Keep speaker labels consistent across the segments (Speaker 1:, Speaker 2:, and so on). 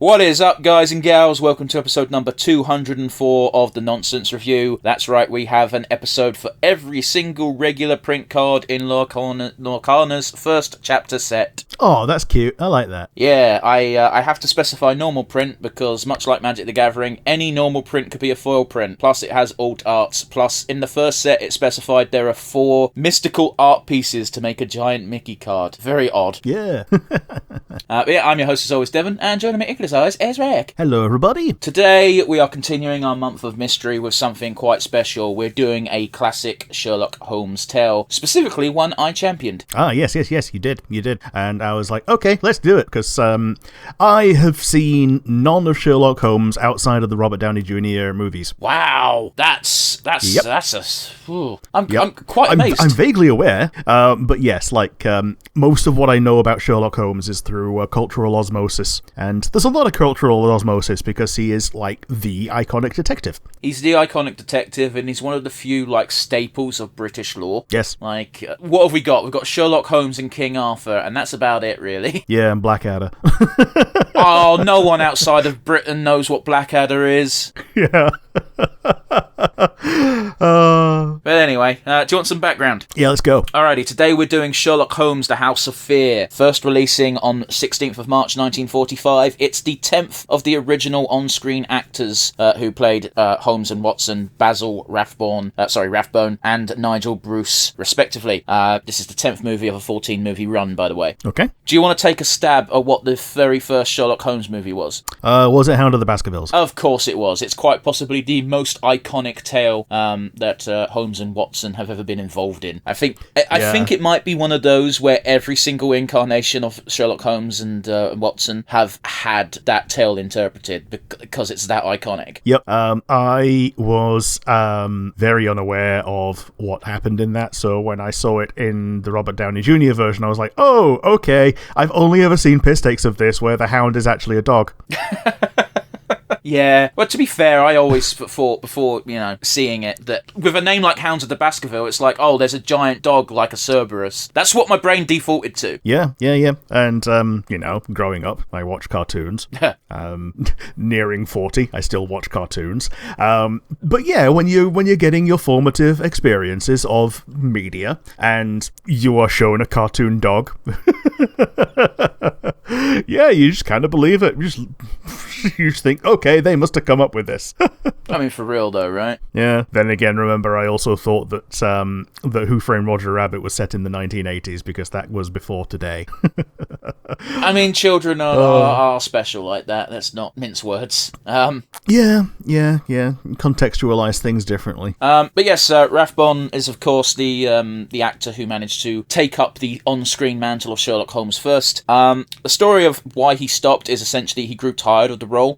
Speaker 1: What is up, guys and gals? Welcome to episode number 204 of the Nonsense Review. That's right, we have an episode for every single regular print card in Lorcana's first chapter set.
Speaker 2: Oh, that's cute. I like that.
Speaker 1: Yeah, I have to specify normal print because, much like Magic the Gathering, any normal print could be a foil print. Plus, it has alt arts. Plus, in the first set, it specified there are 4 mystical art pieces to make a giant Mickey card. Very odd.
Speaker 2: Yeah.
Speaker 1: I'm your host, as always, Devon, and joining me as always is Rick.
Speaker 2: Hello, everybody.
Speaker 1: Today, we are continuing our month of mystery with something quite special. We're doing a classic Sherlock Holmes tale, specifically one I championed.
Speaker 2: Ah, yes, you did. And I was like, okay, let's do it, because I have seen none of Sherlock Holmes outside of the Robert Downey Jr. movies.
Speaker 1: Wow, that's I'm quite amazed.
Speaker 2: I'm vaguely aware, but yes, most of what I know about Sherlock Holmes is through cultural osmosis, and there's a lot of cultural osmosis because he is like the iconic detective.
Speaker 1: He's the iconic detective, and he's one of the few staples of British law.
Speaker 2: Yes.
Speaker 1: What have we got? We've got Sherlock Holmes and King Arthur, and that's about it, really.
Speaker 2: Yeah, and Blackadder.
Speaker 1: Oh, no one outside of Britain knows what Blackadder is.
Speaker 2: Yeah.
Speaker 1: But anyway, do you want some background?
Speaker 2: Yeah, let's go.
Speaker 1: Alrighty, today we're doing Sherlock Holmes, The House of Fear, first releasing on 16th of March 1945. It's the 10th of the original on-screen actors who played Holmes and Watson, Basil Rathbone and Nigel Bruce, respectively. This is the 10th movie of a 14-movie run, by the way.
Speaker 2: Okay.
Speaker 1: Do you want to take a stab at what the very first Sherlock Holmes movie was?
Speaker 2: Was it Hound of the Baskervilles?
Speaker 1: Of course it was. It's quite possibly the most iconic tale that Holmes and Watson have ever been involved in. I think it might be one of those where every single incarnation of Sherlock Holmes and Watson have had that tale interpreted because it's that iconic.
Speaker 2: Yep. I was very unaware of what happened in that, so when I saw it in the Robert Downey Jr. version, I was like, oh, okay, I've only ever seen piss takes of this where the Hound is actually a dog.
Speaker 1: Yeah, well, to be fair, I always thought before, seeing it, that with a name like Hounds of the Baskerville, it's like, oh, there's a giant dog like a Cerberus. That's what my brain defaulted to.
Speaker 2: Yeah. And, growing up, I watched cartoons. Nearing 40, I still watch cartoons. But yeah, when you're getting your formative experiences of media, and you are shown a cartoon dog, yeah, you just kind of believe it. You just think, okay, they must have come up with this.
Speaker 1: I mean, for real though, right?
Speaker 2: Yeah. Then again, remember, I also thought that Who Framed Roger Rabbit was set in the 1980s because that was before today.
Speaker 1: I mean, children are special like that. Let's not mince words.
Speaker 2: Yeah. Contextualize things differently.
Speaker 1: But yes, Rathbone is, of course, the actor who managed to take up the on-screen mantle of Sherlock Holmes first. The story of why he stopped is essentially he grew tired of the role.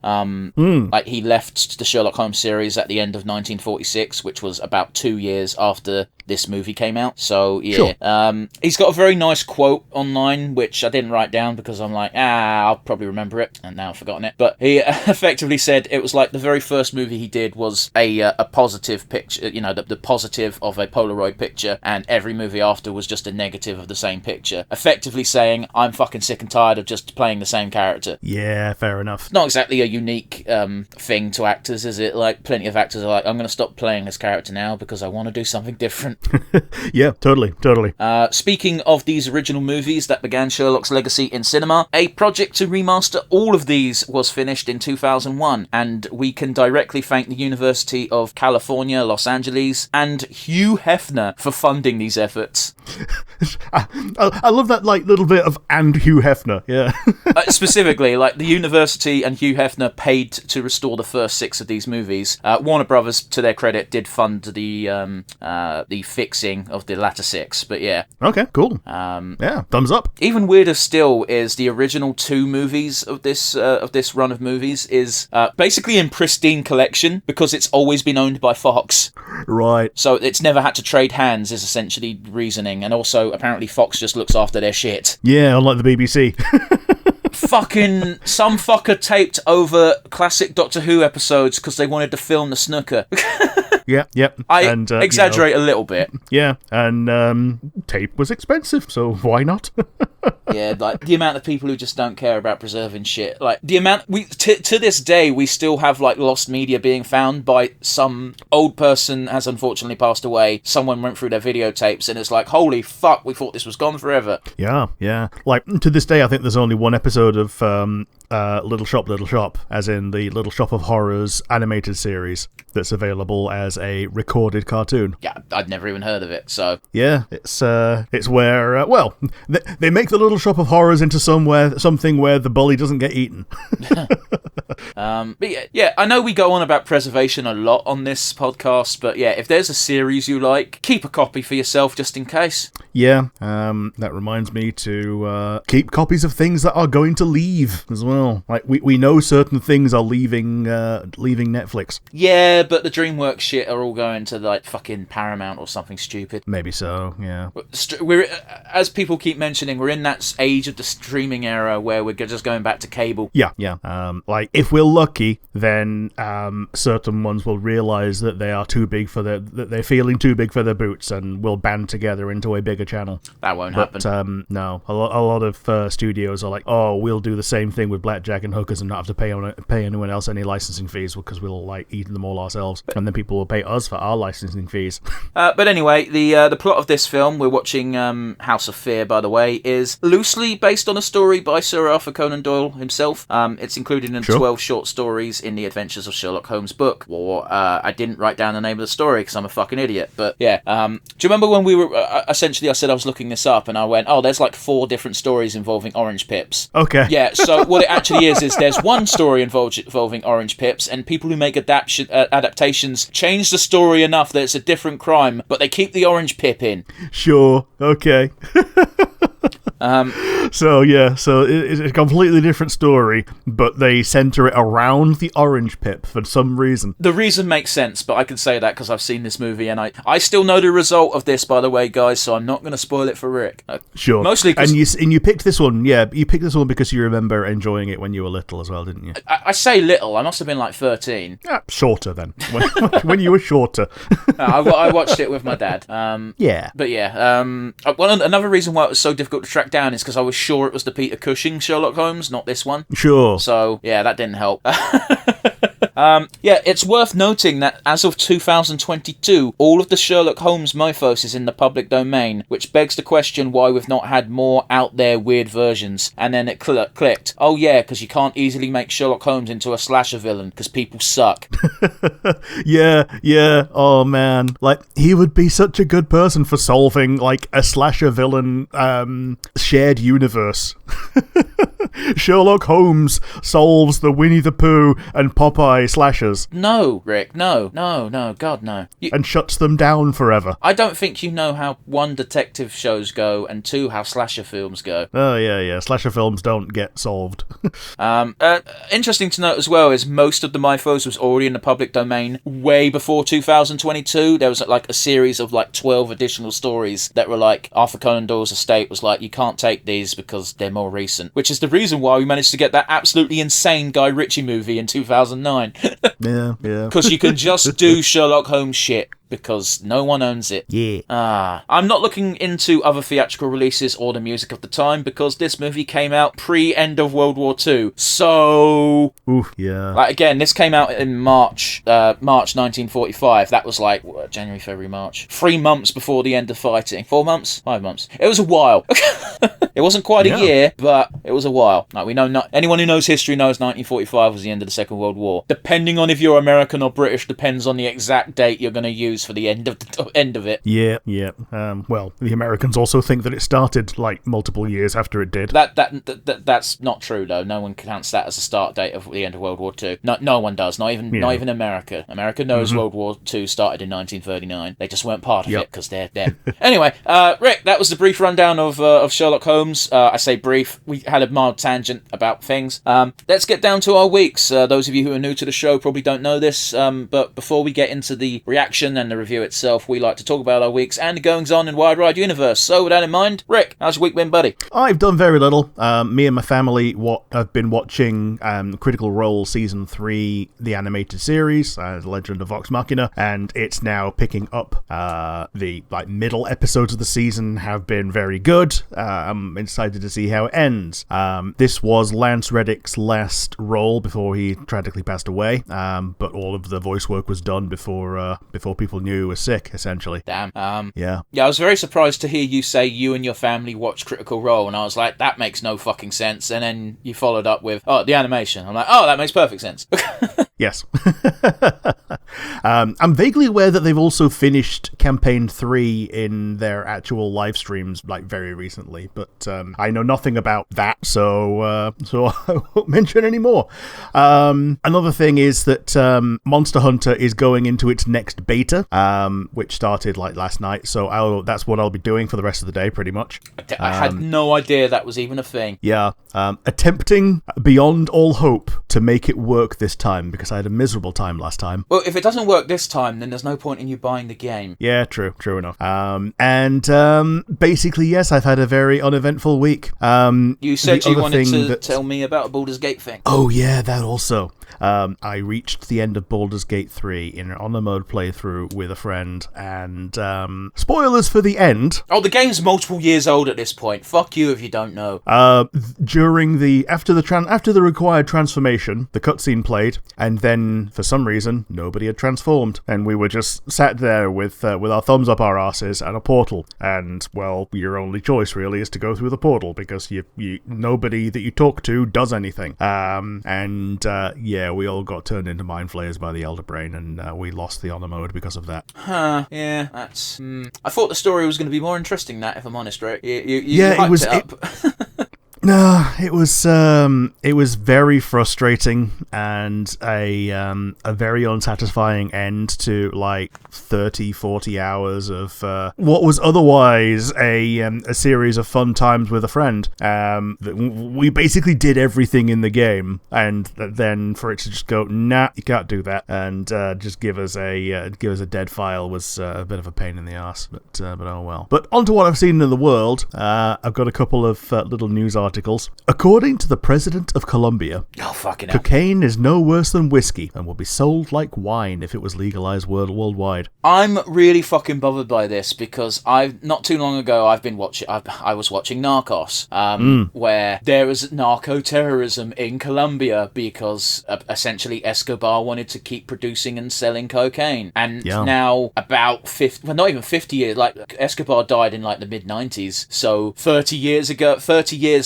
Speaker 1: He left the Sherlock Holmes series at the end of 1946, which was about 2 years after this movie came out. So yeah, sure. He's got a very nice quote online, which I didn't write down because I'm like, I'll probably remember it, and now I've forgotten it. But he effectively said it was like the very first movie he did was a positive picture, the positive of a Polaroid picture, and every movie after was just a negative of the same picture. Effectively saying, I'm fucking sick and tired of just playing the same character.
Speaker 2: Yeah, fair enough.
Speaker 1: Not exactly a unique thing to actors, is it? Like, plenty of actors are like, I'm going to stop playing this character now because I want to do something different.
Speaker 2: Yeah, totally.
Speaker 1: Speaking of these original movies that began Sherlock's legacy in cinema, a project to remaster all of these was finished in 2001, and we can directly thank the University of California, Los Angeles, and Hugh Hefner for funding these efforts.
Speaker 2: I love that little bit of "and Hugh Hefner," yeah.
Speaker 1: Specifically, the university and Hugh Hefner paid to restore the first 6 of these movies. Warner Brothers, to their credit, did fund the fixing of the latter 6, but yeah.
Speaker 2: Okay, cool. Yeah, thumbs up.
Speaker 1: Even weirder still is the original 2 movies of this run of movies is basically in pristine collection because it's always been owned by Fox.
Speaker 2: Right.
Speaker 1: So it's never had to trade hands is essentially reasoning, and also apparently Fox just looks after their shit.
Speaker 2: Yeah, unlike the BBC.
Speaker 1: Fucking some fucker taped over classic Doctor Who episodes because they wanted to film the snooker.
Speaker 2: Yeah, yep.
Speaker 1: I
Speaker 2: and,
Speaker 1: exaggerate a little bit.
Speaker 2: Yeah, and tape was expensive, so why not?
Speaker 1: Yeah, like the amount of people who just don't care about preserving shit. Like the amount to this day we still have like lost media being found by some old person has unfortunately passed away. Someone went through their videotapes and it's like, holy fuck, we thought this was gone forever.
Speaker 2: Yeah. Like to this day, I think there's only one episode of Little Shop, as in the Little Shop of Horrors animated series that's available as a recorded cartoon.
Speaker 1: Yeah, I'd never even heard of it. So
Speaker 2: yeah, it's where they make the Little Shop of Horrors into something where the bully doesn't get eaten.
Speaker 1: But yeah, I know we go on about preservation a lot on this podcast, but yeah, if there's a series you like, keep a copy for yourself just in case.
Speaker 2: Yeah, that reminds me to keep copies of things that are going to leave as well. Like we know certain things are leaving Netflix.
Speaker 1: Yeah, but the DreamWorks shit are all going to like fucking Paramount or something stupid.
Speaker 2: Maybe so. Yeah.
Speaker 1: We're, as people keep mentioning, we're in that age of the streaming era where we're just going back to cable.
Speaker 2: Yeah. Like if we're lucky, then certain ones will realize that they are too big that they're feeling too big for their boots, and will band together into a bigger channel.
Speaker 1: That won't happen.
Speaker 2: No, a lot of studios are like, oh, we'll do the same thing with Blackjack and Hookers and not have to pay anyone else any licensing fees because we'll like eat them all ourselves, and then people will pay us for our licensing fees.
Speaker 1: But anyway, the plot of this film, we're watching House of Fear, by the way, is loosely based on a story by Sir Arthur Conan Doyle himself. It's included in 12 short stories in the Adventures of Sherlock Holmes book. Or I didn't write down the name of the story because I'm a fucking idiot. But yeah, do you remember when we were essentially? I said I was looking this up, and I went, "Oh, there's like 4 different stories involving orange pips."
Speaker 2: Okay.
Speaker 1: Yeah. So what it actually is there's one story involving orange pips, and people who make adaptations change the story enough that it's a different crime, but they keep the orange pip in.
Speaker 2: Sure. Okay. So it's a completely different story, but they center it around the orange pip for some reason.
Speaker 1: The reason makes sense, but I can say that because I've seen this movie, and I still know the result of this, by the way, guys. So I'm not going to spoil it for Rick.
Speaker 2: Sure,
Speaker 1: mostly,
Speaker 2: and you picked this one. Yeah, you picked this one because you remember enjoying it when you were little as well, didn't you?
Speaker 1: I say little. I must have been like 13.
Speaker 2: Shorter then. When you were shorter.
Speaker 1: I watched it with my dad.
Speaker 2: Yeah,
Speaker 1: but yeah. Another reason why it was so difficult to track down is because I was sure it was the Peter Cushing Sherlock Holmes, not this one.
Speaker 2: Sure.
Speaker 1: So yeah, that didn't help. It's worth noting that as of 2022, all of the Sherlock Holmes mythos is in the public domain, which begs the question why we've not had more out there weird versions. And then it clicked. Oh yeah, because you can't easily make Sherlock Holmes into a slasher villain because people suck.
Speaker 2: Yeah. Oh man, like he would be such a good person for solving like a slasher villain shared universe. Sherlock Holmes solves the Winnie the Pooh and Popeye slashers.
Speaker 1: No, Rick, no, God, no.
Speaker 2: And shuts them down forever.
Speaker 1: I don't think you know how 1, detective shows go, and 2, how slasher films go.
Speaker 2: Oh, yeah. Slasher films don't get solved.
Speaker 1: Interesting to note as well is most of the mythos was already in the public domain way before 2022. There was like a series of like 12 additional stories that were like Arthur Conan Doyle's estate was like, you can't take these because they're more recent, which is the reason why we managed to get that absolutely insane Guy Ritchie movie in 2009.
Speaker 2: Yeah.
Speaker 1: Because you can just do Sherlock Holmes shit because no one owns it.
Speaker 2: Yeah.
Speaker 1: I'm not looking into other theatrical releases or the music of the time because this movie came out pre-end of World War II. So...
Speaker 2: Oof, yeah.
Speaker 1: Like, again, this came out in March 1945. That was like, January, February, March. 3 months before the end of fighting. 4 months? 5 months. It was a while. It wasn't quite a year, but it was a while. Like, we know anyone who knows history knows 1945 was the end of the Second World War. Depending on if you're American or British, depends on the exact date you're going to use for the end of it.
Speaker 2: Yeah. Well, the Americans also think that it started like multiple years after it did.
Speaker 1: That's not true though. No one counts that as a start date of the end of World War II. No one does. Not even America. America knows World War II started in 1939. They just weren't part of it because they're them. Anyway, Rick, that was the brief rundown of Sherlock Holmes. I say brief. We had a mild tangent about things. Let's get down to our weeks. Those of you who are new to the show probably don't know this, but before we get into the reaction and the review itself, we like to talk about our weeks and the goings-on in Wide Ride Universe. So with that in mind, Rick, how's your week been, buddy?
Speaker 2: I've done very little. Me and my family have been watching Critical Role Season 3, the animated series, The Legend of Vox Machina, and it's now picking up. The middle episodes of the season have been very good. I'm excited to see how it ends. This was Lance Reddick's last role before he tragically passed away, but all of the voice work was done before people knew he was sick, essentially.
Speaker 1: Damn.
Speaker 2: Yeah,
Speaker 1: I was very surprised to hear you say you and your family watch Critical Role, and I was like, that makes no fucking sense. And then you followed up with, the animation. I'm like, that makes perfect sense.
Speaker 2: Yes. I'm vaguely aware that they've also finished Campaign 3 in their actual live streams, very recently, but I know nothing about that, so I won't mention any more. Another thing is that Monster Hunter is going into its next beta, which started last night, so that's what I'll be doing for the rest of the day, pretty much.
Speaker 1: I had no idea that was even a thing.
Speaker 2: Yeah, attempting beyond all hope to make it work this time, because I had a miserable time last time.
Speaker 1: Well, if it doesn't work this time, then there's no point in you buying the game.
Speaker 2: Yeah, true enough. Basically, yes, I've had a very uneventful week.
Speaker 1: You said you wanted to tell me about a Baldur's Gate thing.
Speaker 2: Oh, yeah, that also. I reached the end of Baldur's Gate 3 in an honor mode playthrough with a friend, and spoilers for the end.
Speaker 1: Oh, the game's multiple years old at this point. Fuck you if you don't know.
Speaker 2: After the required transformation, the cutscene played, and then for some reason nobody had transformed, and we were just sat there with our thumbs up our asses and a portal. And well, your only choice really is to go through the portal because you nobody that you talk to does anything. Yeah, we all got turned into mind flayers by the Elder Brain, and we lost the honor mode because of that.
Speaker 1: Yeah, that's... I thought the story was going to be more interesting than that, if I'm honest, right? You
Speaker 2: hyped
Speaker 1: it up.
Speaker 2: No, it was very frustrating and a very unsatisfying end to 30-40 hours of what was otherwise a series of fun times with a friend. We basically did everything in the game, and then for it to just go, nah, you can't do that, and just give us a dead file was a bit of a pain in the ass. But oh well. But onto what I've seen in the world. I've got a couple of little news articles. According to the president of Colombia, cocaine is no worse than whiskey and will be sold like wine if it was legalized worldwide.
Speaker 1: I'm really fucking bothered by this because not too long ago I was watching Narcos, where there was narco-terrorism in Colombia because essentially Escobar wanted to keep producing and selling cocaine. And now about 50 years, Escobar died in the mid-90s, so 30 years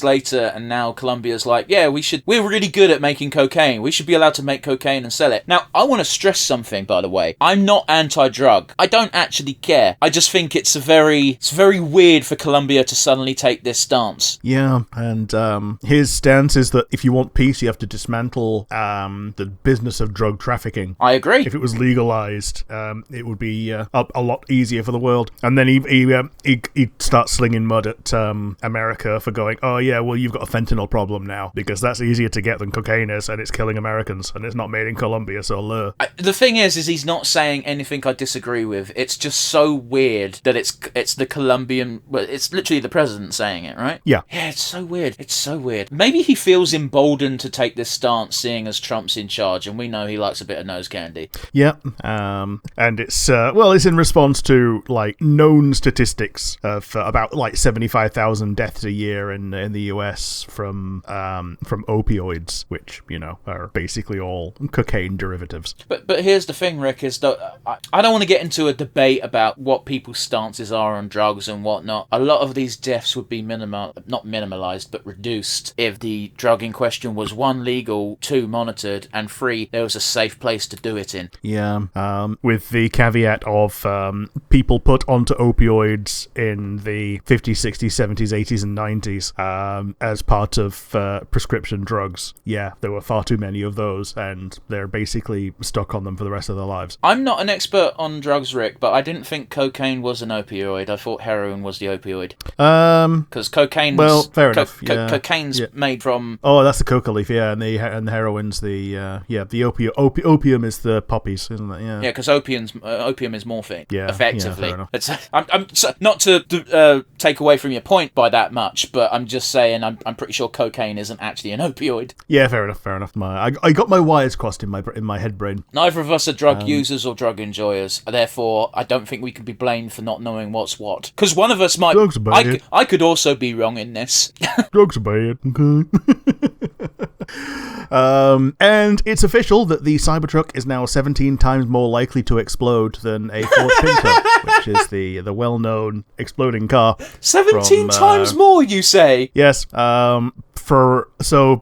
Speaker 1: later, and now Colombia's we're really good at making cocaine. We should be allowed to make cocaine and sell it. Now, I want to stress something, by the way. I'm not anti-drug. I don't actually care. I just think it's very weird for Colombia to suddenly take this stance.
Speaker 2: Yeah, and his stance is that if you want peace, you have to dismantle the business of drug trafficking.
Speaker 1: I agree.
Speaker 2: If it was legalized, it would be a lot easier for the world. And then he starts slinging mud at America for going, oh yeah, well, you've got a fentanyl problem now because that's easier to get than cocaine is, and it's killing Americans, and it's not made in Colombia, so
Speaker 1: the thing is he's not saying anything I disagree with. It's just so weird that it's the Colombian... Well, it's literally the president saying it, right?
Speaker 2: Yeah.
Speaker 1: Yeah, it's so weird. Maybe he feels emboldened to take this stance, seeing as Trump's in charge, and we know he likes a bit of nose candy.
Speaker 2: Yeah, and it's in response to known statistics of about 75,000 deaths a year in the US from opioids, which are basically all cocaine derivatives.
Speaker 1: But here's the thing, Rick, is that I don't want to get into a debate about what people's stances are on drugs and whatnot. A lot of these deaths would be not minimalized, but reduced if the drug in question was 1, legal, 2, monitored, and 3, there was a safe place to do it in.
Speaker 2: Yeah, with the caveat of people put onto opioids in the 50s, 60s, 70s, 80s, and 90s as part of prescription drugs. Yeah, there were far too many of those, and they're basically stuck on them for the rest of their lives.
Speaker 1: I'm not an expert on drugs, Rick, but I didn't think cocaine was an opioid. I thought heroin was the opioid. Because cocaine's...
Speaker 2: Well, fair enough. Yeah.
Speaker 1: Cocaine's made from...
Speaker 2: Oh, that's the coca leaf, yeah, and the heroin's the opium is the poppies, isn't it? Yeah.
Speaker 1: Yeah, because opium is morphine.
Speaker 2: Yeah,
Speaker 1: effectively.
Speaker 2: fair enough.
Speaker 1: It's, I'm not to take away from your point by that much, but I'm just saying I'm pretty sure cocaine isn't actually an opioid.
Speaker 2: Yeah, fair enough. I got my wires crossed in my head brain.
Speaker 1: Neither of us are drug users or drug enjoyers, therefore I don't think we can be blamed for not knowing what's what. Because one of us might...
Speaker 2: Drugs are bad.
Speaker 1: I could also be wrong in this.
Speaker 2: Drugs are bad, okay? And it's official that the Cybertruck is now 17 times more likely to explode than a Ford Pinto, which is the well-known exploding car.
Speaker 1: 17 times more, you say?
Speaker 2: Yes.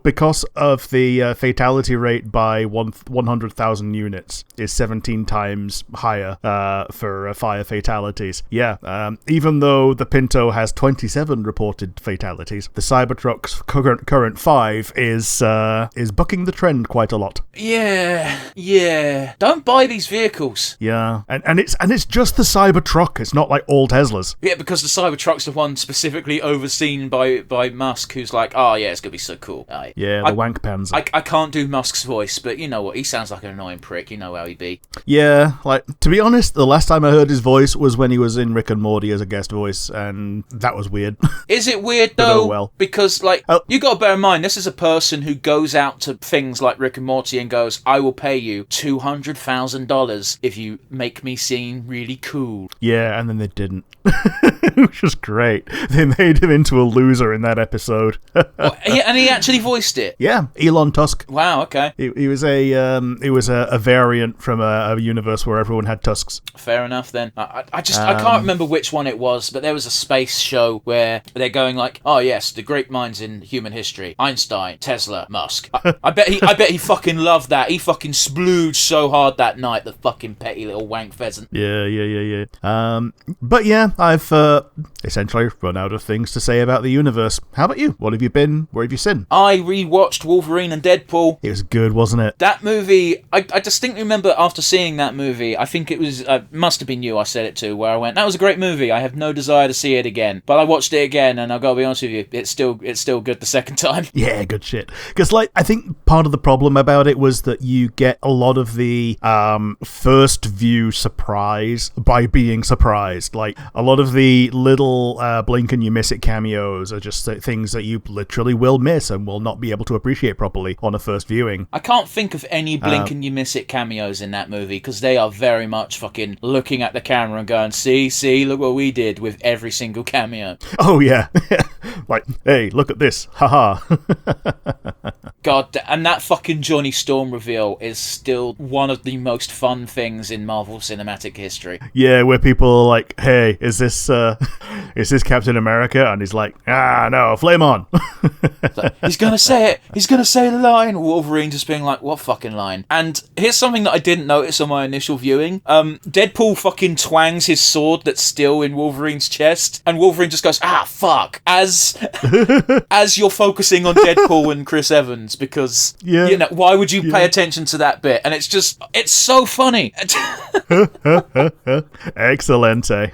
Speaker 2: Because of the fatality rate by 100,000 units is 17 times higher for fire fatalities. Yeah. Even though the Pinto has 27 reported fatalities, the Cybertruck's current 5 is bucking the trend quite a lot.
Speaker 1: Yeah. Don't buy these vehicles.
Speaker 2: Yeah. And it's just the Cybertruck. It's not like all Teslas.
Speaker 1: Yeah, because the Cybertruck's the one specifically overseen by Musk, who's like, oh yeah, it's gonna be so cool.
Speaker 2: Yeah, the wank pans.
Speaker 1: I can't do Musk's voice, but you know what? He sounds like an annoying prick. You know how he be.
Speaker 2: Yeah, like, to be honest, the last time I heard his voice was when he was in Rick and Morty as a guest voice, and that was weird.
Speaker 1: Is it weird, though?
Speaker 2: Oh, well.
Speaker 1: Because, you gotta bear in mind, this is a person who goes out to things like Rick and Morty and goes, I will pay you $200,000 if you make me seem really cool.
Speaker 2: Yeah, and then they didn't. Which was great. They made him into a loser in that episode.
Speaker 1: And he actually voiced it?
Speaker 2: Yeah, Elon Tusk.
Speaker 1: Wow, okay.
Speaker 2: He was a variant from a universe where everyone had tusks.
Speaker 1: Fair enough, then. I can't remember which one it was, but there was a space show where they're going like, oh yes, the great minds in human history. Einstein, Tesla, Musk. I bet he fucking loved that. He fucking splooged so hard that night, the fucking petty little wank pheasant.
Speaker 2: Yeah. But yeah, I've essentially run out of things to say about the universe. How about you? What have you been? Where have you seen?
Speaker 1: I rewatched Wolverine and Deadpool.
Speaker 2: It was good, wasn't it?
Speaker 1: That movie, I distinctly remember after seeing that movie, I think it was, must have been you I said it to, where I went, that was a great movie, I have no desire to see it again. But I watched it again, and I've got to be honest with you, it's still good the second time.
Speaker 2: Yeah, good shit. Because, I think part of the problem about it was that you get a lot of the first view surprise by being surprised. Like, a lot of the little blink and you miss it cameos are just things that you literally will miss and will not be able to appreciate properly on a first viewing.
Speaker 1: I can't think of any blink and you miss it cameos in that movie, because they are very much fucking looking at the camera and going, see, look what we did, with every single cameo.
Speaker 2: Oh, yeah. Like, hey, look at this. Haha.
Speaker 1: God, and that fucking Johnny Storm reveal is still one of the most fun things in Marvel cinematic history.
Speaker 2: Yeah, where people are like, hey, is this Captain America? And he's like, no, flame on.
Speaker 1: Like, he's gonna say it. He's gonna say the line. Wolverine just being like, what fucking line? And here's something that I didn't notice on my initial viewing. Deadpool fucking twangs his sword that's still in Wolverine's chest, and Wolverine just goes, fuck, as you're focusing on Deadpool and Chris Evans, because, why would you pay attention to that bit? And it's so funny.
Speaker 2: Excellente.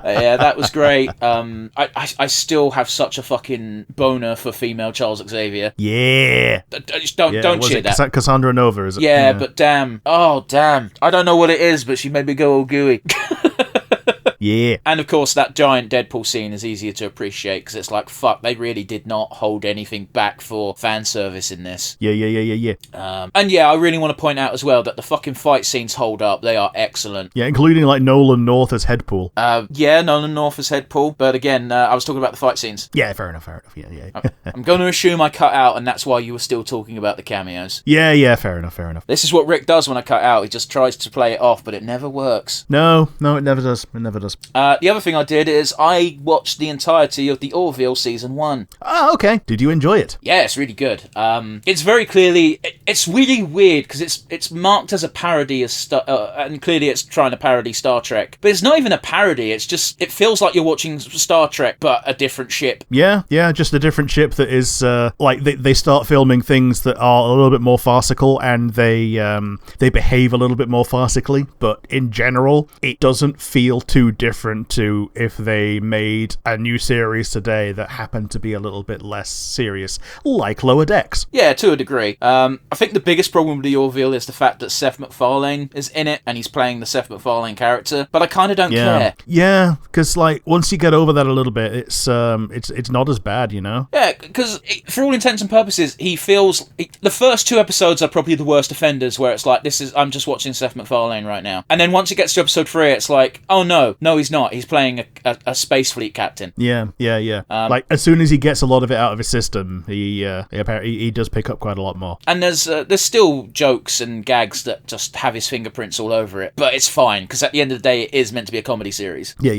Speaker 1: Yeah, that was great. I still have such a fucking boner for female Charles Xavier.
Speaker 2: Yeah.
Speaker 1: Don't cheer that.
Speaker 2: Cassandra Nova, is it?
Speaker 1: Yeah, but damn. Oh, damn. I don't know what it is, but she made me go all gooey.
Speaker 2: Yeah.
Speaker 1: And of course, that giant Deadpool scene is easier to appreciate, because it's like, fuck, they really did not hold anything back for fan service in this.
Speaker 2: Yeah.
Speaker 1: And yeah, I really want to point out as well that the fucking fight scenes hold up. They are excellent.
Speaker 2: Yeah, including Nolan North as Headpool.
Speaker 1: Yeah, Nolan North as Headpool. But again, I was talking about the fight scenes.
Speaker 2: Yeah, fair enough. Yeah.
Speaker 1: I'm going to assume I cut out, and that's why you were still talking about the cameos.
Speaker 2: Yeah, fair enough.
Speaker 1: This is what Rick does when I cut out. He just tries to play it off, but it never works.
Speaker 2: No, it never does. does.
Speaker 1: The other thing I did is I watched the entirety of the Orville season 1.
Speaker 2: Ah, okay. Did you enjoy it?
Speaker 1: Yeah, it's really good. It's very clearly... It's really weird, because it's marked as a parody, and clearly it's trying to parody Star Trek. But it's not even a parody, it's just... It feels like you're watching Star Trek, but a different ship.
Speaker 2: Yeah, just a different ship that is, they start filming things that are a little bit more farcical, and they behave a little bit more farcically, but in general, it doesn't feel too different to if they made a new series today that happened to be a little bit less serious, like Lower Decks.
Speaker 1: Yeah, to a degree. I think the biggest problem with the Orville is the fact that Seth MacFarlane is in it, and he's playing the Seth MacFarlane character, but I kind of don't care.
Speaker 2: Yeah, because, once you get over that a little bit, it's not as bad, you know?
Speaker 1: Yeah, because for all intents and purposes, he feels... The first 2 episodes are probably the worst offenders, where it's like, I'm just watching Seth MacFarlane right now. And then once it gets to episode 3, it's like, oh no, he's not. He's playing a space fleet captain.
Speaker 2: Yeah. As soon as he gets a lot of it out of his system, he does pick up quite a lot more.
Speaker 1: And there's still jokes and gags that just have his fingerprints all over it, but it's fine, because at the end of the day, it is meant to be a comedy series.
Speaker 2: Yeah.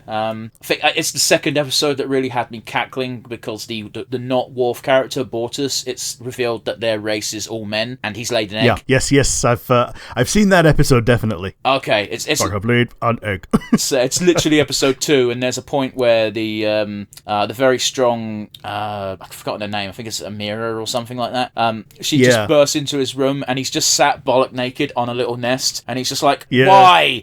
Speaker 1: I think it's the second episode that really had me cackling, because the not Worf character, Bortus, it's revealed that their race is all men, and he's laid an egg.
Speaker 2: Yeah, yes, I've seen that episode, definitely.
Speaker 1: Okay, it's
Speaker 2: I have laid an egg.
Speaker 1: It's literally episode 2, and there's a point where the very strong, I've forgotten her name, I think it's Amira or something like that, she just bursts into his room, and he's just sat bollock naked on a little nest, and he's just like, why?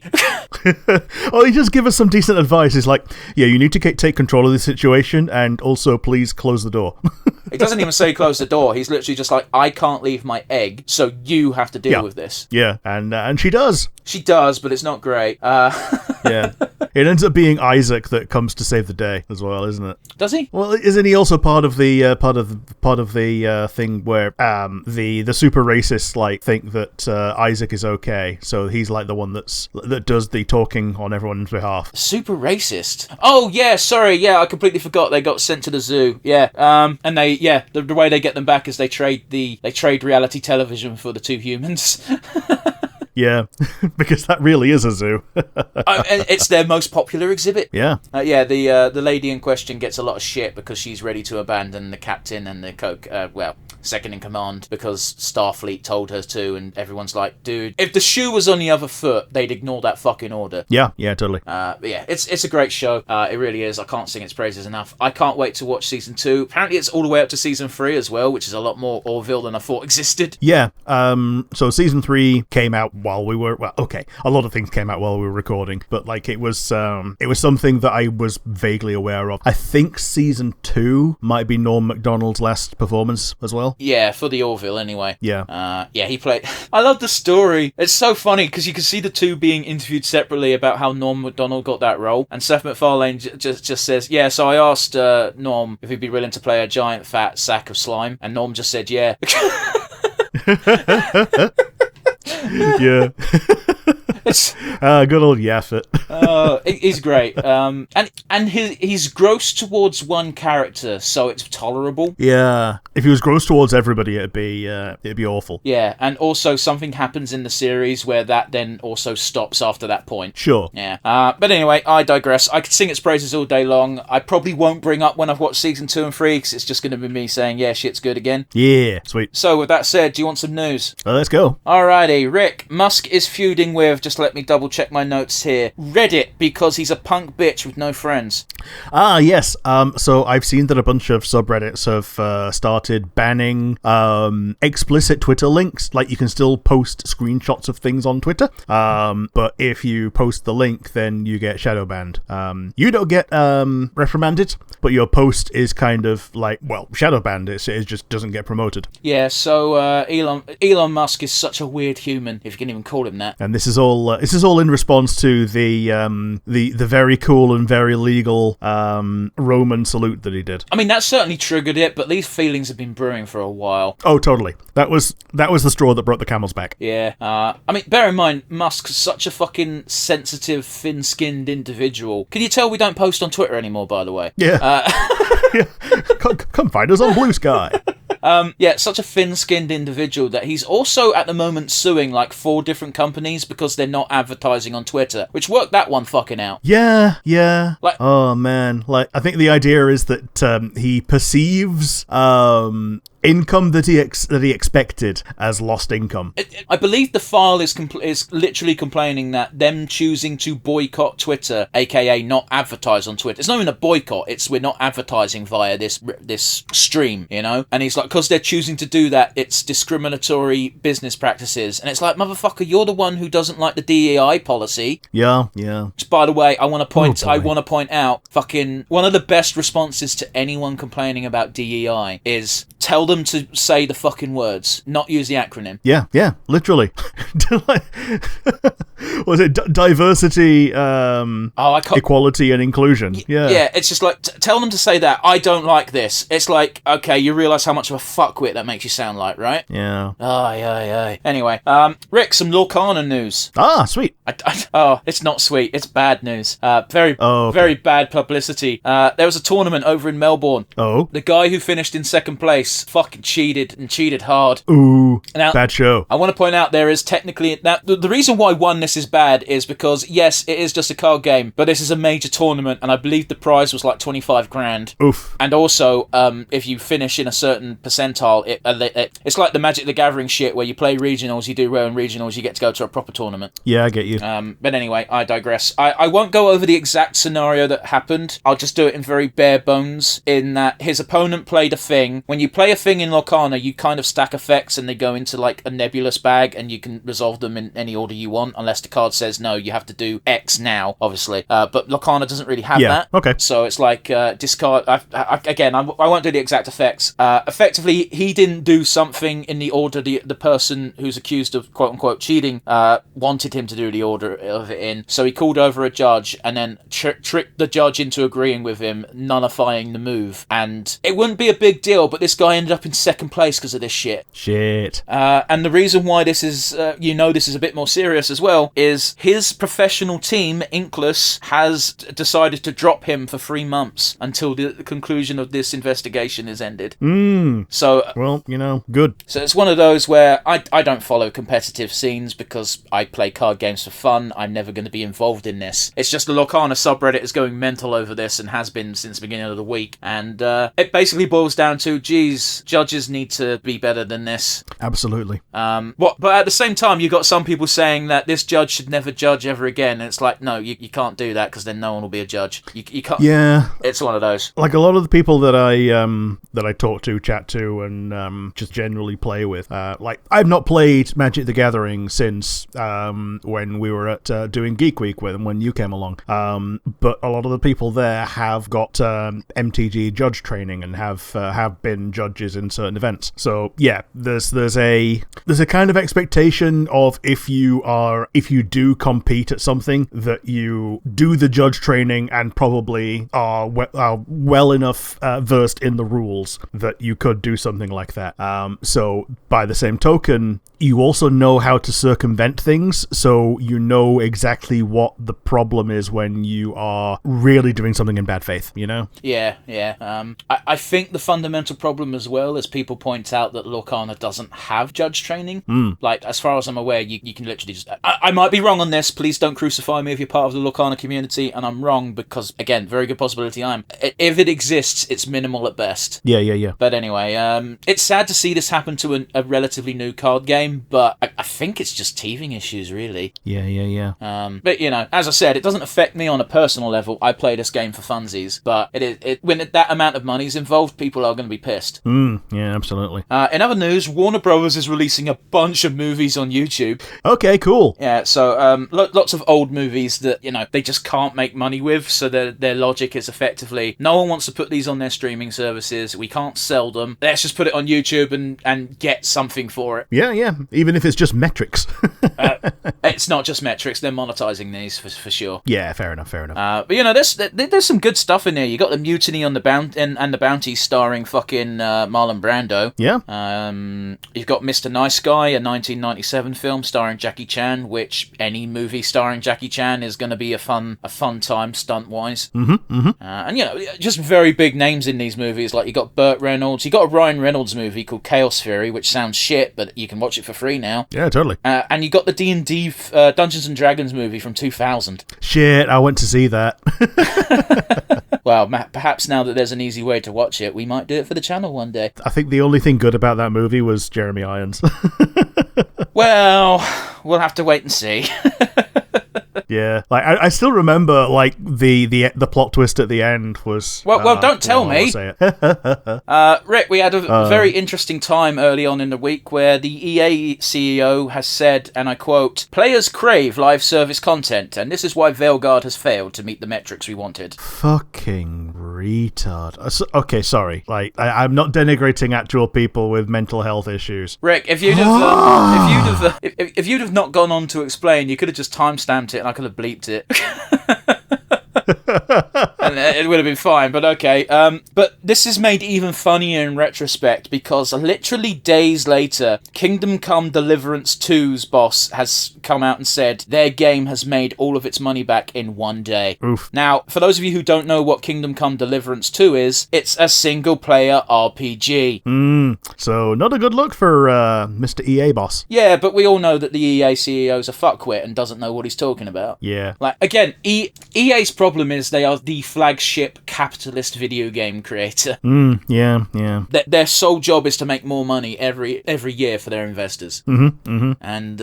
Speaker 2: Well, he just give us some decent advice. He's like, you need to take control of the situation, and also please close the door.
Speaker 1: He doesn't even say close the door. He's literally just like, I can't leave my egg, so you have to deal with this.
Speaker 2: Yeah, and she does.
Speaker 1: She does, but it's not great.
Speaker 2: Yeah. It ends up being Isaac that comes to save the day as well, isn't it?
Speaker 1: Does he?
Speaker 2: Well, isn't he also part of the thing where the super racists think that Isaac is okay, so he's like the one that does the talking on everyone's behalf.
Speaker 1: Super racist? Oh yeah, sorry, yeah, I completely forgot they got sent to the zoo. Yeah, and the way they get them back is they trade reality television for the 2 humans.
Speaker 2: Yeah, because that really is a zoo.
Speaker 1: And it's their most popular exhibit.
Speaker 2: Yeah.
Speaker 1: The lady in question gets a lot of shit because she's ready to abandon the captain and the second in command, because Starfleet told her to, and everyone's like, dude, if the shoe was on the other foot, they'd ignore that fucking order.
Speaker 2: Yeah, totally.
Speaker 1: It's a great show. It really is. I can't sing its praises enough. I can't wait to watch season 2. Apparently it's all the way up to season 3 as well, which is a lot more Orville than I thought existed.
Speaker 2: Yeah. So season 3 came out while we were... Well, okay, a lot of things came out while we were recording, but it was something that I was vaguely aware of. I think season 2 might be Norm Macdonald's last performance as well.
Speaker 1: Yeah, for the Orville anyway.
Speaker 2: Yeah.
Speaker 1: He played... I love the story. It's so funny, because you can see the 2 being interviewed separately about how Norm Macdonald got that role, and Seth MacFarlane just says, yeah, so I asked Norm if he'd be willing to play a giant fat sack of slime, and Norm just said yeah.
Speaker 2: Yeah. Good old Yaffet.
Speaker 1: He's great. And he's gross towards one character, so it's tolerable.
Speaker 2: Yeah. If he was gross towards everybody, it'd be awful.
Speaker 1: Yeah, and also something happens in the series where that then also stops after that point.
Speaker 2: Sure.
Speaker 1: Yeah. But anyway, I digress. I could sing its praises all day long. I probably won't bring up when I've watched season 2 and 3, because it's just going to be me saying, yeah, shit's good again.
Speaker 2: Yeah, sweet.
Speaker 1: So with that said, do you want some news?
Speaker 2: Well, let's go.
Speaker 1: Alrighty, Rick. Musk is feuding with, just let me double check my notes here, Reddit, because he's a punk bitch with no friends.
Speaker 2: Ah, yes. So I've seen that a bunch of subreddits have started banning explicit Twitter links. Like, you can still post screenshots of things on Twitter, but if you post the link, then you get shadow banned. You don't get reprimanded, but your post is kind of shadow banned. It just doesn't get promoted.
Speaker 1: Yeah, so Elon Musk is such a weird human, if you can even call him that.
Speaker 2: And this is all in response to the very cool and very legal Roman salute that he did.
Speaker 1: I mean, that certainly triggered it, but these feelings have been brewing for a while.
Speaker 2: Oh, totally. That was the straw that broke the camel's back.
Speaker 1: Yeah. I mean, bear in mind, Musk's such a fucking sensitive, thin-skinned individual. Can you tell we don't post on Twitter anymore, by the way?
Speaker 2: Yeah. Yeah. Come find us on Blue Sky.
Speaker 1: Yeah, such a thin-skinned individual that he's also at the moment suing like 4 different companies because they're not advertising on Twitter, which worked that one fucking out.
Speaker 2: Yeah.
Speaker 1: Like,
Speaker 2: Oh man, like I think the idea is that he perceives income that he expected as lost income.
Speaker 1: I believe the file is literally complaining that them choosing to boycott Twitter, aka not advertise on Twitter. It's not even a boycott. It's we're not advertising via this stream, you know. And he's like, because they're choosing to do that, it's discriminatory business practices. And it's like, motherfucker, you're the one who doesn't like the DEI policy.
Speaker 2: Yeah.
Speaker 1: Which, by the way, I want to point out, fucking one of the best responses to anyone complaining about DEI is tell them to say the fucking words, not use the acronym.
Speaker 2: Yeah, literally. Was it diversity, equality, and inclusion?
Speaker 1: Yeah, it's just like, tell them to say that. I don't like this. It's like, okay, you realise how much of a fuckwit that makes you sound like, right?
Speaker 2: Yeah.
Speaker 1: Aye. Anyway, Rick, some Lorcana news.
Speaker 2: Ah, sweet.
Speaker 1: Oh, it's not sweet. It's bad news. Very bad publicity. There was a tournament over in Melbourne.
Speaker 2: Oh.
Speaker 1: The guy who finished in second place fucking cheated hard.
Speaker 2: Ooh,
Speaker 1: now,
Speaker 2: bad show.
Speaker 1: I want to point out there is technically... Now, the reason why this is bad is because, yes, it is just a card game, but this is a major tournament, and I believe the prize was like 25 grand.
Speaker 2: Oof.
Speaker 1: And also, if you finish in a certain percentile, it's like the Magic the Gathering shit where you play regionals, you do well in regionals, you get to go to a proper tournament.
Speaker 2: Yeah, I get you.
Speaker 1: But anyway, I digress. I won't go over the exact scenario that happened. I'll just do it in very bare bones, in that his opponent played a thing. When you play a thing in Lorcana, you kind of stack effects and they go into like a nebulous bag and you can resolve them in any order you want, unless the card says no, you have to do X now, obviously. But Lorcana doesn't really have that.
Speaker 2: Okay.
Speaker 1: So it's like discard... I won't do the exact effects. Effectively, he didn't do something in the order the person who's accused of quote-unquote cheating wanted him to do the order of it in. So he called over a judge and then tricked the judge into agreeing with him, nullifying the move. And it wouldn't be a big deal, but this guy ended up in second place because of this shit. And the reason why this is, this is a bit more serious as well, is his professional team, Inkless, has decided to drop him for 3 months until the conclusion of this investigation is ended. So,
Speaker 2: well, good.
Speaker 1: So it's one of those where I don't follow competitive scenes because I play card games for fun. I'm never going to be involved in this. It's just the Lorcana subreddit is going mental over this and has been since the beginning of the week. And it basically boils down to, geez, judges need to be better than this.
Speaker 2: Absolutely.
Speaker 1: But at the same time, you've got some people saying that this judge should never judge ever again. And it's like, no, you can't do that because then no one will be a judge. You can't.
Speaker 2: Yeah.
Speaker 1: It's one of those.
Speaker 2: Like a lot of the people that I talk to, chat to, and just generally play with. Like I've not played Magic the Gathering since when we were at doing Geek Week with them when you came along. But a lot of the people there have got MTG judge training and have been judges in certain events. So yeah, there's a kind of expectation of if you do compete at something that you do the judge training and probably are well enough versed in the rules that you could do something like that. So by the same token, you also know how to circumvent things, so you know exactly what the problem is when you are really doing something in bad faith, Yeah. I think the fundamental problem as well is people point out that Lorcana doesn't have judge training. Like, as far as I'm aware, you can literally just... I might be wrong on this, please don't crucify me if you're part of the Lorcana community, and I'm wrong because, again, very good possibility I am. If it exists, it's minimal at best. Yeah.
Speaker 1: But anyway, it's sad to see this happen to a relatively new card game, but I think it's just teething issues, really.
Speaker 2: Yeah.
Speaker 1: But, as I said, it doesn't affect me on a personal level. I play this game for funsies, but when that amount of money is involved, people are going to be pissed.
Speaker 2: Yeah, absolutely.
Speaker 1: In other news, Warner Brothers is releasing a bunch of movies on YouTube.
Speaker 2: Okay, cool.
Speaker 1: Yeah, so lots of old movies that, they just can't make money with, so their logic is effectively, no one wants to put these on their streaming services, we can't sell them, let's just put it on YouTube and get something for it.
Speaker 2: Yeah, even if it's just metrics.
Speaker 1: It's not just metrics, they're monetizing these for sure.
Speaker 2: Yeah, fair enough.
Speaker 1: But there's some good stuff in there. You got the Mutiny on the Bounty and the Bounty starring fucking Marlon Brando.
Speaker 2: Yeah.
Speaker 1: You've got Mr. Nice Guy, a 1997 film starring Jackie Chan, which any movie starring Jackie Chan is going to be a fun time stunt-wise. And, just very big names in these movies. Like, you got Burt Reynolds. You got a Ryan Reynolds movie called Chaos Theory, which sounds shit, but you can watch it for free now.
Speaker 2: Yeah, totally.
Speaker 1: And you got the D&D Dungeons and Dragons movie from 2000.
Speaker 2: Shit, I went to see that.
Speaker 1: Well, perhaps now that there's an easy way to watch it, we might do it for the channel one day.
Speaker 2: I think the only thing good about that movie was Jeremy Irons.
Speaker 1: Well, we'll have to wait and see.
Speaker 2: Yeah, like I still remember like the plot twist at the end was.
Speaker 1: Well, don't tell me.
Speaker 2: I'll say it.
Speaker 1: Rick, we had a very interesting time early on in the week where the EA CEO has said, and I quote, "Players crave live service content, and this is why Veilguard has failed to meet the metrics we wanted."
Speaker 2: Fucking retard. Okay, sorry. Like I'm not denigrating actual people with mental health issues.
Speaker 1: Rick, if you'd have not gone on to explain, you could have just timestamped it, and I could have bleeped it. And it would have been fine, but okay. But this is made even funnier in retrospect because literally days later, Kingdom Come Deliverance 2's boss has come out and said their game has made all of its money back in one day.
Speaker 2: Oof.
Speaker 1: Now, for those of you who don't know what Kingdom Come Deliverance 2 is, it's a single-player RPG.
Speaker 2: So not a good look for Mr. EA boss.
Speaker 1: Yeah, but we all know that the EA CEO's a fuckwit and doesn't know what he's talking about.
Speaker 2: Yeah.
Speaker 1: Like, again, EA's problem is they are the flagship capitalist video game creator.
Speaker 2: Yeah.
Speaker 1: Their sole job is to make more money every year for their investors. And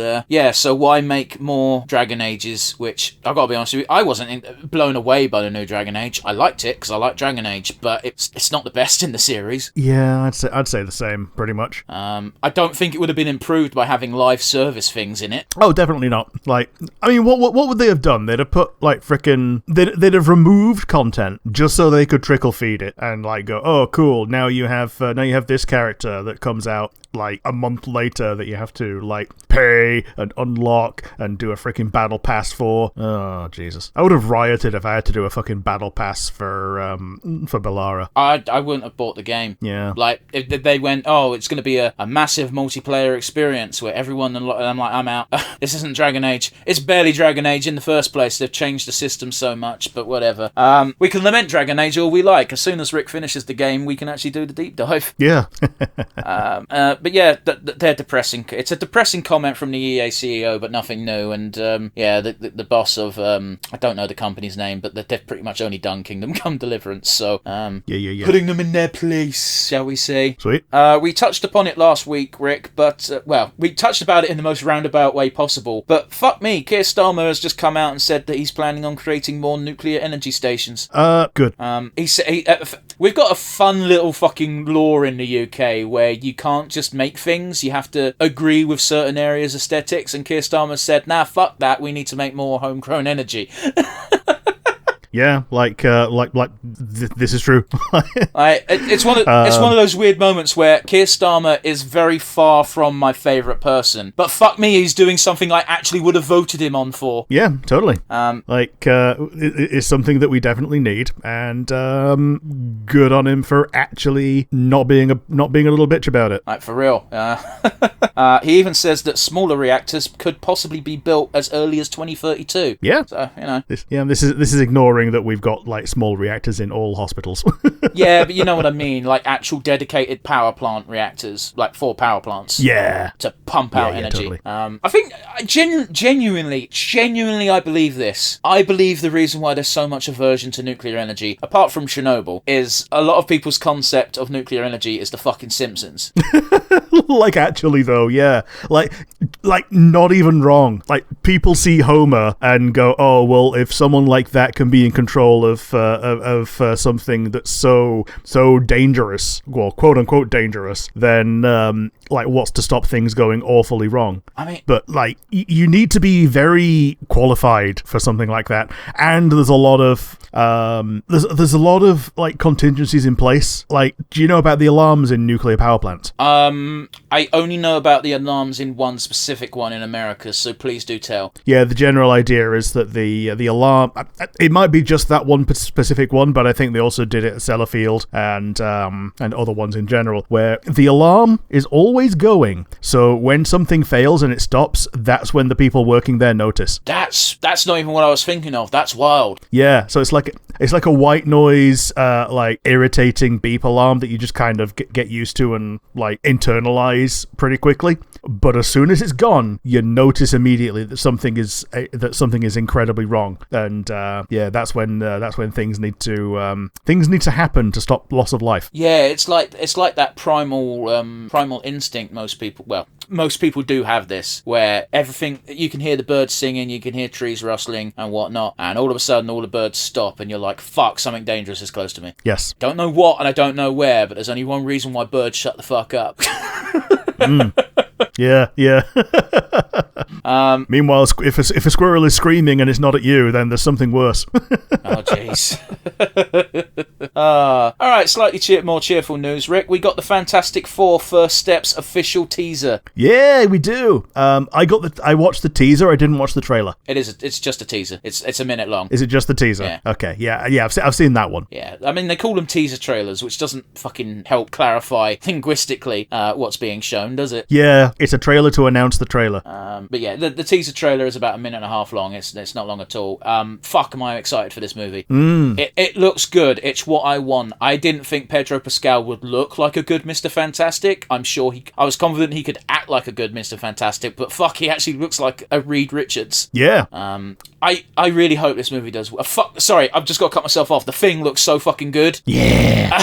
Speaker 1: so why make more Dragon Ages? Which I've got to be honest with you, I wasn't blown away by the new Dragon Age. I liked it because I like Dragon Age, but it's not the best in the series.
Speaker 2: Yeah, I'd say the same, pretty much.
Speaker 1: I don't think it would have been improved by having live service things in it.
Speaker 2: Oh, definitely not. Like, I mean, what would they have done? They'd have put like frickin' they'd have removed content just so they could trickle feed it and like go, oh, cool. Now you have this character that comes out like a month later that you have to like pay and unlock and do a freaking battle pass for. Oh Jesus, I would have rioted if I had to do a fucking battle pass for Bellara.
Speaker 1: I wouldn't have bought the game.
Speaker 2: Yeah,
Speaker 1: like if they went, oh, it's going to be a massive multiplayer experience where everyone and I'm like, I'm out. This isn't Dragon Age. It's barely Dragon Age in the first place. They've changed the system so much, but whatever. We can lament Dragon Age all we like. As soon as Rick finishes the game, we can actually do the deep dive.
Speaker 2: Yeah.
Speaker 1: But yeah, they're depressing. It's a depressing comment from the EA CEO, but nothing new. And the boss of I don't know the company's name, but they've pretty much only done Kingdom Come Deliverance, so
Speaker 2: yeah,
Speaker 1: putting them in their place, shall we say?
Speaker 2: Sweet.
Speaker 1: We touched upon it last week, Rick, but we touched about it in the most roundabout way possible. But fuck me, Keir Starmer has just come out and said that he's planning on creating more nuclear energy stations.
Speaker 2: Good.
Speaker 1: He said we've got a fun little fucking law in the UK where you can't just make things, you have to agree with certain areas' aesthetics, and Keir Starmer said, nah, fuck that, we need to make more homegrown energy.
Speaker 2: Yeah, this is true.
Speaker 1: It's one of those weird moments where Keir Starmer is very far from my favourite person, but fuck me, he's doing something I actually would have voted him on for.
Speaker 2: Yeah, totally. It's something that we definitely need, and good on him for actually not being a little bitch about it.
Speaker 1: Like, for real. He even says that smaller reactors could possibly be built as early as 2032.
Speaker 2: Yeah.
Speaker 1: So,
Speaker 2: This is ignoring that we've got like small reactors in all hospitals.
Speaker 1: Yeah, but you know what I mean, like actual dedicated power plant reactors, like 4 power plants.
Speaker 2: Yeah.
Speaker 1: To pump out energy.
Speaker 2: Totally.
Speaker 1: I think genuinely, I believe this. I believe the reason why there's so much aversion to nuclear energy, apart from Chernobyl, is a lot of people's concept of nuclear energy is the fucking Simpsons.
Speaker 2: Like, actually though, yeah. Like not even wrong. Like, people see Homer and go, oh, well, if someone like that can be in control of something that's so dangerous, well, quote unquote dangerous, then what's to stop things going awfully wrong?
Speaker 1: I mean,
Speaker 2: but like, you need to be very qualified for something like that, and there's a lot of there's a lot of like contingencies in place. Like, do you know about the alarms in nuclear power plants?
Speaker 1: I only know about the alarms in one specific one in America, so please do tell.
Speaker 2: Yeah, the general idea is that the alarm, it might be just that one specific one, but I think they also did it at Sellafield and other ones in general, where the alarm is always going. So when something fails and it stops, that's when the people working there notice.
Speaker 1: That's not even what I was thinking of. That's wild.
Speaker 2: Yeah, so it's like a white noise, like irritating beep alarm that you just kind of get used to and like internalize pretty quickly. But as soon as it's gone, you notice immediately that something is incredibly wrong, and that's when things need to happen to stop loss of life.
Speaker 1: Yeah, it's like that primal instinct. Most people do have this, where everything, you can hear the birds singing, you can hear trees rustling and whatnot, and all of a sudden all the birds stop, and you're like, fuck, something dangerous is close to me.
Speaker 2: Yes.
Speaker 1: Don't know what and I don't know where, but there's only one reason why birds shut the fuck up.
Speaker 2: Yeah. Meanwhile, if a squirrel is screaming and it's not at you, then there's something worse.
Speaker 1: Oh, jeez. Alright, slightly more cheerful news, Rick. We got the Fantastic Four First Steps official teaser.
Speaker 2: Yeah, we do. I watched the teaser. I didn't watch the trailer.
Speaker 1: It's just a teaser. It's a minute long.
Speaker 2: Is it just the teaser?
Speaker 1: Yeah.
Speaker 2: Okay. Yeah. I've seen that one.
Speaker 1: Yeah. I mean, they call them teaser trailers, which doesn't fucking help clarify linguistically what's being shown, does it?
Speaker 2: Yeah, it's a trailer to announce the trailer.
Speaker 1: But yeah, the teaser trailer is about a minute and a half long. It's not long at all. Fuck, am I excited for this movie. It looks good. It's what I want. I didn't think Pedro Pascal would look like a good Mr. Fantastic. I was confident he could act like a good Mr. Fantastic, but fuck, he actually looks like a Reed Richards.
Speaker 2: Yeah.
Speaker 1: I really hope this movie does. Sorry, I've just got to cut myself off. The Thing looks so fucking good.
Speaker 2: Yeah.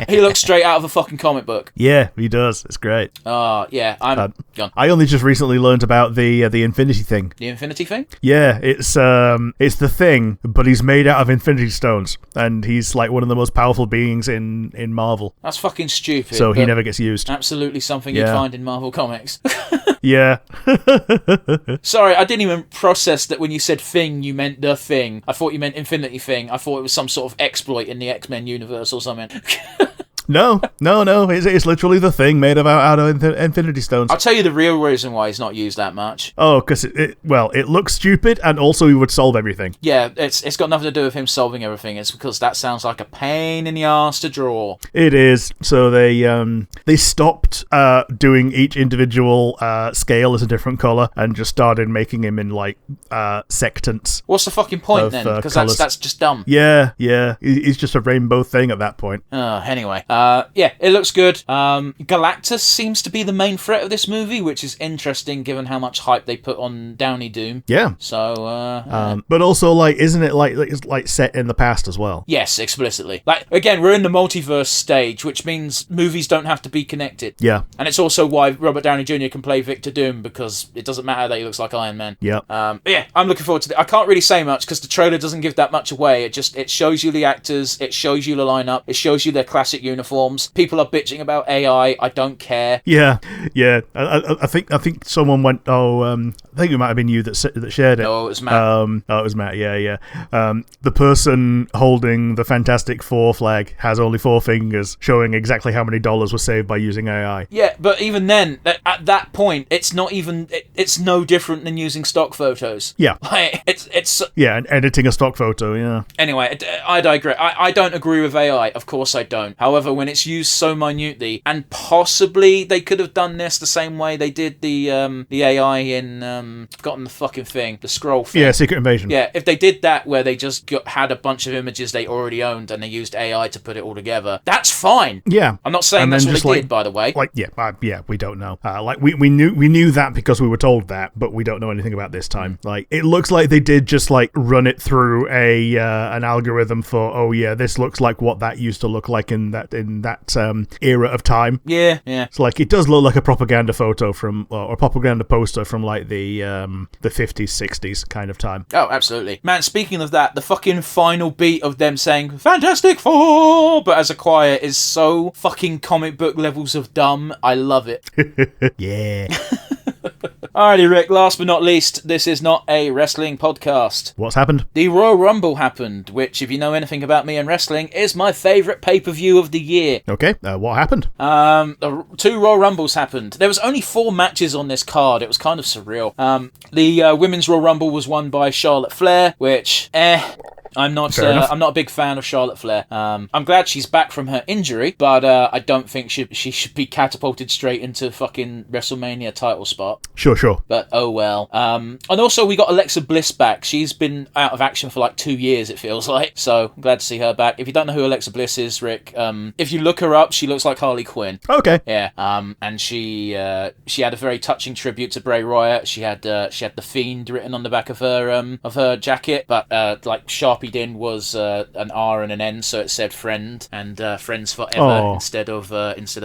Speaker 1: He looks straight out of a fucking comic book.
Speaker 2: Yeah, he does. It's great.
Speaker 1: Yeah, I'm gone.
Speaker 2: I only just recently learned about the Infinity Thing.
Speaker 1: The Infinity Thing?
Speaker 2: Yeah, it's the Thing, but he's made out of Infinity Stones, and he's like one of the most powerful beings in Marvel.
Speaker 1: That's fucking stupid.
Speaker 2: So he never gets used.
Speaker 1: Absolutely something you'd find in Marvel Comics.
Speaker 2: Yeah.
Speaker 1: Sorry, I didn't even process that when you said Thing, you meant the Thing. I thought you meant Infinity Thing. I thought it was some sort of exploit in the X-Men universe or something.
Speaker 2: No. It's literally the Thing made out of Infinity Stones.
Speaker 1: I'll tell you the real reason why he's not used that much.
Speaker 2: Oh, because it looks stupid, and also he would solve everything.
Speaker 1: Yeah, it's got nothing to do with him solving everything. It's because that sounds like a pain in the arse to draw.
Speaker 2: It is. So they stopped doing each individual scale as a different color and just started making him in like sectants.
Speaker 1: What's the fucking point then? Because that's just dumb.
Speaker 2: Yeah. He's just a rainbow thing at that point.
Speaker 1: Anyway. Yeah, it looks good. Galactus seems to be the main threat of this movie, which is interesting given how much hype they put on Downey Doom.
Speaker 2: Yeah.
Speaker 1: So,
Speaker 2: but also, like, isn't it like set in the past as well?
Speaker 1: Yes, explicitly. Like, again, we're in the multiverse stage, which means movies don't have to be connected.
Speaker 2: Yeah.
Speaker 1: And it's also why Robert Downey Jr. can play Victor Doom, because it doesn't matter that he looks like Iron Man.
Speaker 2: Yeah.
Speaker 1: But yeah, I'm looking forward to it. I can't really say much because the trailer doesn't give that much away. It shows you the actors, it shows you the lineup, it shows you their classic uniforms. People are bitching about AI. I don't care.
Speaker 2: Yeah. I think someone went. I think it might have been you that shared it.
Speaker 1: Oh, it was Matt.
Speaker 2: It was Matt. Yeah. The person holding the Fantastic Four flag has only 4 fingers, showing exactly how many dollars were saved by using AI.
Speaker 1: Yeah, but even then, at that point, it's not even. It's no different than using stock photos.
Speaker 2: Yeah.
Speaker 1: Like, it's.
Speaker 2: Yeah, and editing a stock photo. Yeah.
Speaker 1: Anyway, I digress. I don't agree with AI. Of course, I don't. However, when it's used so minutely, and possibly they could have done this the same way they did the AI in forgotten the fucking thing, the scroll thing.
Speaker 2: Yeah, Secret Invasion.
Speaker 1: Yeah, if they did that where they just had a bunch of images they already owned and they used AI to put it all together, that's fine.
Speaker 2: Yeah,
Speaker 1: I'm not saying that's what they did, by the way.
Speaker 2: Like, we don't know. We knew that because we were told that, but we don't know anything about this time. Like, it looks like they did just like run it through an algorithm for this looks like what that used to look like in that era of time.
Speaker 1: Yeah.
Speaker 2: It's like it does look like a propaganda photo from or a propaganda poster from like the 50s, 60s kind of time.
Speaker 1: Oh, absolutely. Man, speaking of that, the fucking final beat of them saying Fantastic Four, but as a choir, is so fucking comic book levels of dumb. I love it.
Speaker 2: Yeah.
Speaker 1: Alrighty, Rick, last but not least, this is not a wrestling podcast.
Speaker 2: What's happened?
Speaker 1: The Royal Rumble happened, which, if you know anything about me and wrestling, is my favourite pay-per-view of the year.
Speaker 2: Okay, what happened?
Speaker 1: 2 Royal Rumbles happened. There was only 4 matches on this card. It was kind of surreal. The Women's Royal Rumble was won by Charlotte Flair, which, I'm not a big fan of Charlotte Flair. I'm glad she's back from her injury, but I don't think she should be catapulted straight into fucking WrestleMania title spot.
Speaker 2: Sure.
Speaker 1: But oh well. And also we got Alexa Bliss back. She's been out of action for like 2 years, it feels like. So I'm glad to see her back. If you don't know who Alexa Bliss is, Rick, if you look her up, she looks like Harley Quinn.
Speaker 2: Okay.
Speaker 1: Yeah. And she had a very touching tribute to Bray Wyatt. She had the Fiend written on the back of her jacket, but like Sharpied in was an R and an N, so it said friend and friends forever instead of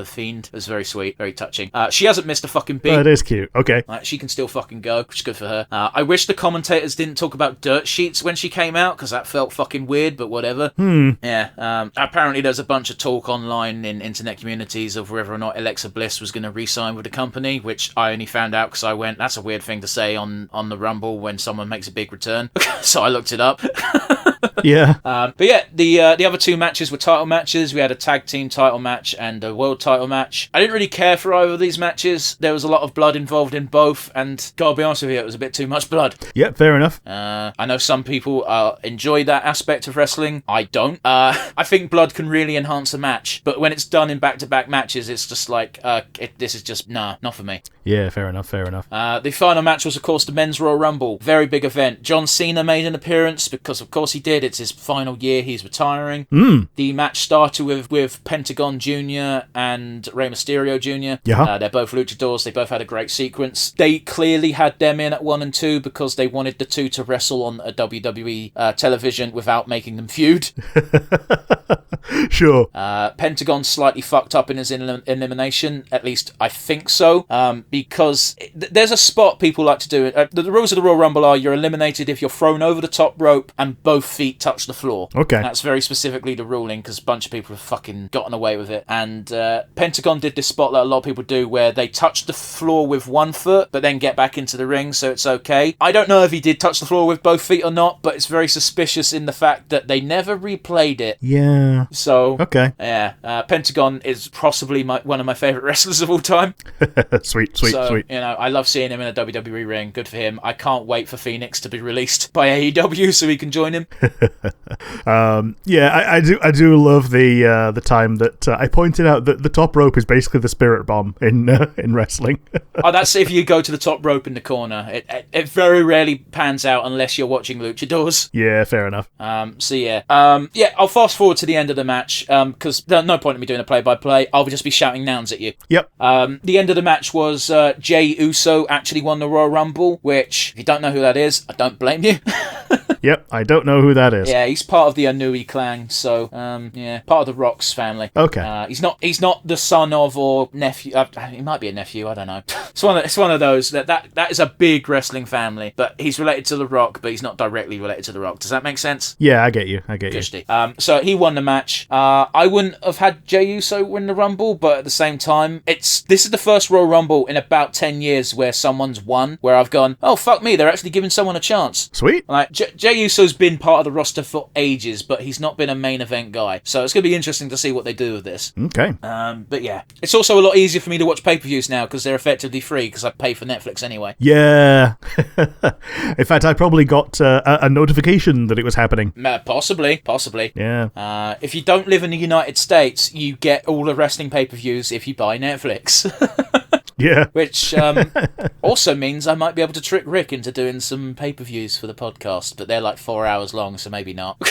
Speaker 1: Fiend. It was very sweet, very touching. She hasn't missed a fucking beat.
Speaker 2: That is cute. Okay.
Speaker 1: She can still fucking go, which is good for her. I wish the commentators didn't talk about dirt sheets when she came out, because that felt fucking weird, but whatever. Yeah. Apparently there's a bunch of talk online in internet communities of whether or not Alexa Bliss was going to re-sign with the company, which I only found out because I went, that's a weird thing to say on the Rumble when someone makes a big return. So I looked it up.
Speaker 2: Yeah.
Speaker 1: But yeah, the other 2 matches were title matches. We had a tag team title match and a world title match. I didn't really care for either of these matches. There was a lot of blood involved in both, and gotta be honest with you, it was a bit too much blood.
Speaker 2: Yeah, fair enough.
Speaker 1: I know some people enjoy that aspect of wrestling. I don't. I think blood can really enhance a match, but when it's done in back-to-back matches, it's just like, this is just, not for me.
Speaker 2: Yeah, fair enough.
Speaker 1: The final match was, of course, the Men's Royal Rumble. Very big event. John Cena made an appearance, because of course he did. It's his final year. He's retiring. The match started with Pentagon Jr. and Rey Mysterio Jr.
Speaker 2: Yeah.
Speaker 1: They're both luchadors. They both had a great sequence. They clearly had them in at 1 and 2 because they wanted the 2 to wrestle on a WWE television without making them feud.
Speaker 2: Sure.
Speaker 1: Pentagon slightly fucked up in his elimination. At least I think so. Because there's a spot people like to do. The rules of the Royal Rumble are you're eliminated if you're thrown over the top rope and both feet touch the floor.
Speaker 2: Okay.
Speaker 1: That's very specifically the ruling, because a bunch of people have fucking gotten away with it. And Pentagon did this spot that a lot of people do where they touch the floor with 1 foot but then get back into the ring, so it's okay. I don't know if he did touch the floor with both feet or not, but it's very suspicious in the fact that they never replayed it.
Speaker 2: Yeah.
Speaker 1: So,
Speaker 2: okay.
Speaker 1: Yeah. Pentagon is possibly one of my favourite wrestlers of all time.
Speaker 2: Sweet.
Speaker 1: You know, I love seeing him in a WWE ring. Good for him. I can't wait for Phoenix to be released by AEW so we can join him.
Speaker 2: Yeah, I do love the time that I pointed out that the top rope is basically the spirit bomb in wrestling.
Speaker 1: Oh, that's if you go to the top rope in the corner. It very rarely pans out unless you're watching luchadors.
Speaker 2: Yeah, fair enough.
Speaker 1: I'll fast forward to the end of the match because there's no point in me doing a play-by-play. I'll just be shouting nouns at you.
Speaker 2: Yep.
Speaker 1: The end of the match was Jey Uso actually won the Royal Rumble, which, if you don't know who that is, I don't blame you.
Speaker 2: Yep, I don't know who that is.
Speaker 1: Yeah, he's part of the Anui clan, so part of the Rocks family.
Speaker 2: Okay.
Speaker 1: He's not the son of or nephew. He might be a nephew. I don't know. It's one of those that is a big wrestling family, but he's related to the Rock, but he's not directly related to the Rock. Does that make sense?
Speaker 2: Yeah, I get you.
Speaker 1: So he won the match. I wouldn't have had Jey Uso win the Rumble, but at the same time, this is the first Royal Rumble in about 10 years where someone's won, where I've gone, oh fuck me, they're actually giving someone a chance.
Speaker 2: Sweet.
Speaker 1: Like Jey Uso's been part of the roster for ages, but he's not been a main event guy. So it's going to be interesting to see what they do with this.
Speaker 2: Okay.
Speaker 1: But yeah, it's also a lot easier for me to watch pay-per-views now because they're effectively free because I pay for Netflix anyway.
Speaker 2: Yeah. In fact, I probably got a notification that it was happening.
Speaker 1: Possibly.
Speaker 2: Yeah.
Speaker 1: If you don't live in the United States, you get all the wrestling pay-per-views if you buy Netflix.
Speaker 2: Yeah.
Speaker 1: Which also means I might be able to trick Rick into doing some pay-per-views for the podcast, but they're like 4 hours long, so maybe not.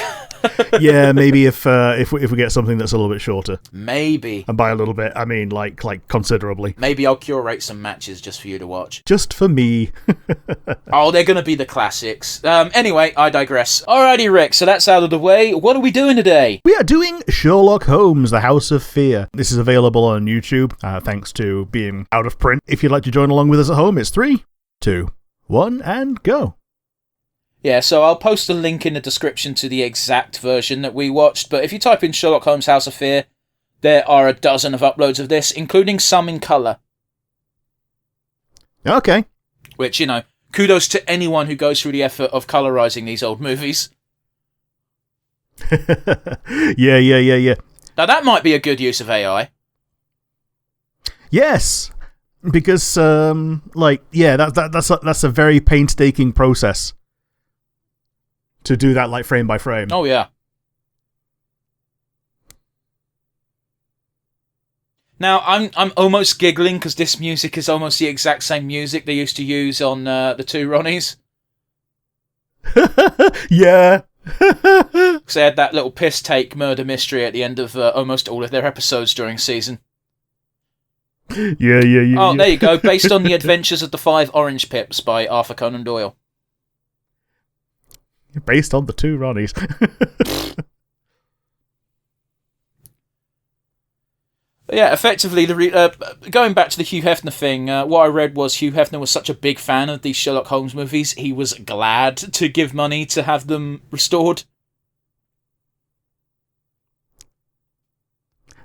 Speaker 2: Yeah, maybe if we get something that's a little bit shorter.
Speaker 1: Maybe.
Speaker 2: And by a little bit, I mean like considerably.
Speaker 1: Maybe I'll curate some matches just for you to watch.
Speaker 2: Just for me.
Speaker 1: Oh, they're going to be the classics. Anyway, I digress. Alrighty, Rick, so that's out of the way. What are we doing today?
Speaker 2: We are doing Sherlock Holmes, The House of Fear. This is available on YouTube, thanks to being out of print. If you'd like to join along with us at home, it's 3, 2, 1, and go.
Speaker 1: Yeah, so I'll post a link in the description to the exact version that we watched, but if you type in Sherlock Holmes House of Fear, there are a dozen of uploads of this, including some in colour.
Speaker 2: Okay.
Speaker 1: Which, kudos to anyone who goes through the effort of colorizing these old movies.
Speaker 2: Yeah.
Speaker 1: Now, that might be a good use of AI.
Speaker 2: Yes, because that's a very painstaking process to do that, like, frame by frame.
Speaker 1: Oh yeah. Now I'm almost giggling because this music is almost the exact same music they used to use on the Two Ronnies.
Speaker 2: Yeah.
Speaker 1: Because they had that little piss take murder mystery at the end of almost all of their episodes during season.
Speaker 2: Yeah.
Speaker 1: Oh, there you go. Based on the Adventures of the Five Orange Pips by Arthur Conan Doyle.
Speaker 2: Based on the Two Ronnies.
Speaker 1: Yeah, effectively, going back to the Hugh Hefner thing, what I read was Hugh Hefner was such a big fan of these Sherlock Holmes movies, he was glad to give money to have them restored.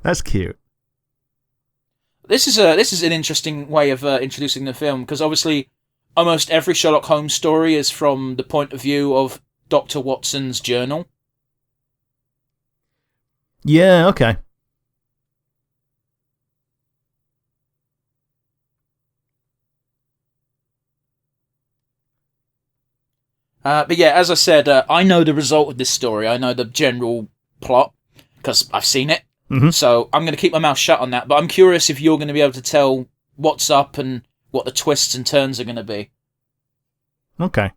Speaker 2: That's cute.
Speaker 1: This is an interesting way of introducing the film, because obviously almost every Sherlock Holmes story is from the point of view of Dr. Watson's journal.
Speaker 2: Yeah, okay.
Speaker 1: But yeah, as I said, I know the result of this story. I know the general plot, because I've seen it.
Speaker 2: Mm-hmm.
Speaker 1: So I'm going to keep my mouth shut on that. But I'm curious if you're going to be able to tell what's up and what the twists and turns are going to be.
Speaker 2: Okay.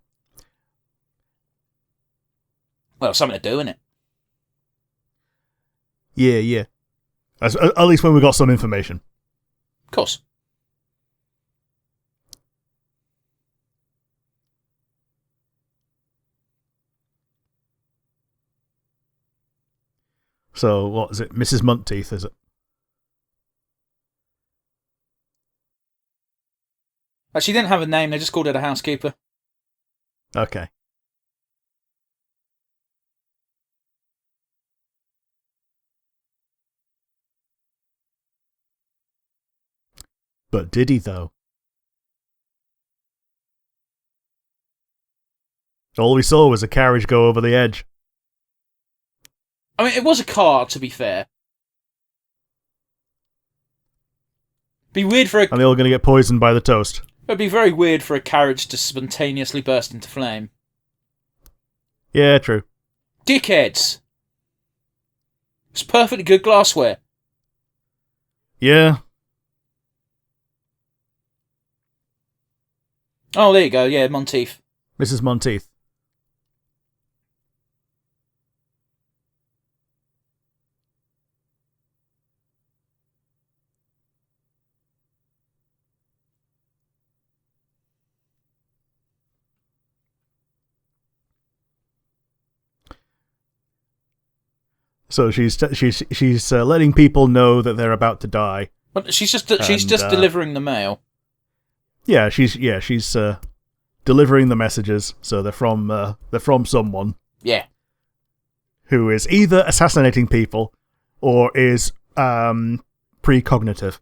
Speaker 1: Well, something to do, innit?
Speaker 2: Yeah. At least when we got some information.
Speaker 1: Of course.
Speaker 2: So, what is it? Mrs. Monteith, is it?
Speaker 1: She didn't have a name, they just called her the housekeeper.
Speaker 2: Okay. But did he, though? All we saw was a carriage go over the edge.
Speaker 1: I mean, it was a car, to be fair. Be weird for
Speaker 2: And they're all going to get poisoned by the toast.
Speaker 1: It'd be very weird for a carriage to spontaneously burst into flame.
Speaker 2: Yeah, true.
Speaker 1: Dickheads! It's perfectly good glassware.
Speaker 2: Yeah.
Speaker 1: Oh, there you go, yeah, Monteith.
Speaker 2: Mrs. Monteith. So she's letting people know that they're about to die.
Speaker 1: But she's just delivering the mail.
Speaker 2: Yeah, she's delivering the messages. So they're from someone.
Speaker 1: Yeah.
Speaker 2: Who is either assassinating people or is precognitive.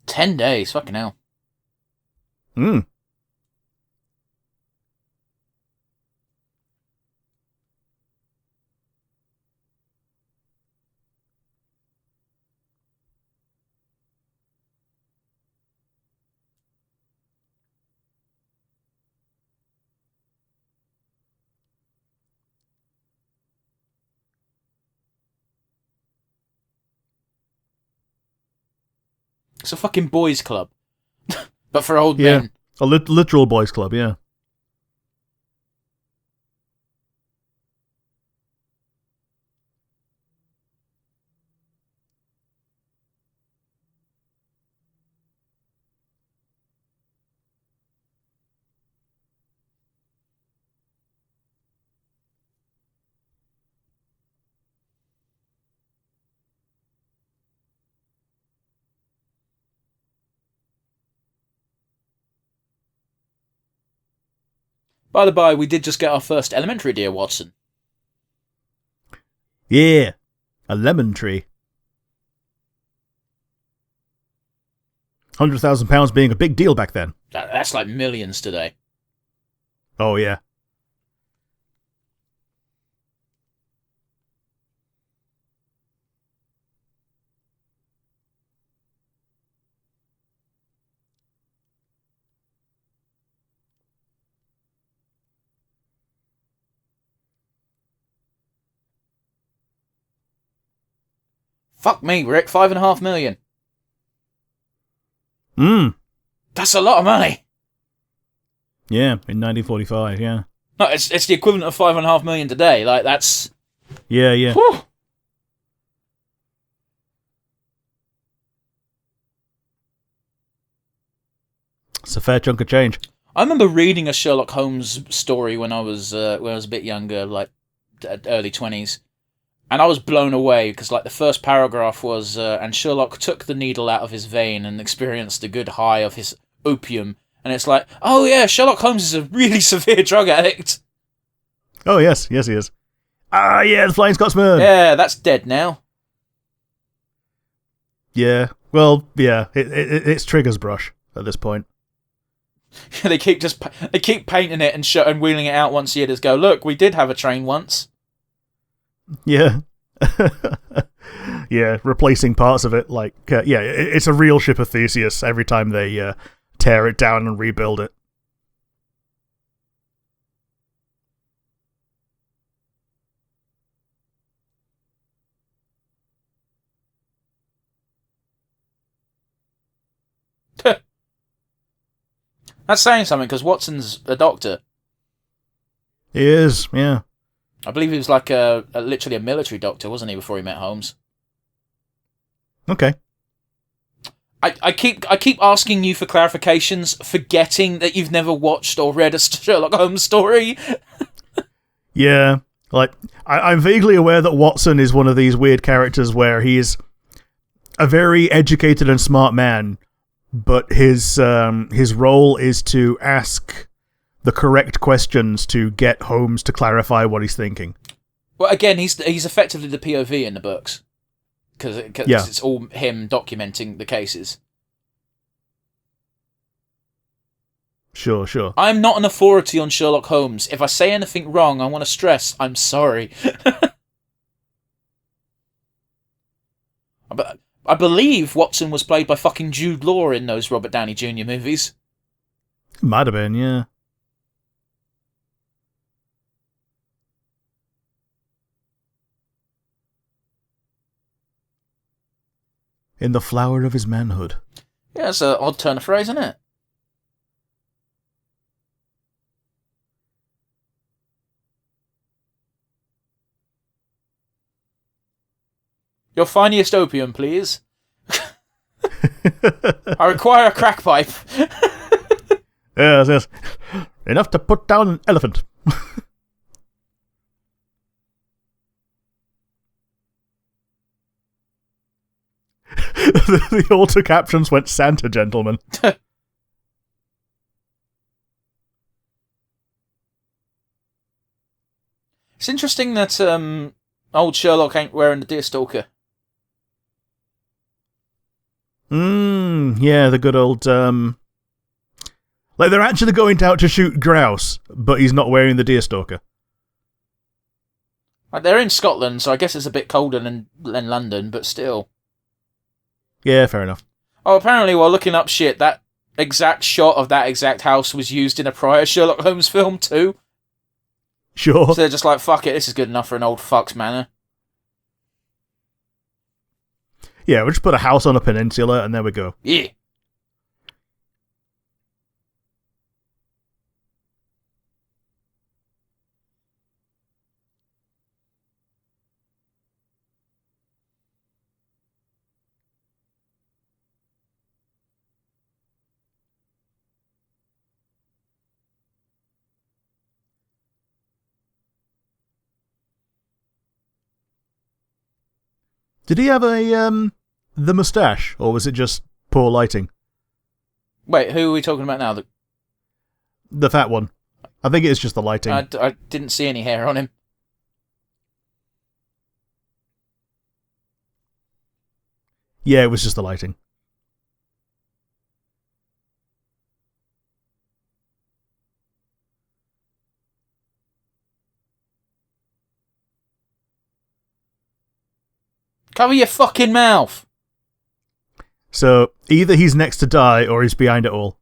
Speaker 1: 10 days, fucking hell.
Speaker 2: Hmm.
Speaker 1: It's a fucking boys' club. But for old men.
Speaker 2: A literal boys' club, yeah.
Speaker 1: By the by, we did just get our first elementary dear Watson.
Speaker 2: Yeah. A lemon tree. £100,000 being a big deal back then.
Speaker 1: That's like millions today.
Speaker 2: Oh, yeah.
Speaker 1: Fuck me, Rick, 5.5 million. That's a lot of money.
Speaker 2: Yeah, in 1945, yeah.
Speaker 1: No, it's the equivalent of 5.5 million today. Like, that's...
Speaker 2: Yeah.
Speaker 1: Whew.
Speaker 2: It's a fair chunk of change.
Speaker 1: I remember reading a Sherlock Holmes story when I was a bit younger, like early 20s. And I was blown away because, like, the first paragraph was, and Sherlock took the needle out of his vein and experienced a good high of his opium. And it's like, oh yeah, Sherlock Holmes is a really severe drug addict.
Speaker 2: Oh, yes, he is. Ah, yeah, the Flying Scotsman!
Speaker 1: Yeah, that's dead now.
Speaker 2: Yeah, well, yeah, it's Trigger's brush at this point.
Speaker 1: they keep painting it and wheeling it out once a year to go, look, we did have a train once.
Speaker 2: Yeah. Yeah, replacing parts of it, like, it's a real ship of Theseus every time they tear it down and rebuild it.
Speaker 1: That's saying something, because Watson's a doctor.
Speaker 2: He is, yeah.
Speaker 1: I believe he was like literally a military doctor, wasn't he, before he met Holmes?
Speaker 2: Okay.
Speaker 1: I keep asking you for clarifications, forgetting that you've never watched or read a Sherlock Holmes story.
Speaker 2: Yeah, like, I'm vaguely aware that Watson is one of these weird characters where he's a very educated and smart man, but his role is to ask the correct questions to get Holmes to clarify what he's thinking.
Speaker 1: Well, again, he's effectively the POV in the books, because it's all him documenting the cases.
Speaker 2: Sure.
Speaker 1: I'm not an authority on Sherlock Holmes. If I say anything wrong, I want to stress I'm sorry. But I believe Watson was played by fucking Jude Law in those Robert Downey Jr. movies.
Speaker 2: Might have been, yeah. In the flower of his manhood.
Speaker 1: Yeah, it's an odd turn of phrase, isn't it? Your finest opium, please. I require a crack pipe.
Speaker 2: Yes. Enough to put down an elephant. The auto captions went Santa gentleman.
Speaker 1: It's interesting that old Sherlock ain't wearing the deerstalker.
Speaker 2: Yeah, the good old, like, they're actually going out to shoot grouse, but he's not wearing the deerstalker.
Speaker 1: Like, they're in Scotland, so I guess it's a bit colder than London, but still.
Speaker 2: Yeah, fair enough.
Speaker 1: Oh, apparently while looking up shit, that exact shot of that exact house was used in a prior Sherlock Holmes film too.
Speaker 2: Sure.
Speaker 1: So they're just like, fuck it, this is good enough for an old fuck's manor.
Speaker 2: Yeah, we'll just put a house on a peninsula, and there we go.
Speaker 1: Yeah.
Speaker 2: Did he have the moustache, or was it just poor lighting?
Speaker 1: Wait, who are we talking about now?
Speaker 2: The fat one. I think it's just the lighting.
Speaker 1: I didn't see any hair on him.
Speaker 2: Yeah, it was just the lighting.
Speaker 1: Cover your fucking mouth.
Speaker 2: So, either he's next to die, or he's behind it all.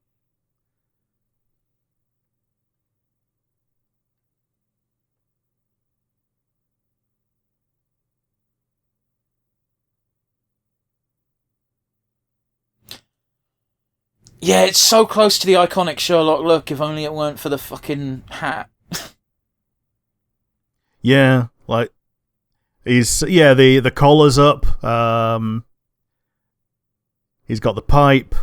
Speaker 1: Yeah, it's so close to the iconic Sherlock look, if only it weren't for the fucking hat.
Speaker 2: Yeah, like, the collar's up, he's got the pipe.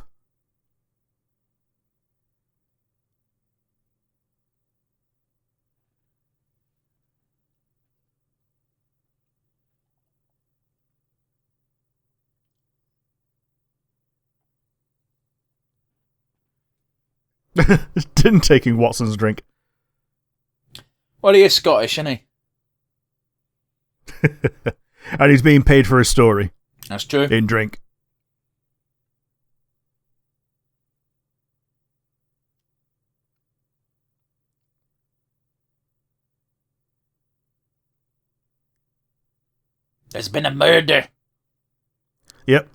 Speaker 2: Didn't taking Watson's drink.
Speaker 1: Well, he is Scottish, isn't he?
Speaker 2: And he's being paid for his story.
Speaker 1: That's true.
Speaker 2: In drink.
Speaker 1: There's been a murder.
Speaker 2: Yep.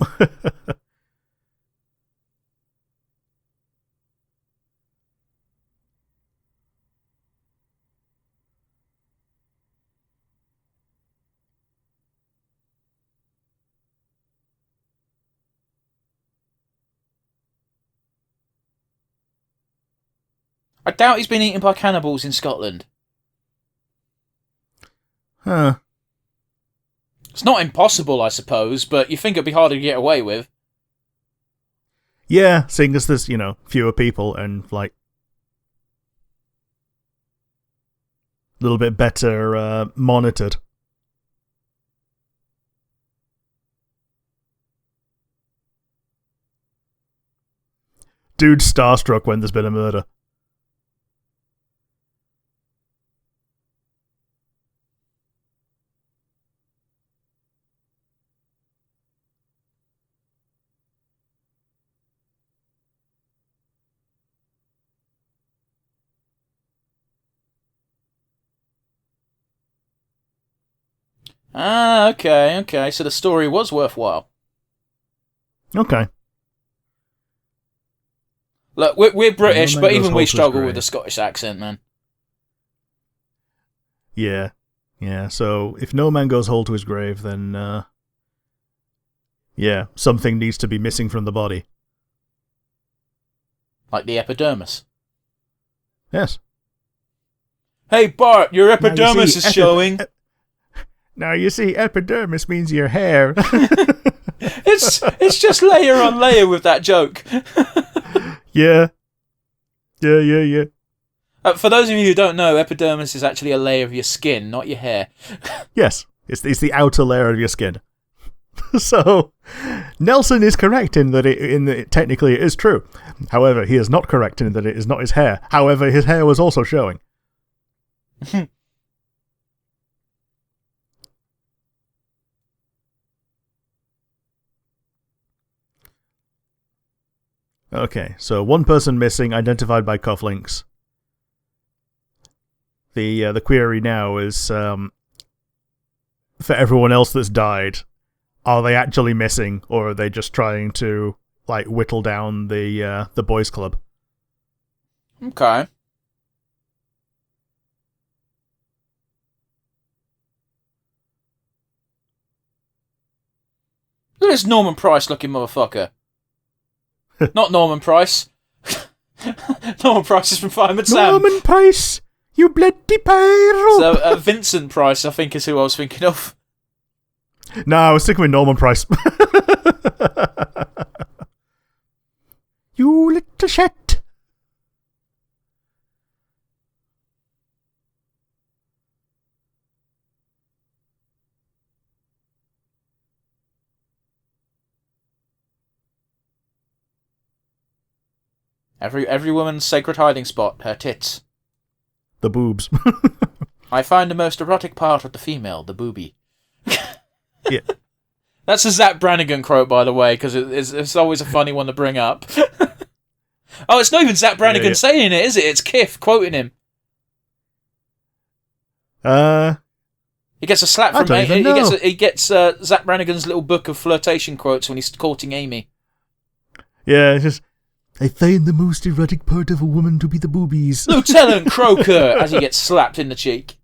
Speaker 1: I doubt he's been eaten by cannibals in Scotland.
Speaker 2: Huh.
Speaker 1: It's not impossible, I suppose, but you think it'd be harder to get away with.
Speaker 2: Yeah, seeing as there's, fewer people and, like, a little bit better monitored. Dude's starstruck when there's been a murder.
Speaker 1: Ah, okay, so the story was worthwhile.
Speaker 2: Okay.
Speaker 1: Look, we're British,
Speaker 2: No man
Speaker 1: but
Speaker 2: goes
Speaker 1: even we
Speaker 2: home to his
Speaker 1: struggle
Speaker 2: grave.
Speaker 1: with the Scottish accent, man.
Speaker 2: Yeah. So if no man goes whole to his grave, then something needs to be missing from the body.
Speaker 1: Like the epidermis.
Speaker 2: Yes.
Speaker 1: Hey Bart, your epidermis is showing.
Speaker 2: Now you see, epidermis means your hair.
Speaker 1: It's just layer on layer with that joke.
Speaker 2: Yeah.
Speaker 1: For those of you who don't know, epidermis is actually a layer of your skin, not your hair.
Speaker 2: Yes, it's the outer layer of your skin. So, Nelson is correct in that technically it is true. However, he is not correct in that it is not his hair. However, his hair was also showing. Okay, so one person missing, identified by cufflinks. The query now is for everyone else that's died, are they actually missing, or are they just trying to whittle down the boys' club?
Speaker 1: Okay. Look at this Norman Price looking motherfucker. Not Norman Price. Norman Price is from Fireman Sam.
Speaker 2: Norman Price, you bloody pyro!
Speaker 1: So, Vincent Price, I think, is who I was thinking of.
Speaker 2: No, I was sticking with Norman Price. You little shit.
Speaker 1: Every woman's sacred hiding spot, her tits.
Speaker 2: The boobs.
Speaker 1: I find the most erotic part of the female, the boobie.
Speaker 2: Yeah.
Speaker 1: That's a Zach Brannigan quote, by the way, because it's always a funny one to bring up. Oh, it's not even Zach Brannigan saying it, is it? It's Kiff quoting him. He gets a slap
Speaker 2: I
Speaker 1: from
Speaker 2: don't even know.
Speaker 1: He gets Zach Brannigan's little book of flirtation quotes when he's courting Amy.
Speaker 2: Yeah, it's just, I find the most erotic part of a woman to be the boobies.
Speaker 1: Lieutenant Croker, as he gets slapped in the cheek.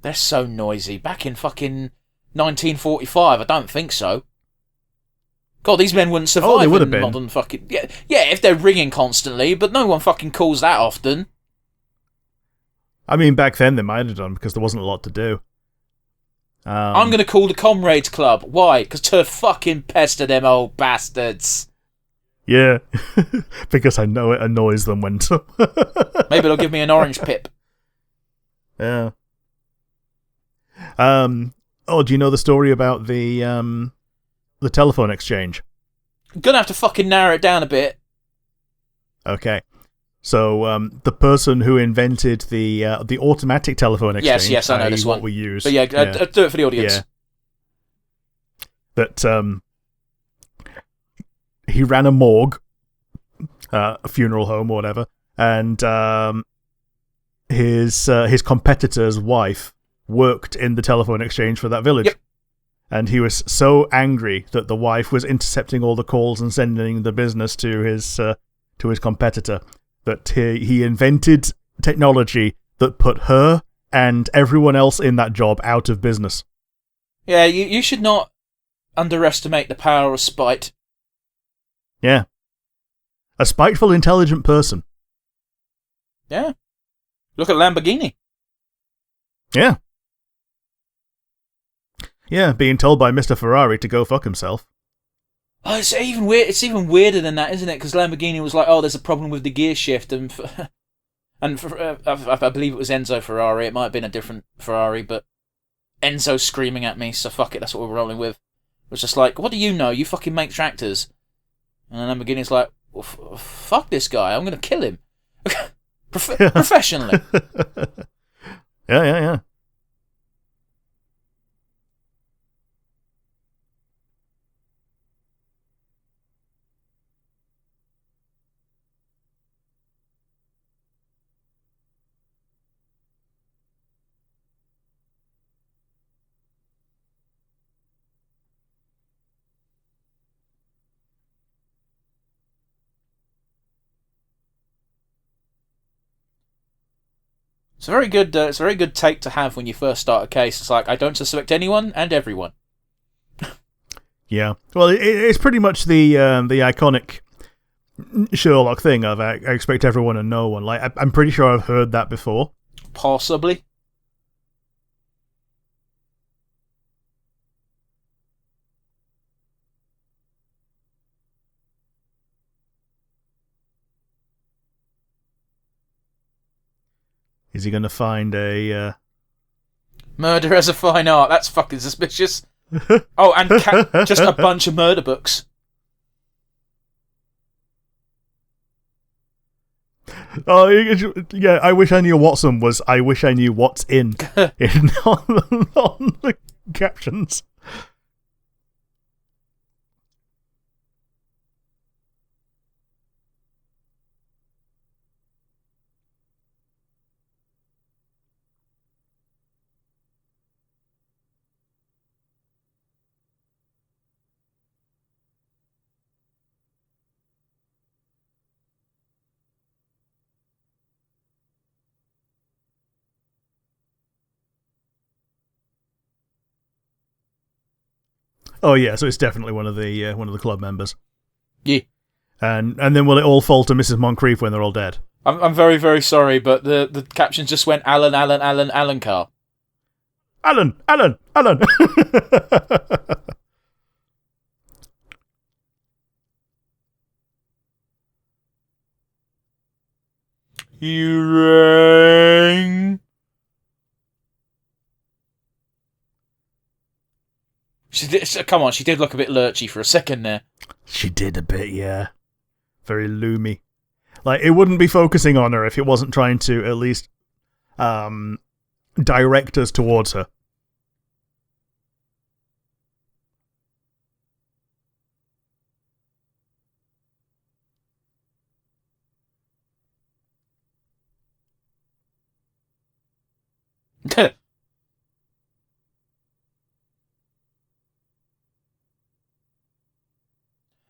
Speaker 1: They're so noisy. Back in fucking 1945, I don't think so. God, these men wouldn't survive in modern fucking... Yeah, if they're ringing constantly, but no one fucking calls that often.
Speaker 2: I mean, back then they might have done, because there wasn't a lot to do.
Speaker 1: I'm going to call the Comrades Club. Why? Because to fucking pester them old bastards.
Speaker 2: Yeah, because I know it annoys them when...
Speaker 1: Maybe they'll give me an orange pip.
Speaker 2: Yeah. Oh, do you know the story about the telephone exchange?
Speaker 1: I'm gonna have to fucking narrow it down a bit.
Speaker 2: Okay. So, the person who invented the automatic telephone exchange...
Speaker 1: Yes, I know this
Speaker 2: what
Speaker 1: one.
Speaker 2: we use.
Speaker 1: But yeah, do it for the audience.
Speaker 2: Yeah. That, he ran a morgue, a funeral home or whatever, and his competitor's wife worked in the telephone exchange for that village.
Speaker 1: Yep.
Speaker 2: And he was so angry that the wife was intercepting all the calls and sending the business to his competitor that he invented technology that put her and everyone else in that job out of business.
Speaker 1: Yeah, you should not underestimate the power of spite.
Speaker 2: Yeah. A spiteful, intelligent person.
Speaker 1: Yeah. Look at Lamborghini.
Speaker 2: Yeah. Yeah, being told by Mr. Ferrari to go fuck himself.
Speaker 1: Oh, it's even weird. It's even weirder than that, isn't it? Because Lamborghini was like, "Oh, there's a problem with the gear shift," and I believe it was Enzo Ferrari. It might have been a different Ferrari, but Enzo's screaming at me, so fuck it. That's what we're rolling with. It was just like, "What do you know? You fucking make tractors." And Lamborghini's like, well, "Fuck this guy. I'm gonna kill him professionally."
Speaker 2: Yeah.
Speaker 1: It's a very good. It's a very good take to have when you first start a case. It's like, I don't suspect anyone and everyone.
Speaker 2: Yeah. Well, it's pretty much the iconic Sherlock thing of I expect everyone and no one. Like I'm pretty sure I've heard that before.
Speaker 1: Possibly.
Speaker 2: Is he going to find a...
Speaker 1: Murder as a fine art. That's fucking suspicious. Oh, and just a bunch of murder books.
Speaker 2: Oh, yeah, I wish I knew Watson was I wish I knew what's in on the captions. Oh yeah, so it's definitely one of the club members.
Speaker 1: Yeah.
Speaker 2: And then will it all fall to Mrs. Moncrief when they're all dead?
Speaker 1: I'm very, very sorry, but the captions just went Alan Carr.
Speaker 2: Alan.
Speaker 1: You rang. Come on, she did look a bit lurchy for a second there.
Speaker 2: She did a bit, yeah. Very loomy. Like, it wouldn't be focusing on her if it wasn't trying to at least direct us towards her.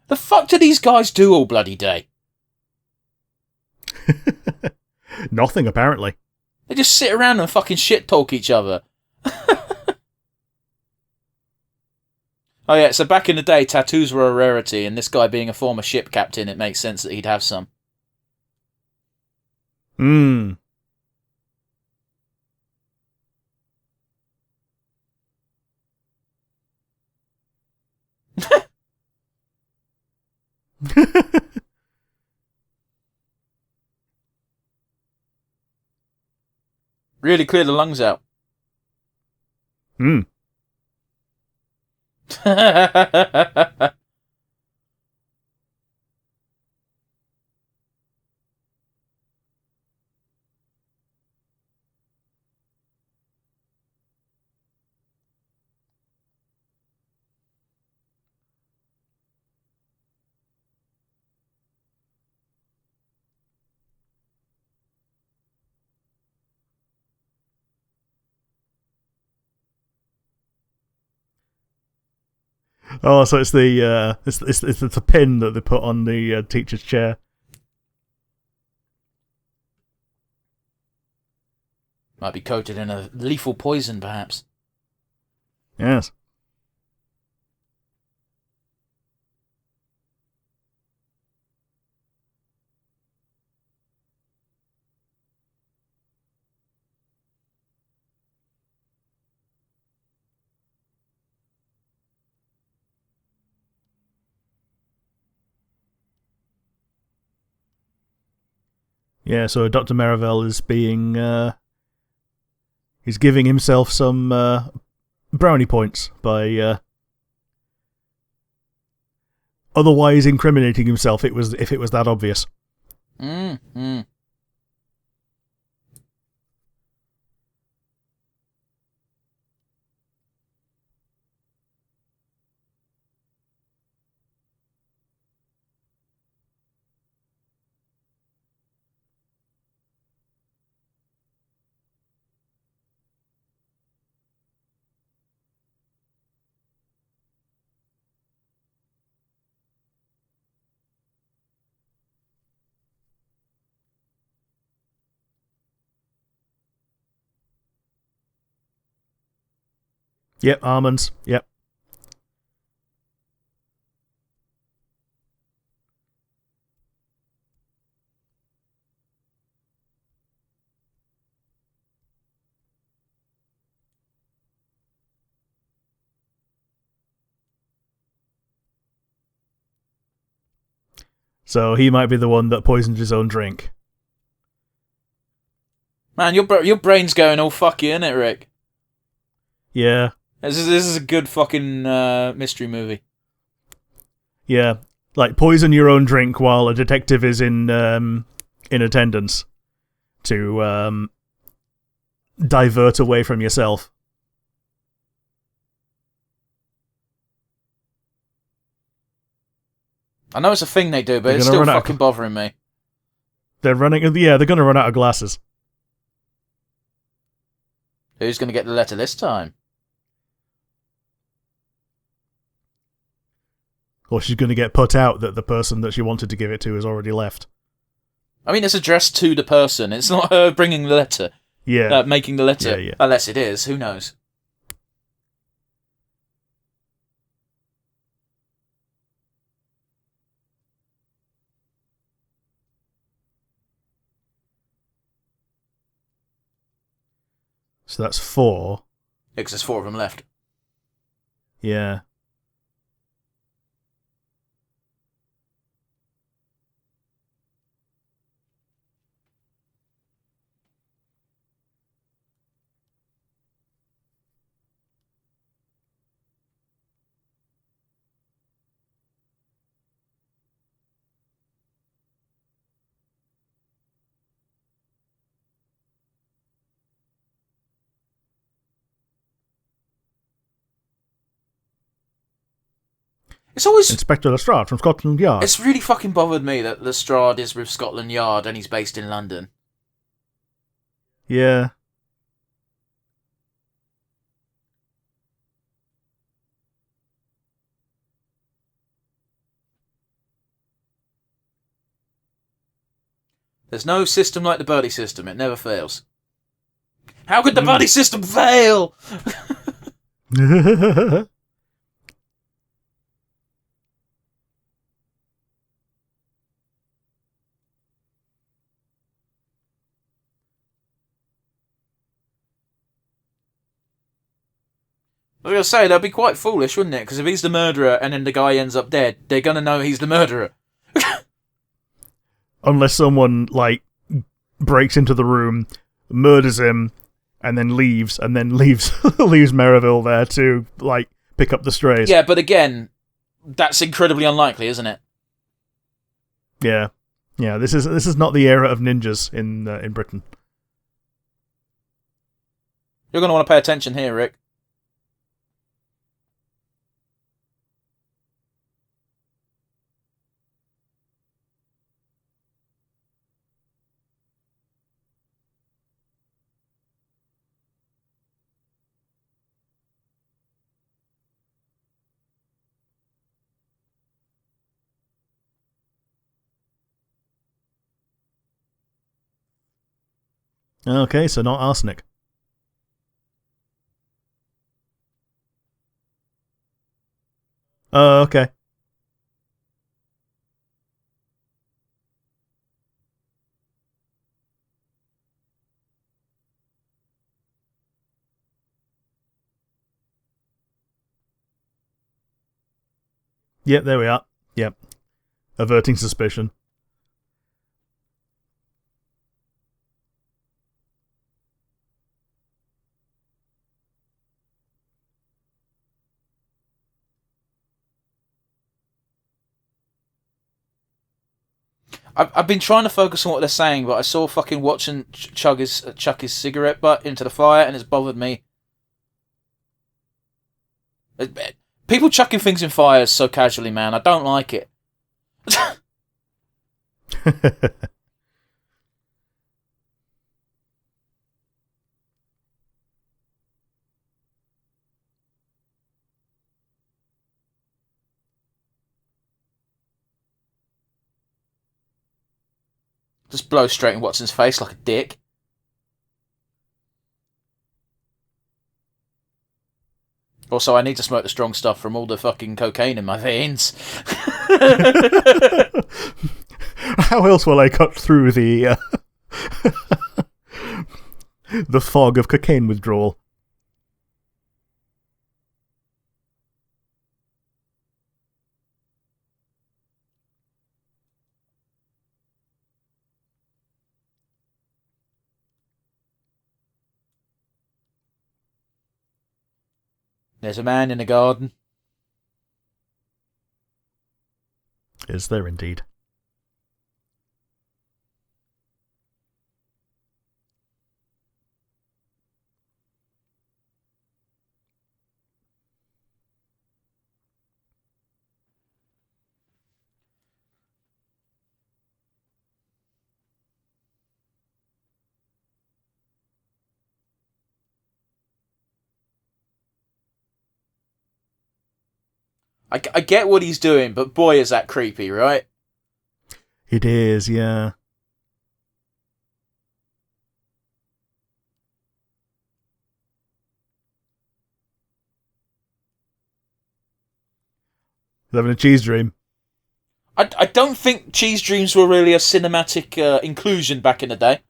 Speaker 1: The fuck do these guys do all bloody day?
Speaker 2: Nothing, apparently.
Speaker 1: They just sit around and fucking shit talk each other. Oh yeah, so back in the day, tattoos were a rarity, and this guy being a former ship captain, it makes sense that he'd have some.
Speaker 2: Hmm.
Speaker 1: Really clear the lungs out.
Speaker 2: Hmm. Oh, so it's the pin that they put on the teacher's chair.
Speaker 1: Might be coated in a lethal poison, perhaps.
Speaker 2: Yes. Yeah, so Dr. Merivale is being he's giving himself some brownie points by otherwise incriminating himself if it was that obvious.
Speaker 1: Mm.
Speaker 2: Yep, almonds. Yep. So he might be the one that poisoned his own drink.
Speaker 1: Man, your brain's going all fucky, isn't it, Rick?
Speaker 2: Yeah.
Speaker 1: This is a good fucking mystery movie.
Speaker 2: Yeah. Like, poison your own drink while a detective is in attendance to divert away from yourself.
Speaker 1: I know it's a thing they do, but
Speaker 2: They're
Speaker 1: it's
Speaker 2: gonna
Speaker 1: still
Speaker 2: run out
Speaker 1: fucking bothering me.
Speaker 2: They're going to run out of glasses.
Speaker 1: Who's going to get the letter this time?
Speaker 2: Or she's going to get put out that the person that she wanted to give it to has already left.
Speaker 1: I mean, it's addressed to the person. It's not her bringing the letter.
Speaker 2: Yeah.
Speaker 1: Making the letter.
Speaker 2: Yeah.
Speaker 1: Unless it is. Who knows?
Speaker 2: So that's 4.
Speaker 1: Because there's 4 of them left.
Speaker 2: Yeah.
Speaker 1: It's always...
Speaker 2: Inspector Lestrade from Scotland Yard.
Speaker 1: It's really fucking bothered me that Lestrade is with Scotland Yard and he's based in London.
Speaker 2: Yeah.
Speaker 1: There's no system like the buddy system. It never fails. How could the buddy system fail? I was going to say, that'd be quite foolish, wouldn't it? Because if he's the murderer and then the guy ends up dead, they're going to know he's the murderer.
Speaker 2: Unless someone, like, breaks into the room, murders him, and then leaves leaves Merrivale there to, like, pick up the strays.
Speaker 1: Yeah, but again, that's incredibly unlikely, isn't it?
Speaker 2: Yeah. Yeah, this is not the era of ninjas in Britain.
Speaker 1: You're going to want to pay attention here, Rick.
Speaker 2: Okay, so not arsenic. Oh, okay. Yep, there we are. Yep. Averting suspicion.
Speaker 1: I've been trying to focus on what they're saying, but I saw fucking Watson chuck his cigarette butt into the fire, and it's bothered me. People chucking things in fires so casually, man. I don't like it. Just blow straight in Watson's face like a dick. Also, I need to smoke the strong stuff from all the fucking cocaine in my veins.
Speaker 2: How else will I cut through the the fog of cocaine withdrawal?
Speaker 1: There's a man in the garden.
Speaker 2: Is there indeed?
Speaker 1: I get what he's doing, but boy is that creepy, right?
Speaker 2: It is, yeah. He's having a cheese dream.
Speaker 1: I don't think cheese dreams were really a cinematic inclusion back in the day.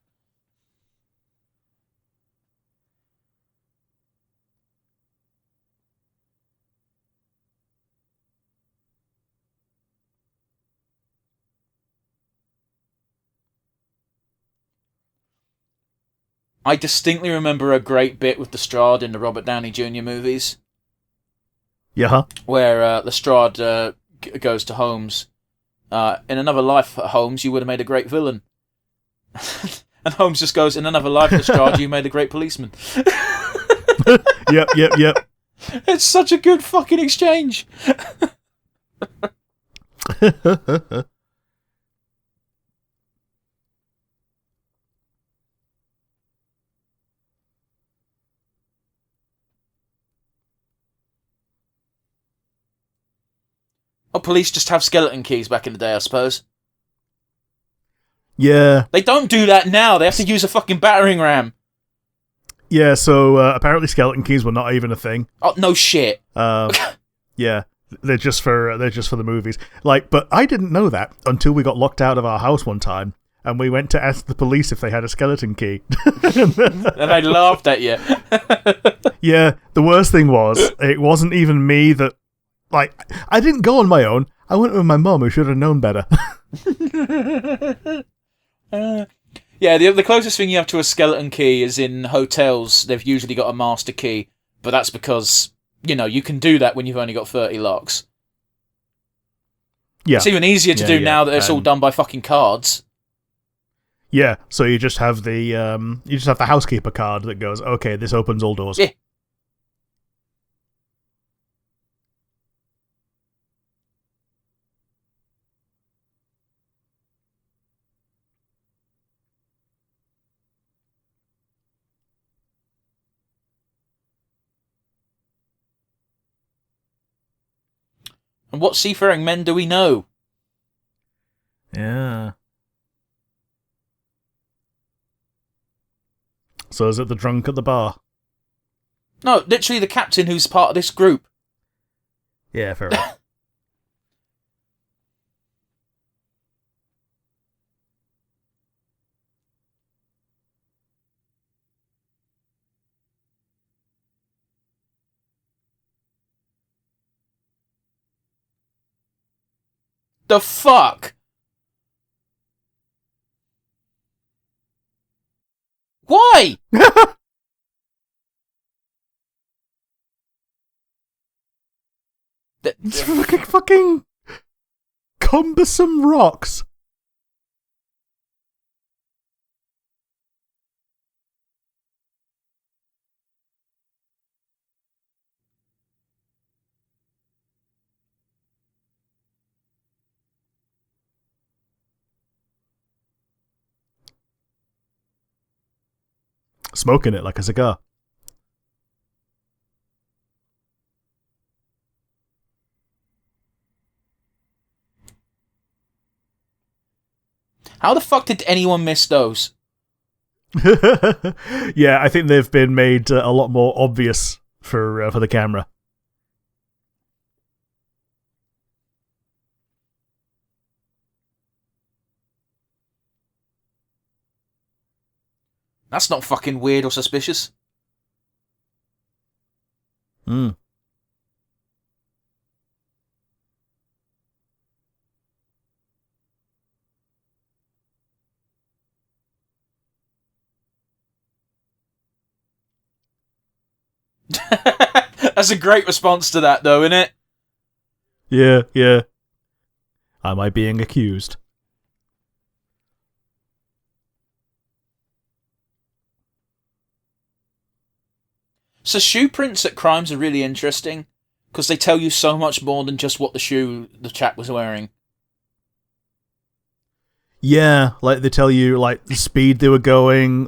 Speaker 1: I distinctly remember a great bit with Lestrade in the Robert Downey Jr. movies.
Speaker 2: Yeah.
Speaker 1: Where Lestrade goes to Holmes. In another life, Holmes, you would have made a great villain. And Holmes just goes, in another life, Lestrade, you made a great policeman.
Speaker 2: Yep.
Speaker 1: It's such a good fucking exchange. Oh, police just have skeleton keys back in the day, I suppose.
Speaker 2: Yeah.
Speaker 1: They don't do that now. They have to use a fucking battering ram.
Speaker 2: Yeah, so apparently skeleton keys were not even a thing.
Speaker 1: Oh, no shit.
Speaker 2: Yeah. They're just for the movies. But I didn't know that until we got locked out of our house one time, and we went to ask the police if they had a skeleton key.
Speaker 1: And I laughed at you.
Speaker 2: Yeah, the worst thing was, it wasn't even me that... I didn't go on my own. I went with my mum, who should have known better.
Speaker 1: Yeah, the closest thing you have to a skeleton key is in hotels. They've usually got a master key, but that's because, you can do that when you've only got 30 locks.
Speaker 2: Yeah.
Speaker 1: It's even easier to do now that it's all done by fucking cards.
Speaker 2: Yeah, so you just have the housekeeper card that goes, okay, this opens all doors.
Speaker 1: Yeah. And what seafaring men do we know?
Speaker 2: Yeah. So is it the drunk at the bar?
Speaker 1: No, literally the captain who's part of this group.
Speaker 2: Yeah, fair enough.
Speaker 1: The fuck? Why?
Speaker 2: It's fucking cumbersome rocks. Smoking it like a cigar.
Speaker 1: How the fuck did anyone miss those?
Speaker 2: Yeah, I think they've been made a lot more obvious for the camera.
Speaker 1: That's not fucking weird or suspicious.
Speaker 2: Mm.
Speaker 1: That's a great response to that, though, isn't it?
Speaker 2: Yeah, yeah. Am I being accused?
Speaker 1: So shoe prints at crimes are really interesting, because they tell you so much more than just what the shoe the chap was wearing.
Speaker 2: Yeah, they tell you the speed they were going,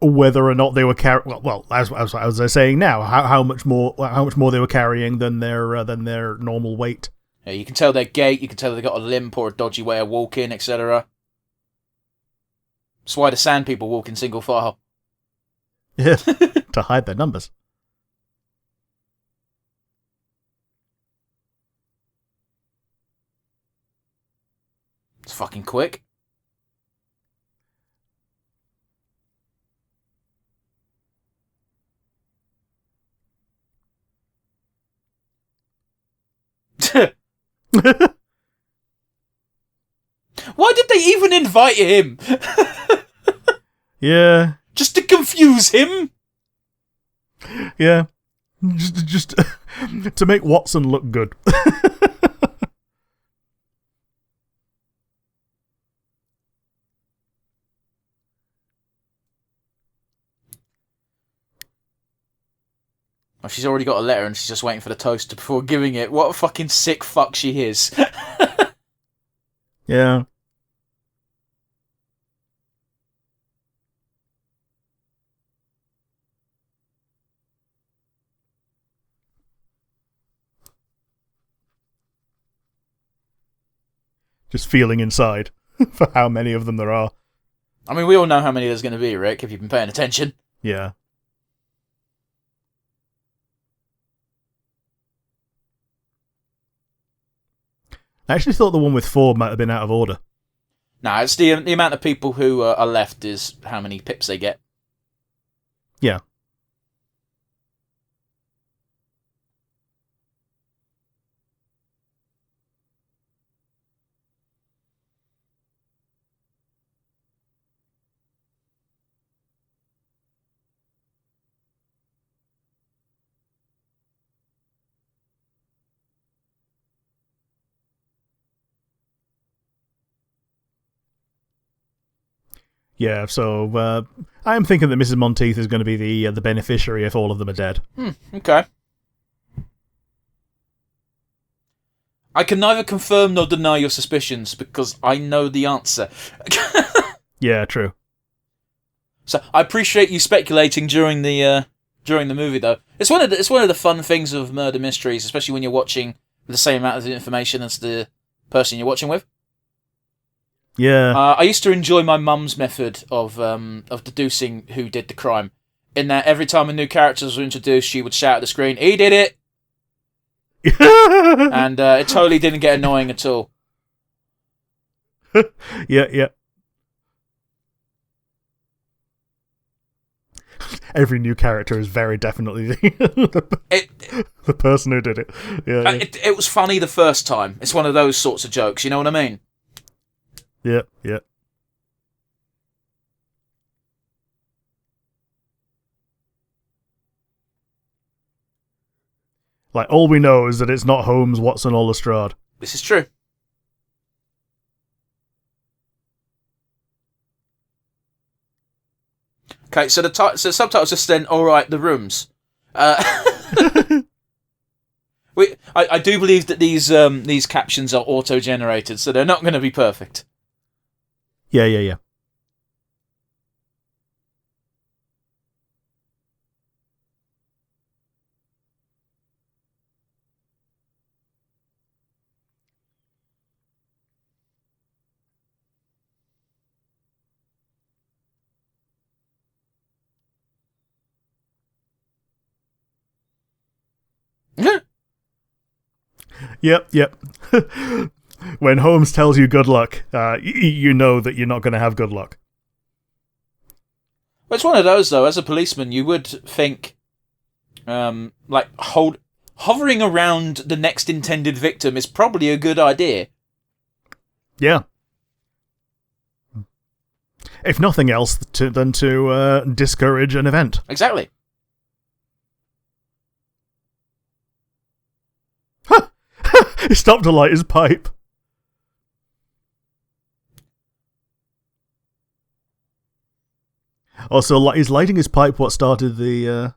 Speaker 2: whether or not they were carrying. Well, as I was saying now, how much more they were carrying than their normal weight.
Speaker 1: Yeah, you can tell their gait, you can tell they got a limp or a dodgy way of walking, etc. That's why the sand people walk in single file.
Speaker 2: Yeah, to hide their numbers.
Speaker 1: It's fucking quick. Why did they even invite him?
Speaker 2: Yeah.
Speaker 1: Just to confuse him?
Speaker 2: Yeah. Just to make Watson look good.
Speaker 1: Oh, she's already got a letter and she's just waiting for the toaster before giving it. What a fucking sick fuck she is.
Speaker 2: Yeah. Just feeling inside for how many of them there are.
Speaker 1: I mean, we all know how many there's going to be, Rick, if you've been paying attention.
Speaker 2: Yeah. I actually thought the one with 4 might have been out of order.
Speaker 1: Nah, it's the amount of people who are left is how many pips they get.
Speaker 2: Yeah. Yeah, so I'm thinking that Mrs. Monteith is going to be the beneficiary if all of them are dead.
Speaker 1: Okay. I can neither confirm nor deny your suspicions because I know the answer.
Speaker 2: Yeah, true.
Speaker 1: So I appreciate you speculating during the movie, though. It's one of the fun things of murder mysteries, especially when you're watching with the same amount of information as the person you're watching with.
Speaker 2: Yeah.
Speaker 1: I used to enjoy my mum's method of deducing who did the crime. In that every time a new character was introduced, she would shout at the screen, "He did it!" And it totally didn't get annoying at all.
Speaker 2: Yeah. Every new character is very definitely the person who did it. Yeah.
Speaker 1: It was funny the first time. It's one of those sorts of jokes, you know what I mean?
Speaker 2: Yeah. Like, all we know is that it's not Holmes, Watson, or Lestrade.
Speaker 1: This is true. Okay, so the subtitles just then, alright, the rooms. I do believe that these captions are auto-generated, so they're not going to be perfect.
Speaker 2: Yeah. Yep. When Holmes tells you good luck, you know that you're not going to have good luck.
Speaker 1: Well, it's one of those, though. As a policeman, you would think, hovering around the next intended victim is probably a good idea.
Speaker 2: Yeah. If nothing else, than to discourage an event.
Speaker 1: Exactly.
Speaker 2: He stopped to light his pipe. Also, he's lighting his pipe. What started the?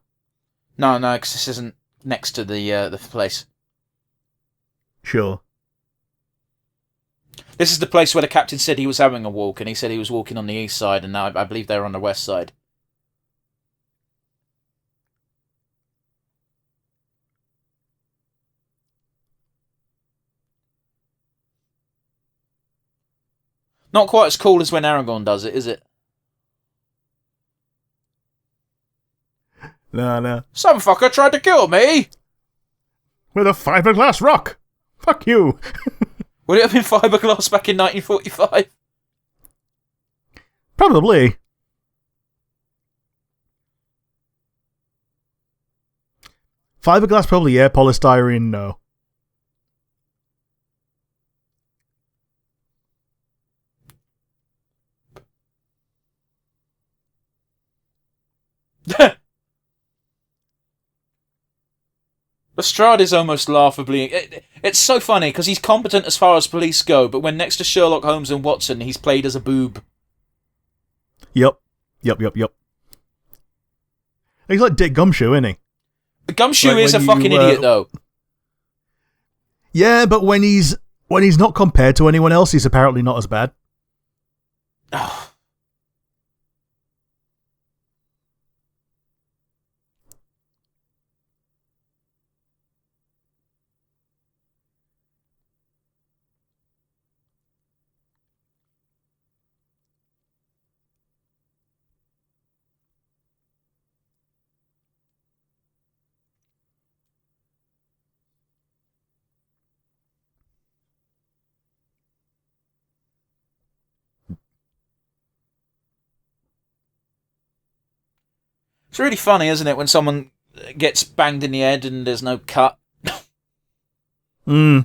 Speaker 1: No, because this isn't next to the place.
Speaker 2: Sure.
Speaker 1: This is the place where the captain said he was having a walk, and he said he was walking on the east side, and now I believe they're on the west side. Not quite as cool as when Aragorn does it, is it?
Speaker 2: No.
Speaker 1: Some fucker tried to kill me!
Speaker 2: With a fiberglass rock! Fuck you!
Speaker 1: Would it have been fiberglass back in 1945?
Speaker 2: Probably. Fiberglass, probably, yeah. Polystyrene, no.
Speaker 1: Lestrade is almost laughably... It's so funny, because he's competent as far as police go, but when next to Sherlock Holmes and Watson, he's played as a boob.
Speaker 2: Yep. He's like Dick Gumshoe, isn't he?
Speaker 1: Gumshoe
Speaker 2: Like
Speaker 1: is a
Speaker 2: when
Speaker 1: fucking
Speaker 2: you,
Speaker 1: idiot, though.
Speaker 2: Yeah, but when he's not compared to anyone else, he's apparently not as bad.
Speaker 1: It's really funny, isn't it, when someone gets banged in the head and there's no cut?
Speaker 2: Hmm.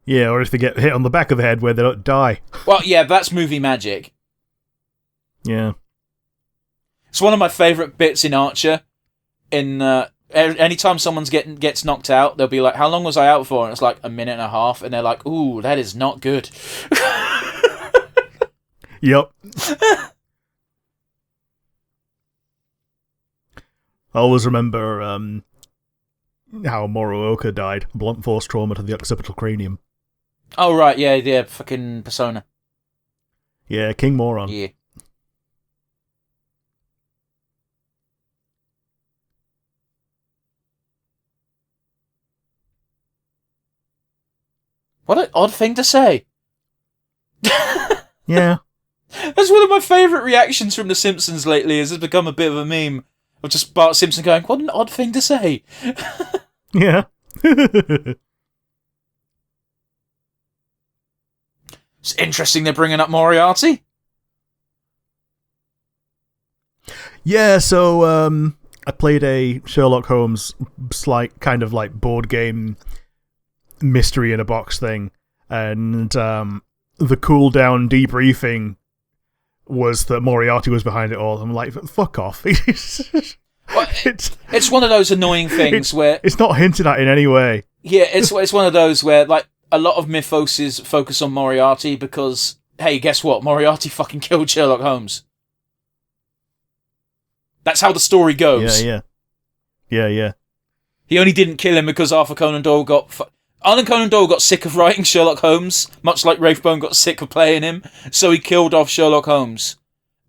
Speaker 2: Yeah, or if they get hit on the back of the head where they don't die.
Speaker 1: Well, yeah, that's movie magic.
Speaker 2: Yeah.
Speaker 1: It's one of my favourite bits in Archer. Anytime someone gets knocked out, they'll be like, "How long was I out for?" And it's like a minute and a half, and they're like, "Ooh, that is not good."
Speaker 2: Yep. I always remember how Morooka died. Blunt force trauma to the occipital cranium.
Speaker 1: Oh, right, yeah, fucking Persona.
Speaker 2: Yeah, King Moron.
Speaker 1: Yeah. What an odd thing to say.
Speaker 2: Yeah.
Speaker 1: That's one of my favourite reactions from The Simpsons lately, has become a bit of a meme of just Bart Simpson going, "What an odd thing to say."
Speaker 2: Yeah.
Speaker 1: It's interesting they're bringing up Moriarty.
Speaker 2: Yeah, so I played a Sherlock Holmes kind of like board game mystery in a box thing, and the cooldown debriefing was that Moriarty was behind it all. I'm like, fuck off.
Speaker 1: Well, it's one of those annoying things where
Speaker 2: it's not hinted at in any way.
Speaker 1: Yeah, it's one of those where like a lot of mythoses focus on Moriarty because, hey, guess what? Moriarty fucking killed Sherlock Holmes. That's how the story goes.
Speaker 2: Yeah.
Speaker 1: He only didn't kill him because Arthur Conan Doyle got sick of writing Sherlock Holmes, much like Rathbone got sick of playing him, so he killed off Sherlock Holmes.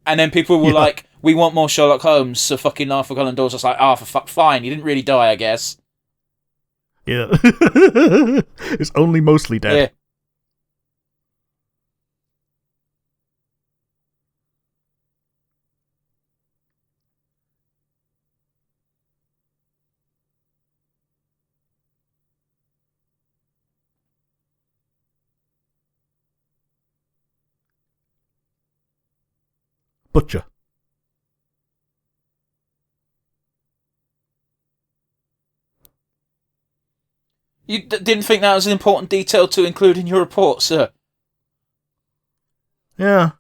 Speaker 1: And then people were like, "We want more Sherlock Holmes," so fucking Arthur Conan Doyle's just like, for fuck, fine, he didn't really die, I guess.
Speaker 2: Yeah. It's only mostly dead.
Speaker 1: Yeah.
Speaker 2: Butcher.
Speaker 1: You didn't think that was an important detail to include in your report, sir?
Speaker 2: Yeah.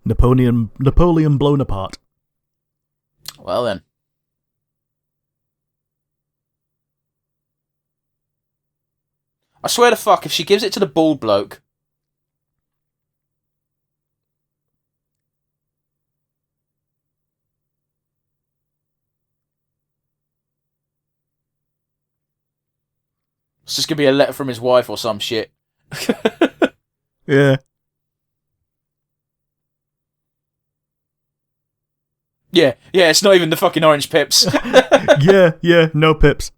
Speaker 2: Napoleon blown apart.
Speaker 1: Well then. I swear to fuck, if she gives it to the bald bloke... It's just gonna be a letter from his wife or some shit.
Speaker 2: Yeah.
Speaker 1: Yeah, it's not even the fucking orange pips.
Speaker 2: Yeah, no pips.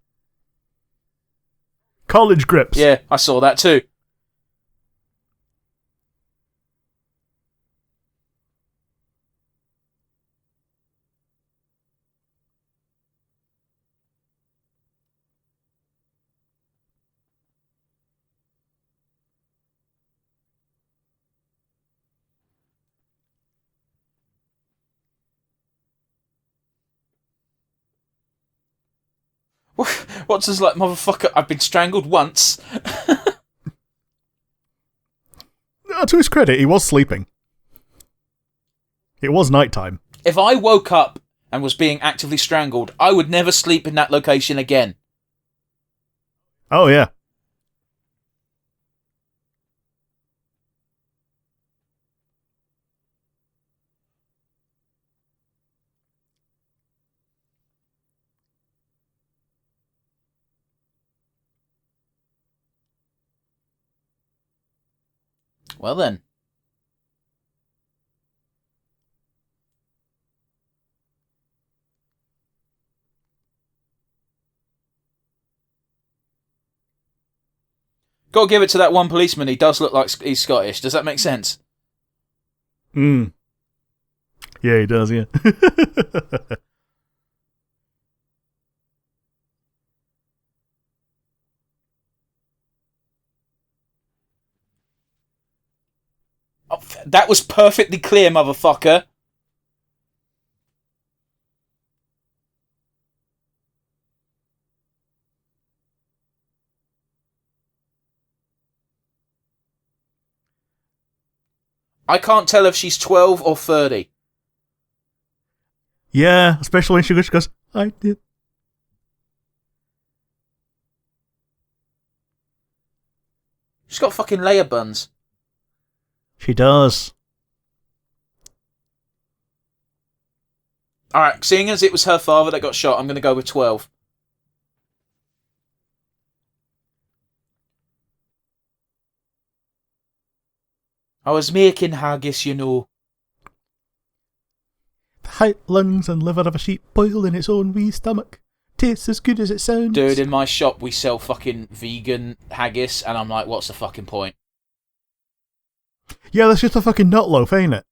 Speaker 2: College grips.
Speaker 1: Yeah, I saw that too. What's this like, motherfucker? I've been strangled once.
Speaker 2: To his credit, he was sleeping. It was nighttime.
Speaker 1: If I woke up and was being actively strangled, I would never sleep in that location again.
Speaker 2: Oh, yeah.
Speaker 1: Well then. Got to give it to that one policeman. He does look like he's Scottish. Does that make sense?
Speaker 2: Yeah, he does, yeah.
Speaker 1: Oh, that was perfectly clear, motherfucker. I can't tell if she's 12 or 30.
Speaker 2: Yeah, especially when she goes, I did.
Speaker 1: She's got fucking layer buns.
Speaker 2: She does.
Speaker 1: Alright, seeing as it was her father that got shot, I'm going to go with 12. I was making haggis, you know.
Speaker 2: The height, lungs, and liver of a sheep boil in its own wee stomach. Tastes as good as it sounds.
Speaker 1: Dude, in my shop we sell fucking vegan haggis, and I'm like, what's the fucking point?
Speaker 2: Yeah, that's just a fucking nut loaf, ain't it?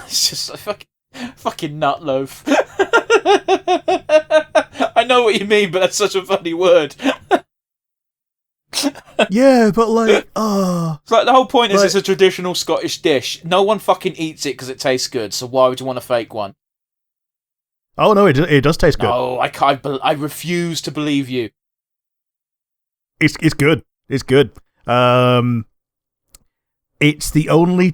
Speaker 1: It's just a fucking nut loaf. I know what you mean, but that's such a funny word.
Speaker 2: Yeah, but like, oh.
Speaker 1: It's like the whole point is it's a traditional Scottish dish. No one fucking eats it because it tastes good, so why would you want a fake one?
Speaker 2: Oh no, it does taste good.
Speaker 1: No, I refuse to believe you.
Speaker 2: It's good. It's good. It's the only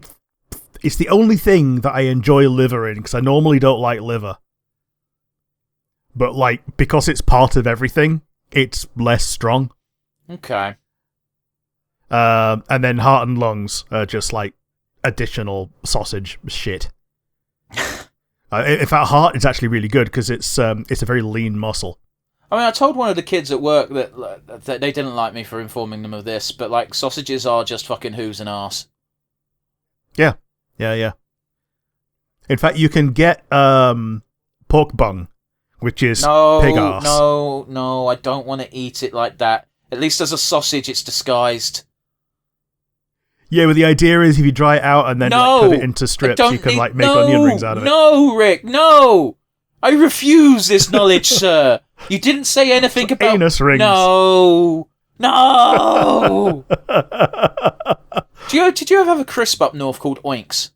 Speaker 2: thing that I enjoy liver in, because I normally don't like liver. But like, because it's part of everything, it's less strong.
Speaker 1: Okay.
Speaker 2: And then heart and lungs are just like additional sausage shit. In fact, heart is actually really good because it's a very lean muscle.
Speaker 1: I mean, I told one of the kids at work that they didn't like me for informing them of this, but like sausages are just fucking hooves and arse.
Speaker 2: Yeah. In fact, you can get pork bung, which is pig arse.
Speaker 1: No, I don't want to eat it like that. At least as a sausage, it's disguised. Yeah,
Speaker 2: but the idea is if you dry it out and then cut it into strips, you can make onion rings out of it.
Speaker 1: No, Rick, no! I refuse this knowledge, sir. You didn't say anything about
Speaker 2: anus rings.
Speaker 1: No. Did you ever have a crisp up north called Oinks?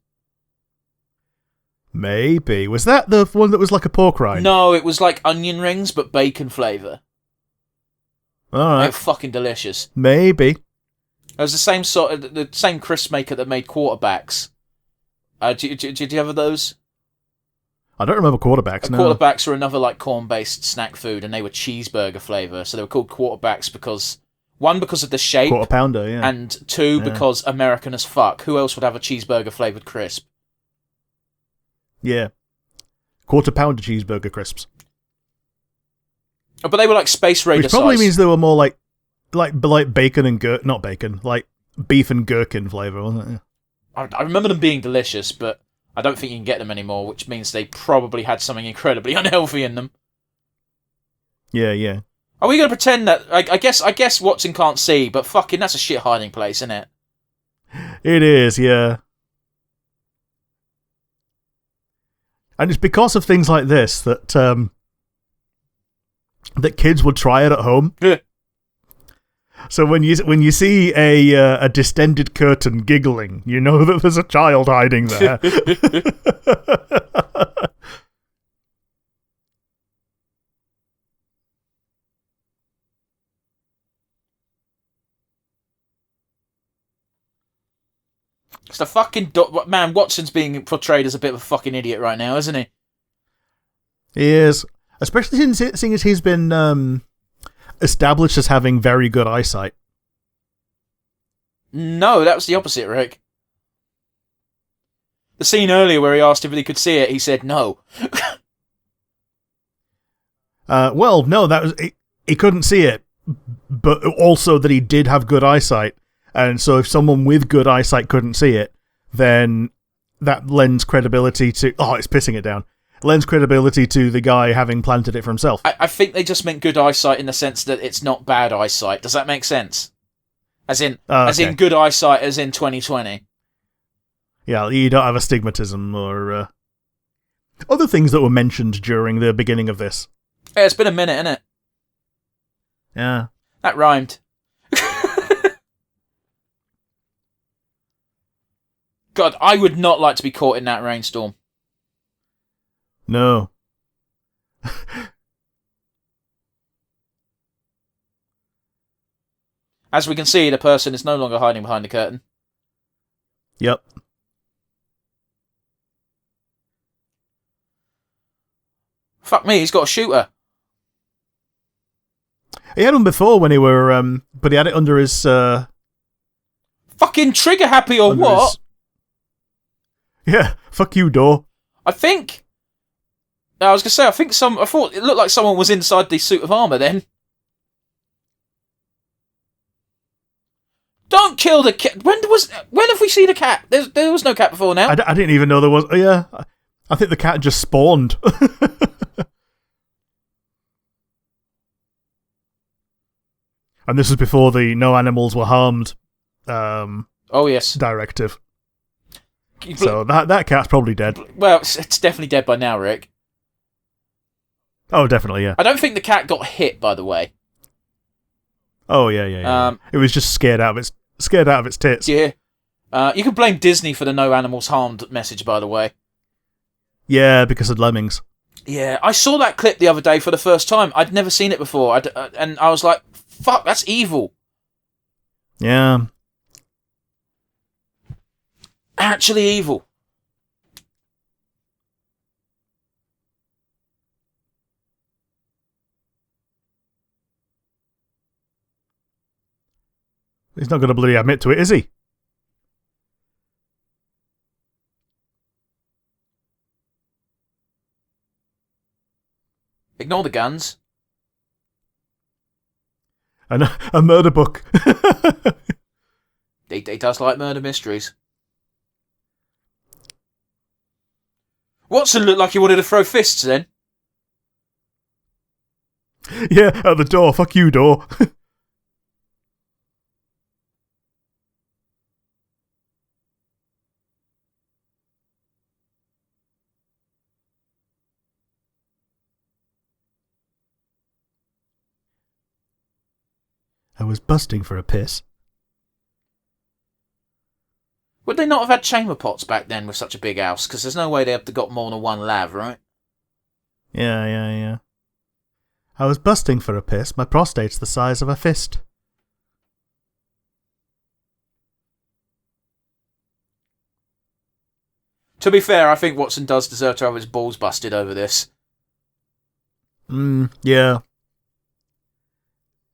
Speaker 2: Maybe. Was that the one that was like a pork rind?
Speaker 1: No, it was like onion rings, but bacon flavour.
Speaker 2: Alright.
Speaker 1: They were fucking delicious.
Speaker 2: Maybe.
Speaker 1: It was the same crisp maker that made quarterbacks. Did you have those?
Speaker 2: I don't remember quarterbacks, no.
Speaker 1: Quarterbacks were another like corn-based snack food, and they were cheeseburger flavour, so they were called quarterbacks because of the shape.
Speaker 2: Quarter pounder, yeah.
Speaker 1: And two, because American as fuck. Who else would have a cheeseburger flavoured crisp?
Speaker 2: Yeah. Quarter pounder cheeseburger crisps.
Speaker 1: Oh, but they were like Space Raider
Speaker 2: Which probably
Speaker 1: size.
Speaker 2: means they were more like bacon and not bacon, like beef and gherkin flavour, wasn't it?
Speaker 1: I remember them being delicious, but I don't think you can get them anymore, which means they probably had something incredibly unhealthy in them.
Speaker 2: Yeah.
Speaker 1: Are we going to pretend that... I guess Watson can't see, but fucking that's a shit hiding place, isn't it?
Speaker 2: It is, yeah. And it's because of things like this that that kids would try it at home. So when you see a distended curtain giggling, you know that there's a child hiding there.
Speaker 1: It's the fucking... Man, Watson's being portrayed as a bit of a fucking idiot right now, isn't he?
Speaker 2: He is. Especially seeing as he's been established as having very good eyesight.
Speaker 1: No, that was the opposite, Rick. The scene earlier where he asked if he could see it, he said no.
Speaker 2: Well, no, that was he couldn't see it, but also that he did have good eyesight. And so if someone with good eyesight couldn't see it, then that lends credibility to... Oh, it's pissing it down. Lends credibility to the guy having planted it for himself.
Speaker 1: I think they just meant good eyesight in the sense that it's not bad eyesight. Does that make sense? As in good eyesight, as in 2020.
Speaker 2: Yeah, you don't have astigmatism or other things that were mentioned during the beginning of this.
Speaker 1: Yeah, it's been a minute, innit?
Speaker 2: Yeah.
Speaker 1: That rhymed. God, I would not like to be caught in that rainstorm.
Speaker 2: No.
Speaker 1: As we can see, the person is no longer hiding behind the curtain.
Speaker 2: Yep.
Speaker 1: Fuck me, he's got a shooter.
Speaker 2: He had one before when he were, but he had it under his,
Speaker 1: Fucking trigger happy or what?
Speaker 2: Yeah, fuck you, door.
Speaker 1: I think... I was going to say, I thought it looked like someone was inside the suit of armour then. Don't kill the cat. When have we seen a cat? There was no cat before now.
Speaker 2: I didn't even know there was... Oh, yeah. I think the cat just spawned. And this was before the no animals were harmed
Speaker 1: oh, yes.
Speaker 2: directive. So that cat's probably dead.
Speaker 1: Well, it's definitely dead by now, Rick.
Speaker 2: Oh, definitely, yeah.
Speaker 1: I don't think the cat got hit, by the way.
Speaker 2: Oh, yeah. It was just scared out of its tits.
Speaker 1: Yeah. You can blame Disney for the no animals harmed message, by the way.
Speaker 2: Yeah, because of lemmings.
Speaker 1: Yeah, I saw that clip the other day for the first time. I'd never seen it before, and I was like, fuck, that's evil.
Speaker 2: Yeah.
Speaker 1: Actually evil.
Speaker 2: He's not going to bloody admit to it, is he?
Speaker 1: Ignore the guns.
Speaker 2: And a murder book.
Speaker 1: He does like murder mysteries. Watson looked like he wanted to throw fists then.
Speaker 2: Yeah, at the door. Fuck you, door. I was busting for a piss.
Speaker 1: Would they not have had chamber pots back then with such a big house? Because there's no way they'd have got more than one lav, right?
Speaker 2: Yeah. I was busting for a piss. My prostate's the size of a fist.
Speaker 1: To be fair, I think Watson does deserve to have his balls busted over this.
Speaker 2: Yeah.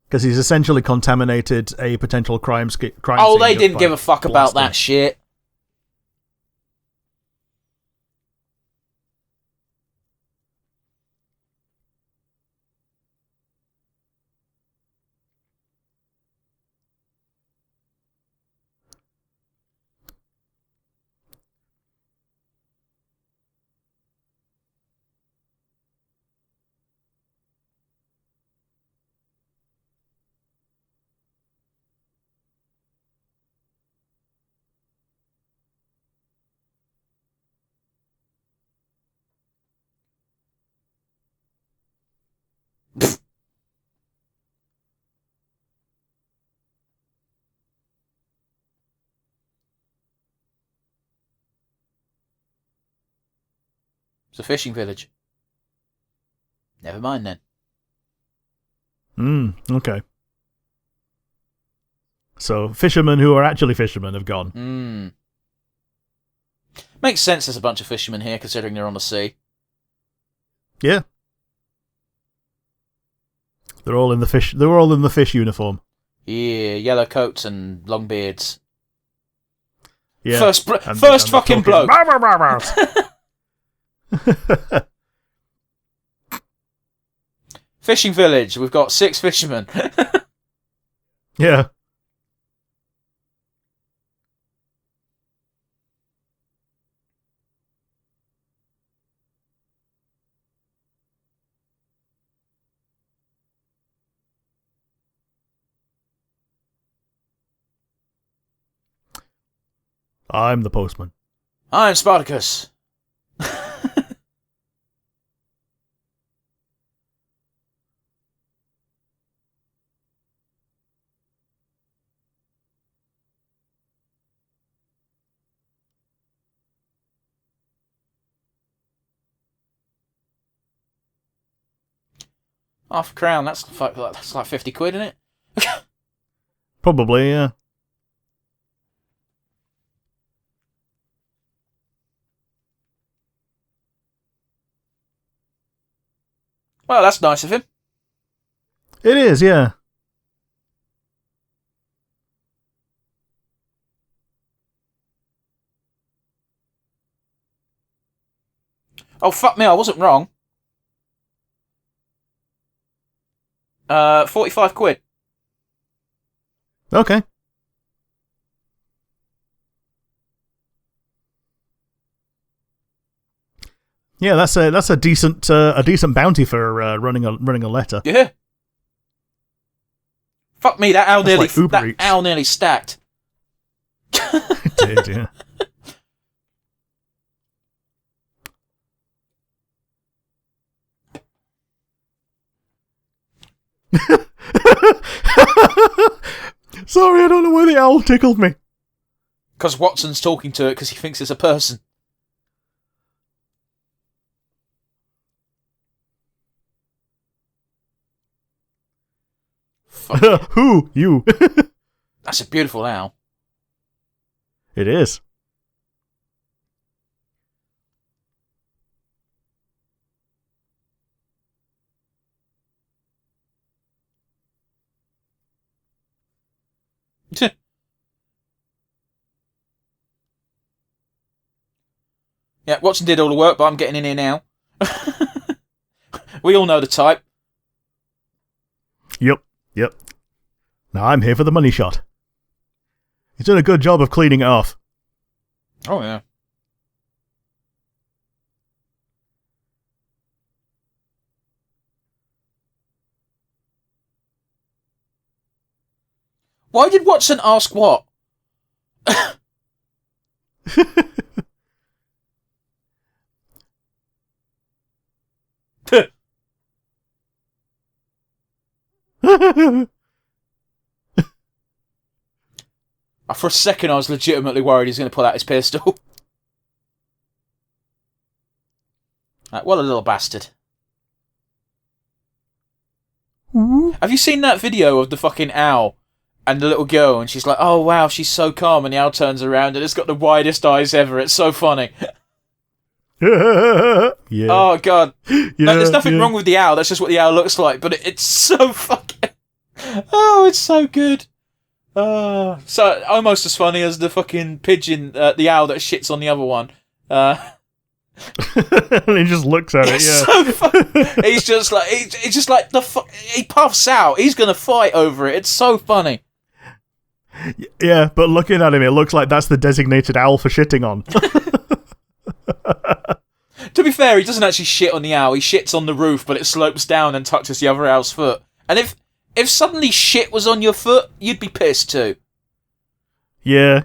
Speaker 2: Because he's essentially contaminated a potential crime scene.
Speaker 1: Oh, they didn't give a fuck about that shit. It's a fishing village. Never mind then.
Speaker 2: Okay. So, fishermen who are actually fishermen have gone.
Speaker 1: Makes sense there's a bunch of fishermen here, considering they're on the sea.
Speaker 2: Yeah. They're all in the fish uniform.
Speaker 1: Yeah, yellow coats and long beards.
Speaker 2: Yeah.
Speaker 1: First fucking bloke. Fishing village. We've got 6 fishermen.
Speaker 2: Yeah. I'm the postman.
Speaker 1: I'm Spartacus. £5 that's like 50 quid, isn't it?
Speaker 2: Probably, yeah.
Speaker 1: Well, that's nice of him.
Speaker 2: It is, yeah.
Speaker 1: Oh, fuck me, I wasn't wrong. 45 quid.
Speaker 2: Okay. Yeah, that's a decent bounty for running a letter.
Speaker 1: Yeah. Fuck me, that
Speaker 2: Like
Speaker 1: owl nearly stacked.
Speaker 2: It did, yeah. Sorry, I don't know why the owl tickled me.
Speaker 1: Because Watson's talking to it because he thinks it's a person.
Speaker 2: Who? You.
Speaker 1: That's a beautiful owl.
Speaker 2: It is.
Speaker 1: Yeah, Watson did all the work, but I'm getting in here now. We all know the type.
Speaker 2: Yep. Now I'm here for the money shot. He's done a good job of cleaning it off.
Speaker 1: Oh, yeah. Why did Watson ask what? For a second, I was legitimately worried he's going to pull out his pistol. What a little bastard. Have you seen that video of the fucking owl and the little girl, and she's like, oh wow, she's so calm, and the owl turns around and it's got the widest eyes ever. It's so funny.
Speaker 2: Yeah.
Speaker 1: Oh god.
Speaker 2: Yeah,
Speaker 1: No, there's nothing wrong with the owl, that's just what the owl looks like, but it's so fucking... Oh, it's so good. So almost as funny as the fucking pigeon, the owl that shits on the other one.
Speaker 2: And he just looks at it, yeah.
Speaker 1: So he's just like he puffs out. He's gonna fight over it. It's so funny.
Speaker 2: Yeah, but looking at him, it looks like that's the designated owl for shitting on.
Speaker 1: To be fair, he doesn't actually shit on the owl. He shits on the roof, but it slopes down and touches the other owl's foot. And if suddenly shit was on your foot, you'd be pissed too.
Speaker 2: Yeah.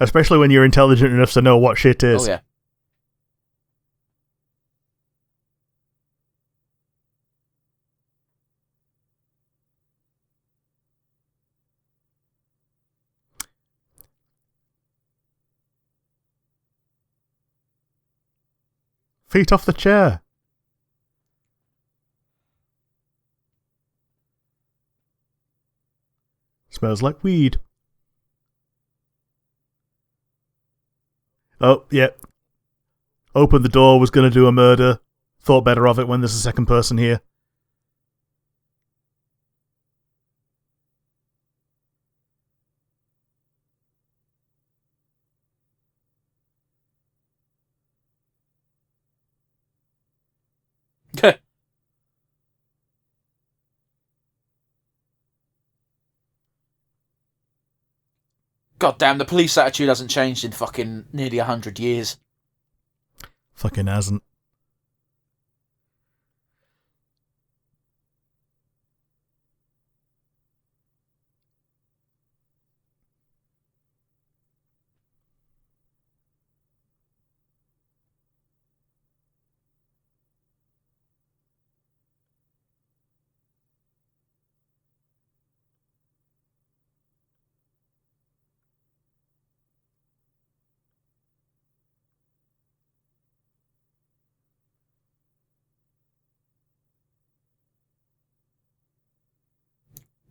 Speaker 2: Especially when you're intelligent enough to know what shit is.
Speaker 1: Oh yeah.
Speaker 2: Feet off the chair. Smells like weed. Oh, yeah. Opened the door, was going to do a murder. Thought better of it when there's a second person here.
Speaker 1: God damn, the police attitude hasn't changed in fucking nearly 100 years.
Speaker 2: Fucking hasn't.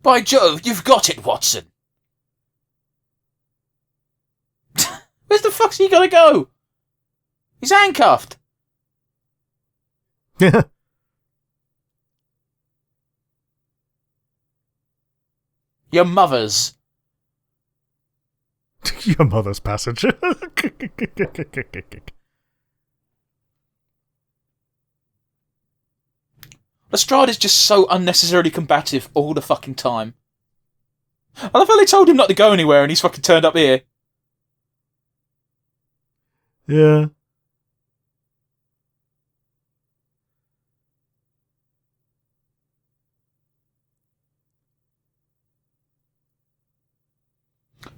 Speaker 1: By Jove, you've got it, Watson. Where's the fuck's he gonna go? He's handcuffed.
Speaker 2: Yeah.
Speaker 1: Your mother's.
Speaker 2: Your mother's passenger.
Speaker 1: Lestrade is just so unnecessarily combative all the fucking time. I love how they told him not to go anywhere and he's fucking turned up here.
Speaker 2: Yeah.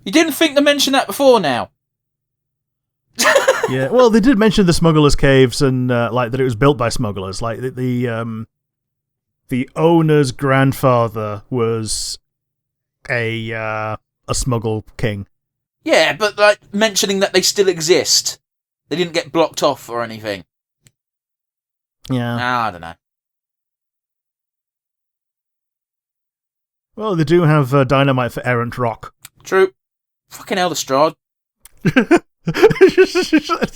Speaker 1: You didn't think to mention that before now?
Speaker 2: Yeah, well, they did mention the smugglers' caves and like that it was built by smugglers. Like the owner's grandfather was a smuggle king.
Speaker 1: Yeah, but like mentioning that they still exist. They didn't get blocked off or anything.
Speaker 2: Yeah.
Speaker 1: I don't know.
Speaker 2: Well, they do have dynamite for errant rock.
Speaker 1: True. Fucking hell, Lestrade.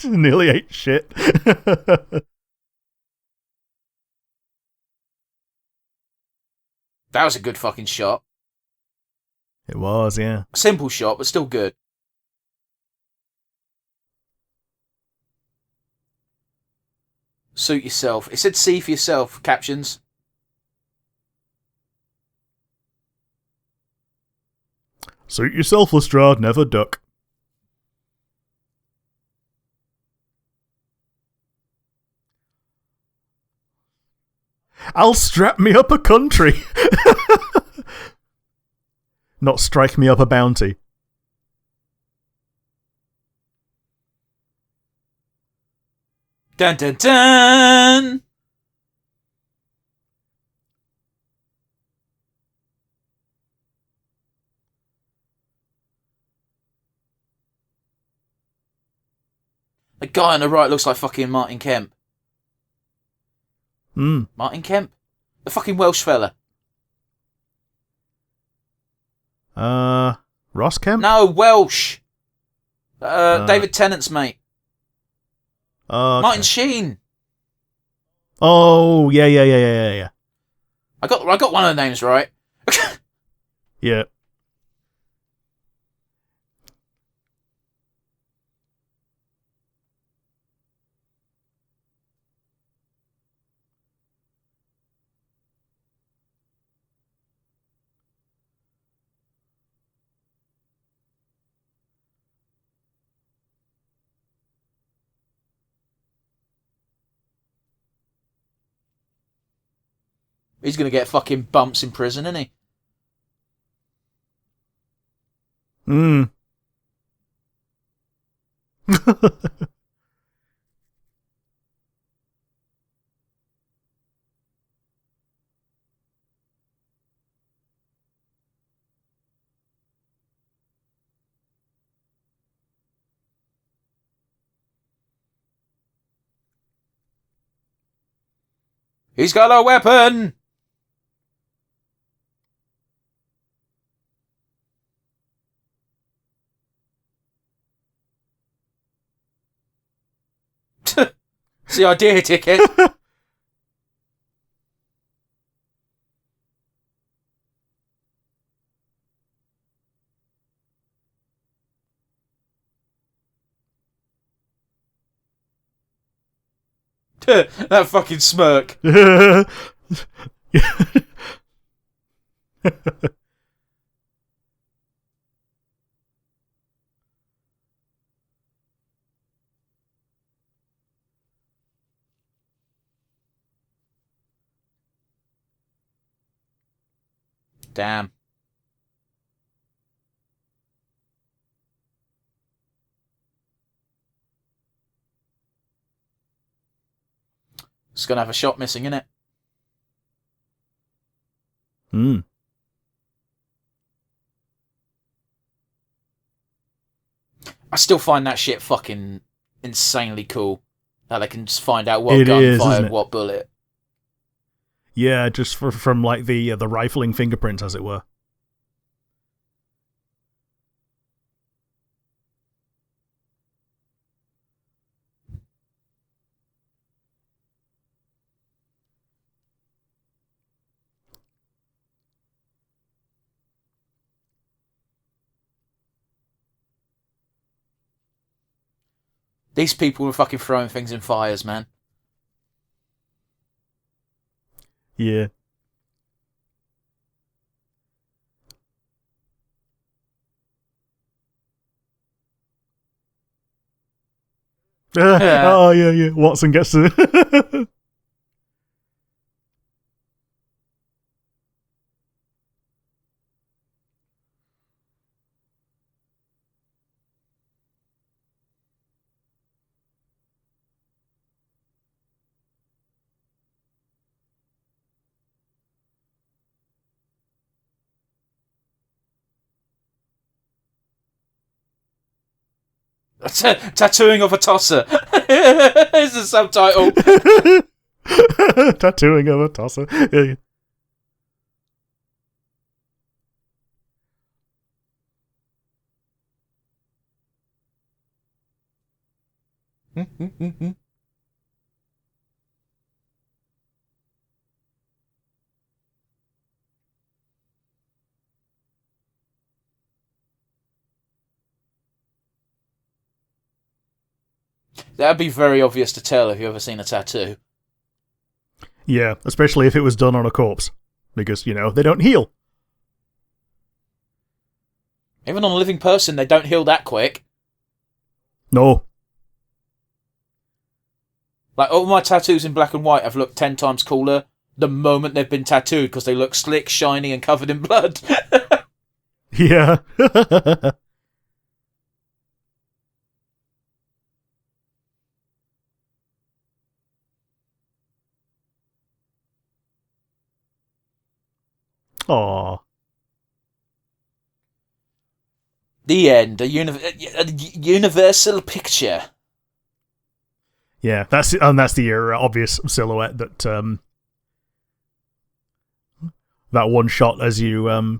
Speaker 2: Nearly ate shit.
Speaker 1: That was a good fucking shot.
Speaker 2: It was, yeah.
Speaker 1: Simple shot, but still good. Suit yourself. It said see for yourself, captions.
Speaker 2: Suit yourself, Lestrade, never duck. I'll strap me up a country. Not strike me up a bounty.
Speaker 1: Dun dun dun! The guy on the right looks like fucking Martin Kemp. Martin Kemp? The fucking Welsh fella.
Speaker 2: Ross Kemp?
Speaker 1: No, Welsh. David Tennant's mate.
Speaker 2: Okay.
Speaker 1: Martin Sheen.
Speaker 2: Oh, yeah.
Speaker 1: I got one of the names right.
Speaker 2: Yeah.
Speaker 1: He's gonna get fucking bumps in prison, isn't he? He's got a weapon! It's the idea ticket. That fucking smirk. Damn. It's gonna have a shot missing, innit? I still find that shit fucking insanely cool. How they can just find out what gun fired what bullet.
Speaker 2: Yeah, just from like the rifling fingerprints, as it were.
Speaker 1: These people were fucking throwing things in fires, man.
Speaker 2: Yeah. Oh, yeah. Watson gets to...
Speaker 1: Tattooing of a tosser. Is the subtitle.
Speaker 2: Tattooing of a tosser. Yeah.
Speaker 1: That'd be very obvious to tell if you've ever seen a tattoo.
Speaker 2: Yeah, especially if it was done on a corpse. Because, they don't heal.
Speaker 1: Even on a living person, they don't heal that quick.
Speaker 2: No.
Speaker 1: Like, all my tattoos in black and white have looked 10 times cooler the moment they've been tattooed because they look slick, shiny, and covered in blood.
Speaker 2: Yeah. Aww.
Speaker 1: The end. A universal picture.
Speaker 2: Yeah, that's the obvious silhouette that that one shot, as you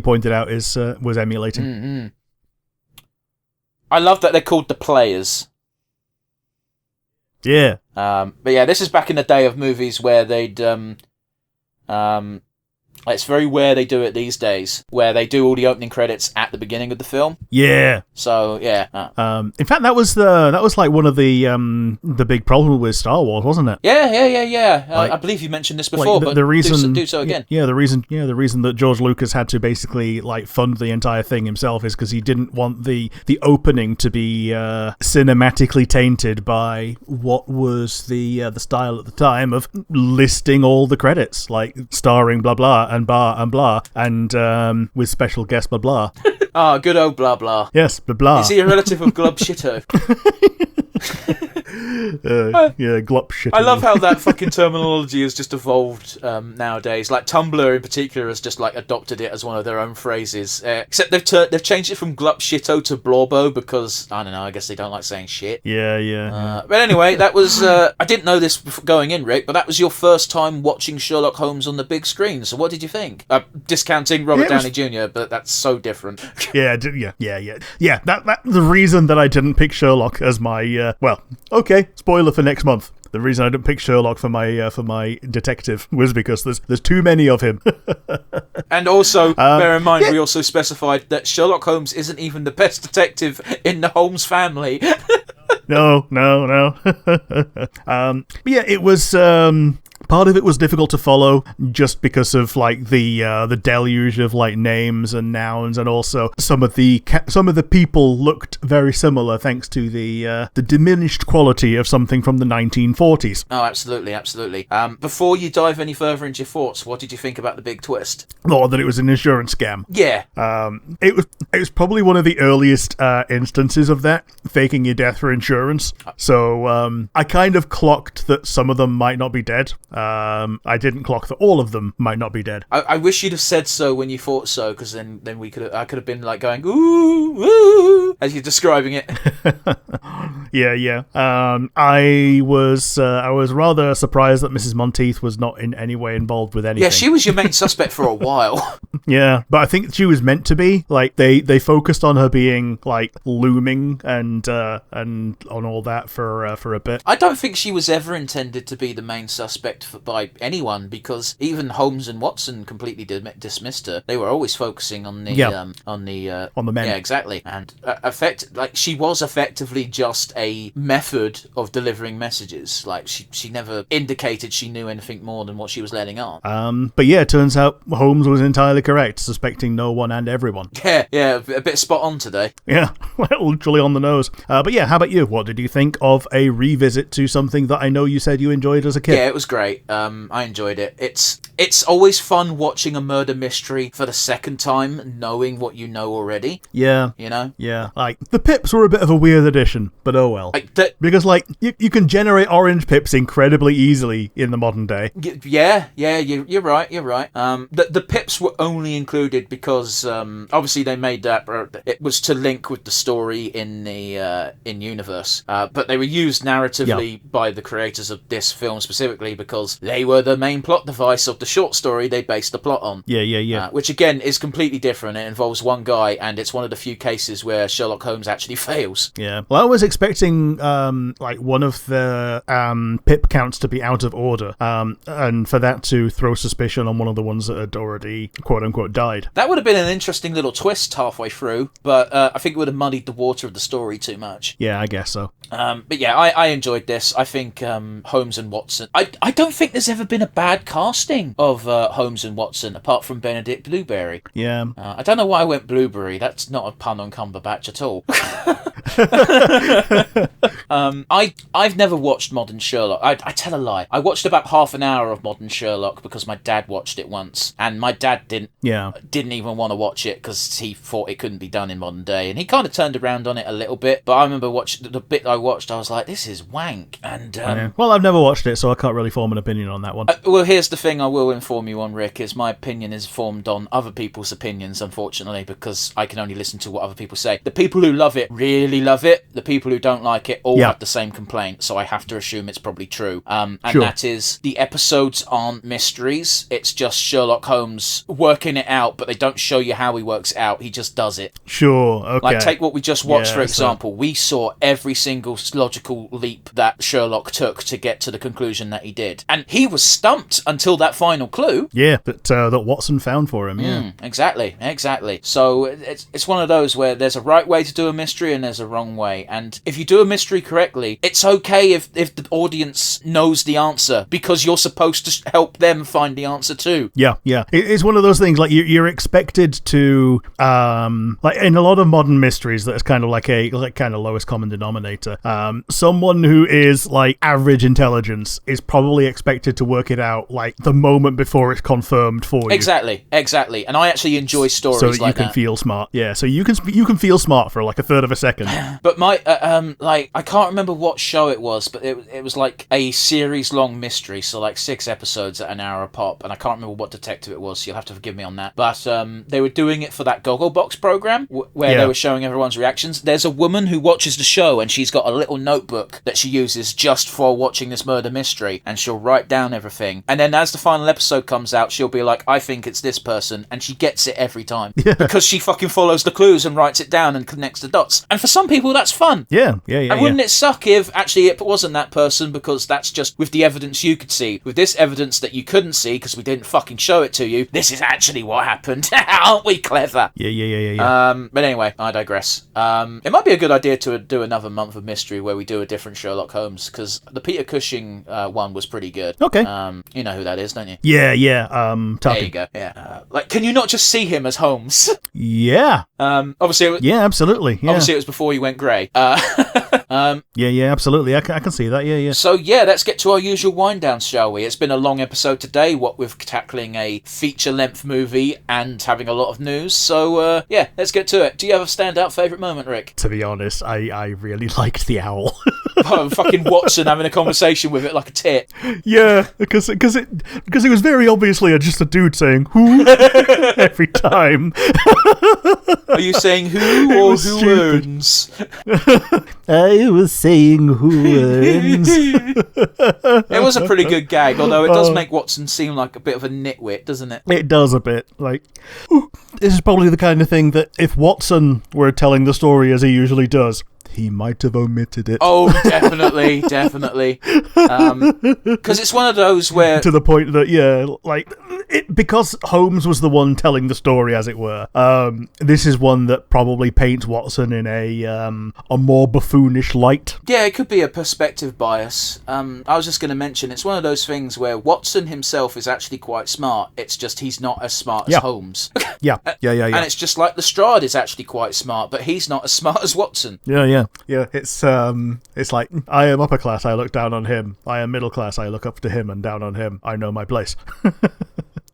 Speaker 2: pointed out, was emulating.
Speaker 1: Mm-hmm. I love that they're called the Players.
Speaker 2: Yeah.
Speaker 1: But yeah, this is back in the day of movies where they'd it's very rare they do it these days, where they do all the opening credits at the beginning of the film.
Speaker 2: Yeah.
Speaker 1: So yeah.
Speaker 2: In fact, that was like one of the big problems with Star Wars, wasn't it?
Speaker 1: Yeah.
Speaker 2: Like,
Speaker 1: I believe you mentioned this before,
Speaker 2: like
Speaker 1: but
Speaker 2: the reason
Speaker 1: do so again.
Speaker 2: Yeah, the reason that George Lucas had to basically like fund the entire thing himself is because he didn't want the opening to be cinematically tainted by what was the style at the time of listing all the credits, like starring blah blah and blah and with special guest blah blah.
Speaker 1: Ah, good old blah blah.
Speaker 2: Yes, blah blah.
Speaker 1: Is he a relative of Glub Shitto?
Speaker 2: Yeah, glop shit.
Speaker 1: I love how that fucking terminology has just evolved nowadays. Like Tumblr in particular has just like adopted it as one of their own phrases. Except they've changed it from Glup Shitto to Blorbo because I don't know. I guess they don't like saying shit.
Speaker 2: Yeah.
Speaker 1: But anyway, that was I didn't know this going in, Rick, but that was your first time watching Sherlock Holmes on the big screen. So what did you think? Discounting Robert Downey Jr., but that's so different.
Speaker 2: Yeah. That the reason that I didn't pick Sherlock as my okay, spoiler for next month. The reason I didn't pick Sherlock for my detective was because there's too many of him.
Speaker 1: And also, bear in mind, we also specified that Sherlock Holmes isn't even the best detective in the Holmes family.
Speaker 2: No. But yeah, it was. Part of it was difficult to follow just because of like the deluge of like names and nouns, and also some of the people looked very similar thanks to the diminished quality of something from the 1940s.
Speaker 1: Oh, absolutely. Before you dive any further into your thoughts, what did you think about the big twist?
Speaker 2: Or that it was an insurance scam.
Speaker 1: Yeah.
Speaker 2: It was probably one of the earliest instances of that, faking your death for insurance. So I kind of clocked that some of them might not be dead. I didn't clock that all of them might not be dead.
Speaker 1: I wish you'd have said so when you thought so, because then I could have been like going ooh, ooh as you're describing it.
Speaker 2: Yeah. I was rather surprised that Mrs. Monteith was not in any way involved with anything.
Speaker 1: Yeah, she was your main suspect for a while.
Speaker 2: Yeah, but I think she was meant to be. Like they focused on her being like looming and on all that for a bit.
Speaker 1: I don't think she was ever intended to be the main suspect by anyone, because even Holmes and Watson completely dismissed her. They were always focusing on the on the men. Yeah, exactly. And she was effectively just a method of delivering messages. Like she never indicated she knew anything more than what she was letting on.
Speaker 2: But yeah, it turns out Holmes was entirely correct, suspecting no one and everyone.
Speaker 1: Yeah, a bit spot on today.
Speaker 2: Yeah, literally on the nose. But yeah, how about you? What did you think of a revisit to something that I know you said you enjoyed as a kid?
Speaker 1: Yeah, it was great. I enjoyed it. It's always fun watching a murder mystery for the second time, knowing what you know already.
Speaker 2: Yeah.
Speaker 1: You know?
Speaker 2: Yeah. Like, the pips were a bit of a weird addition, but oh well. Because, like, you can generate orange pips incredibly easily in the modern day.
Speaker 1: Yeah, you're right. The pips were only included because, obviously they made that, it was to link with the story in the in-universe. But they were used narratively by the creators of this film specifically because they were the main plot device of the short story they based the plot on.
Speaker 2: Yeah.
Speaker 1: Which again is completely different. It involves one guy, and it's one of the few cases where Sherlock Holmes actually fails.
Speaker 2: Yeah. Well, I was expecting like one of the pip counts to be out of order, and for that to throw suspicion on one of the ones that had already quote unquote died.
Speaker 1: That would have been an interesting little twist halfway through, but I think it would have muddied the water of the story too much.
Speaker 2: Yeah, I guess so.
Speaker 1: But yeah, I enjoyed this. I think Holmes and Watson. I don't think there's ever been a bad casting of Holmes and Watson apart from Benedict Blueberry.
Speaker 2: Yeah.
Speaker 1: I don't know why I went Blueberry. That's not a pun on Cumberbatch at all. I've never watched Modern Sherlock. I tell a lie. I watched about half an hour of Modern Sherlock because my dad watched it once, and my dad didn't even want to watch it because he thought it couldn't be done in modern day, and he kind of turned around on it a little bit. But I remember watching the bit I watched, I was like, this is wank. And
Speaker 2: well, I've never watched it, so I can't really form an opinion on that one.
Speaker 1: Well, here's the thing I will inform you on, Rick, is my opinion is formed on other people's opinions, unfortunately, because I can only listen to what other people say. The people who love it really love it. The people who don't like it all have the same complaint, so I have to assume it's probably true. And that is, the episodes aren't mysteries. It's just Sherlock Holmes working it out, but they don't show you how he works out. He just does it.
Speaker 2: Sure, okay.
Speaker 1: Like, take what we just watched, for example. We saw every single logical leap that Sherlock took to get to the conclusion that he did. And he was stumped until that final clue.
Speaker 2: Yeah, that Watson found for him, yeah.
Speaker 1: Exactly. So it's one of those where there's a right way to do a mystery and there's a wrong way. And if you do a mystery correctly, it's okay if the audience knows the answer, because you're supposed to help them find the answer too. Yeah.
Speaker 2: It's one of those things, like, you're expected to, like, in a lot of modern mysteries, that's kind of like a kind of lowest common denominator. Someone who is, like, average intelligence is probably expected to work it out, like, the moment before it's confirmed for you.
Speaker 1: Exactly. And I actually enjoy stories
Speaker 2: so
Speaker 1: like that.
Speaker 2: So you can feel smart. Yeah, so you can feel smart for, like, a third of a second.
Speaker 1: But my, like, I can't remember what show it was, but it was, like, a series-long mystery, so, like, 6 episodes at an hour a pop, and I can't remember what detective it was, so you'll have to forgive me on that. But they were doing it for that Gogglebox program, where they were showing everyone's reactions. There's a woman who watches the show, and she's got a little notebook that she uses just for watching this murder mystery, and she'll write down everything. And then as the final episode comes out, she'll be like, I think it's this person, and she gets it every time. Yeah. Because she fucking follows the clues and writes it down and connects the dots. And for some people, that's fun.
Speaker 2: Yeah.
Speaker 1: And wouldn't it suck if actually it wasn't that person, because that's just with the evidence you could see. With this evidence that you couldn't see because we didn't fucking show it to you, this is actually what happened. Aren't we clever?
Speaker 2: Yeah.
Speaker 1: But anyway, I digress. It might be a good idea to do another month of mystery where we do a different Sherlock Holmes, because the Peter Cushing one was pretty good.
Speaker 2: Okay.
Speaker 1: You know who that is, don't you?
Speaker 2: Yeah.
Speaker 1: Tarkin. There you go. Yeah. Like, can you not just see him as Holmes?
Speaker 2: Yeah.
Speaker 1: Obviously.
Speaker 2: Yeah, absolutely. Yeah.
Speaker 1: Obviously, it was before he went grey.
Speaker 2: Yeah, absolutely. I can see that. Yeah.
Speaker 1: So let's get to our usual wind down, shall we? It's been a long episode today, what with tackling a feature-length movie and having a lot of news. So let's get to it. Do you have a standout favourite moment, Rick?
Speaker 2: To be honest, I really liked the owl.
Speaker 1: Fucking Watson having a conversation with it like a tit.
Speaker 2: Yeah, because it was very obviously just a dude saying "who" every time.
Speaker 1: Are you saying who or who earns?
Speaker 2: I was saying who earns.
Speaker 1: It was a pretty good gag, although it does make Watson seem like a bit of a nitwit, doesn't it?
Speaker 2: It does a bit. Like, this is probably the kind of thing that if Watson were telling the story as he usually does, He might have omitted it.
Speaker 1: Oh, definitely. Because it's one of those where...
Speaker 2: To the point that, because Holmes was the one telling the story, as it were, this is one that probably paints Watson in a more buffoonish light.
Speaker 1: Yeah, it could be a perspective bias. I was just going to mention, it's one of those things where Watson himself is actually quite smart. It's just he's not as smart as Holmes.
Speaker 2: Yeah.
Speaker 1: And it's just like Lestrade is actually quite smart, but he's not as smart as Watson.
Speaker 2: Yeah. It's like, I am upper class, I look down on him. I am middle class, I look up to him and down on him. I know my place.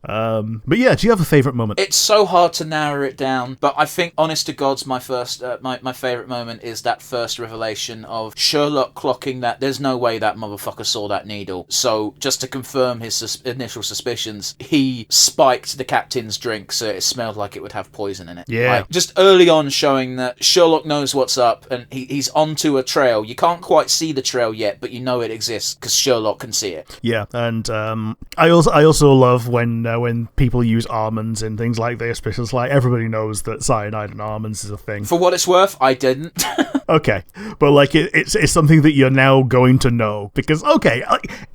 Speaker 2: But yeah, do you have a favourite moment?
Speaker 1: It's so hard to narrow it down, but I think, honest to God's, my favourite moment is that first revelation of Sherlock clocking that there's no way that motherfucker saw that needle. So, just to confirm his initial suspicions, he spiked the captain's drink so it smelled like it would have poison in it.
Speaker 2: Yeah.
Speaker 1: Like, just early on showing that Sherlock knows what's up and he's onto a trail. You can't quite see the trail yet, but you know it exists because Sherlock can see it.
Speaker 2: Yeah, and I also love when people use almonds and things like this, because like everybody knows that cyanide and almonds is a thing.
Speaker 1: For what it's worth, I didn't.
Speaker 2: Okay, but like it's something that you're now going to know because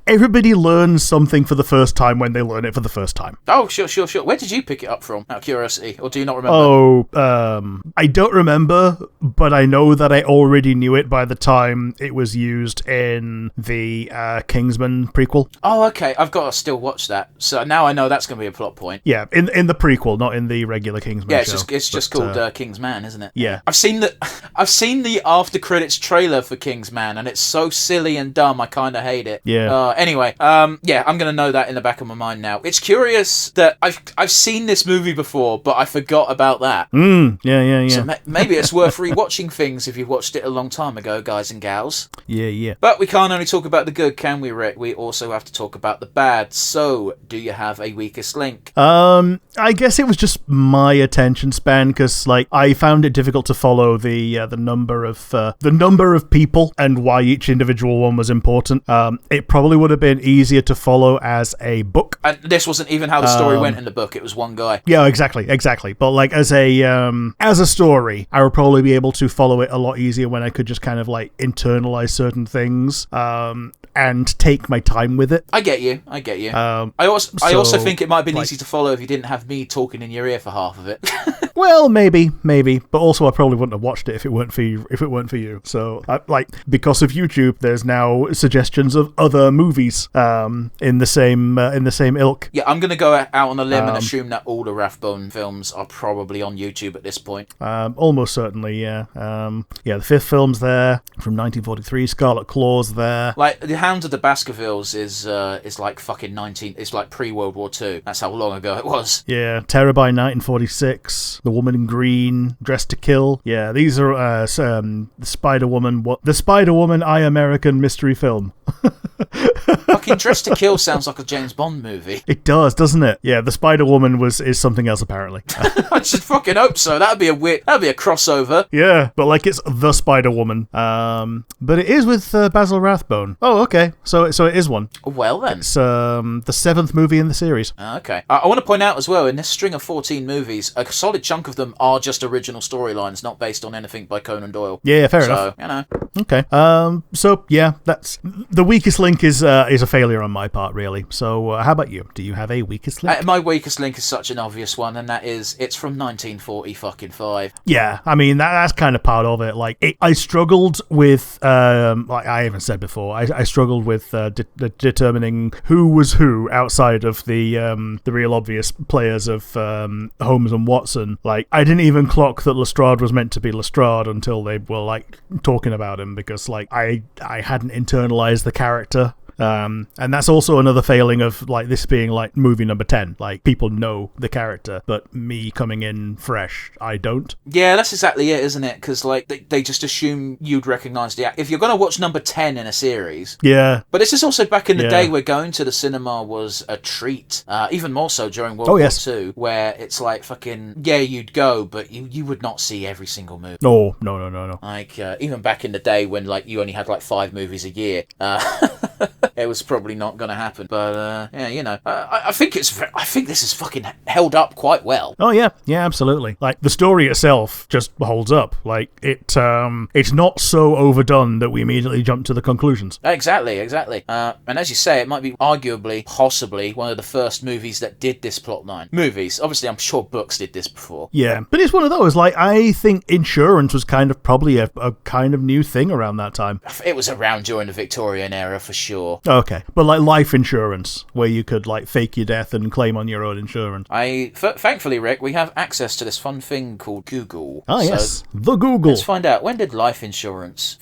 Speaker 2: everybody learns something for the first time when they learn it for the first time.
Speaker 1: Oh, sure. Where did you pick it up from, out of curiosity, or do you not remember?
Speaker 2: I don't remember, but I know that I already knew it by the time it was used in the Kingsman prequel.
Speaker 1: Oh, okay. I've got to still watch that, so now I know that's going to be a plot point.
Speaker 2: Yeah, in the prequel, not in the regular Kingsman.
Speaker 1: Yeah,
Speaker 2: show,
Speaker 1: it's just called King's Man, isn't it?
Speaker 2: Yeah,
Speaker 1: I've seen the after credits trailer for King's Man, and it's so silly and dumb. I kind of hate it.
Speaker 2: Yeah.
Speaker 1: Anyway, I'm gonna know that in the back of my mind now. It's curious that I've seen this movie before, but I forgot about that.
Speaker 2: Yeah.
Speaker 1: So maybe it's worth rewatching things if you watched it a long time ago, guys and gals.
Speaker 2: Yeah.
Speaker 1: But we can't only talk about the good, can we, Rick? We also have to talk about the bad. So, do you have a weakest link?
Speaker 2: I guess it was just my attention span because, like, I found it difficult to follow the number of people and why each individual one was important. It probably would have been easier to follow as a book.
Speaker 1: And this wasn't even how the story went in the book. It was one guy.
Speaker 2: Yeah, exactly. But like as a story, I would probably be able to follow it a lot easier when I could just kind of like internalize certain things. And take my time with it.
Speaker 1: I get you. I also think it might have been easy to follow if you didn't have me talking in your ear for half of it.
Speaker 2: Well, maybe, but also I probably wouldn't have watched it if it weren't for you. So, because of YouTube, there's now suggestions of other movies in the same ilk.
Speaker 1: Yeah, I'm gonna go out on a limb and assume that all the Rathbone films are probably on YouTube at this point.
Speaker 2: Almost certainly, yeah. The fifth film's there from 1943. Scarlet Claw's there.
Speaker 1: Like the Hound of the Baskervilles is like fucking 19. It's like pre-World War II. That's how long ago it was.
Speaker 2: Yeah, Terror by Night in 46. The Woman in Green, Dressed to Kill. Yeah, these are the Spider-Woman I American mystery film.
Speaker 1: Fucking Dressed to Kill sounds like a James Bond movie.
Speaker 2: It does, doesn't it? Yeah, the Spider-Woman is something else apparently.
Speaker 1: I should fucking hope so. That'd be a crossover.
Speaker 2: Yeah, but like it's the Spider-Woman. But it is with Basil Rathbone. Oh, okay. So it is one.
Speaker 1: Well then.
Speaker 2: It's the seventh movie in the series.
Speaker 1: Okay. I want to point out as well, in this string of 14 movies, a solid chunk of them are just original storylines, not based on anything by Conan Doyle.
Speaker 2: Yeah, fair enough.
Speaker 1: So, you know.
Speaker 2: Okay. So yeah, that's the weakest link is a failure on my part, really. So how about you? Do you have a weakest link?
Speaker 1: My weakest link is such an obvious one, and that is it's from 1945.
Speaker 2: Yeah, I mean that's kind of part of it. Like I struggled with, like I even said before, I struggled with determining who was who outside of the real obvious players of Holmes and Watson. Like I didn't even clock that Lestrade was meant to be Lestrade until they were like talking about him, because like I hadn't internalized the character. And that's also another failing of like this being like movie number 10. Like people know the character, but me coming in fresh, I don't.
Speaker 1: Yeah, that's exactly it, isn't it? Because like they just assume you'd recognize the act if you're going to watch number 10 in a series.
Speaker 2: Yeah.
Speaker 1: But this is also back in the day where going to the cinema was a treat. Even more so during World War II, where it's like fucking you'd go, but you would not see every single movie.
Speaker 2: No.
Speaker 1: Like even back in the day when like you only had like 5 movies a year. it was probably not going to happen. But yeah, you know, I think this is fucking held up quite well.
Speaker 2: Oh yeah, absolutely. Like the story itself just holds up. Like it's not so overdone that we immediately jump to the conclusions.
Speaker 1: Exactly. And as you say, it might be arguably, possibly one of the first movies that did this plotline. Movies, obviously, I'm sure books did this before.
Speaker 2: Yeah, but it's one of those. Like I think insurance was kind of probably a kind of new thing around that time.
Speaker 1: It was around during the Victorian era for sure.
Speaker 2: Okay, but like life insurance, where you could like fake your death and claim on your own insurance.
Speaker 1: Thankfully, Rick, we have access to this fun thing called Google.
Speaker 2: Ah, so yes, the Google.
Speaker 1: Let's find out, when did life insurance?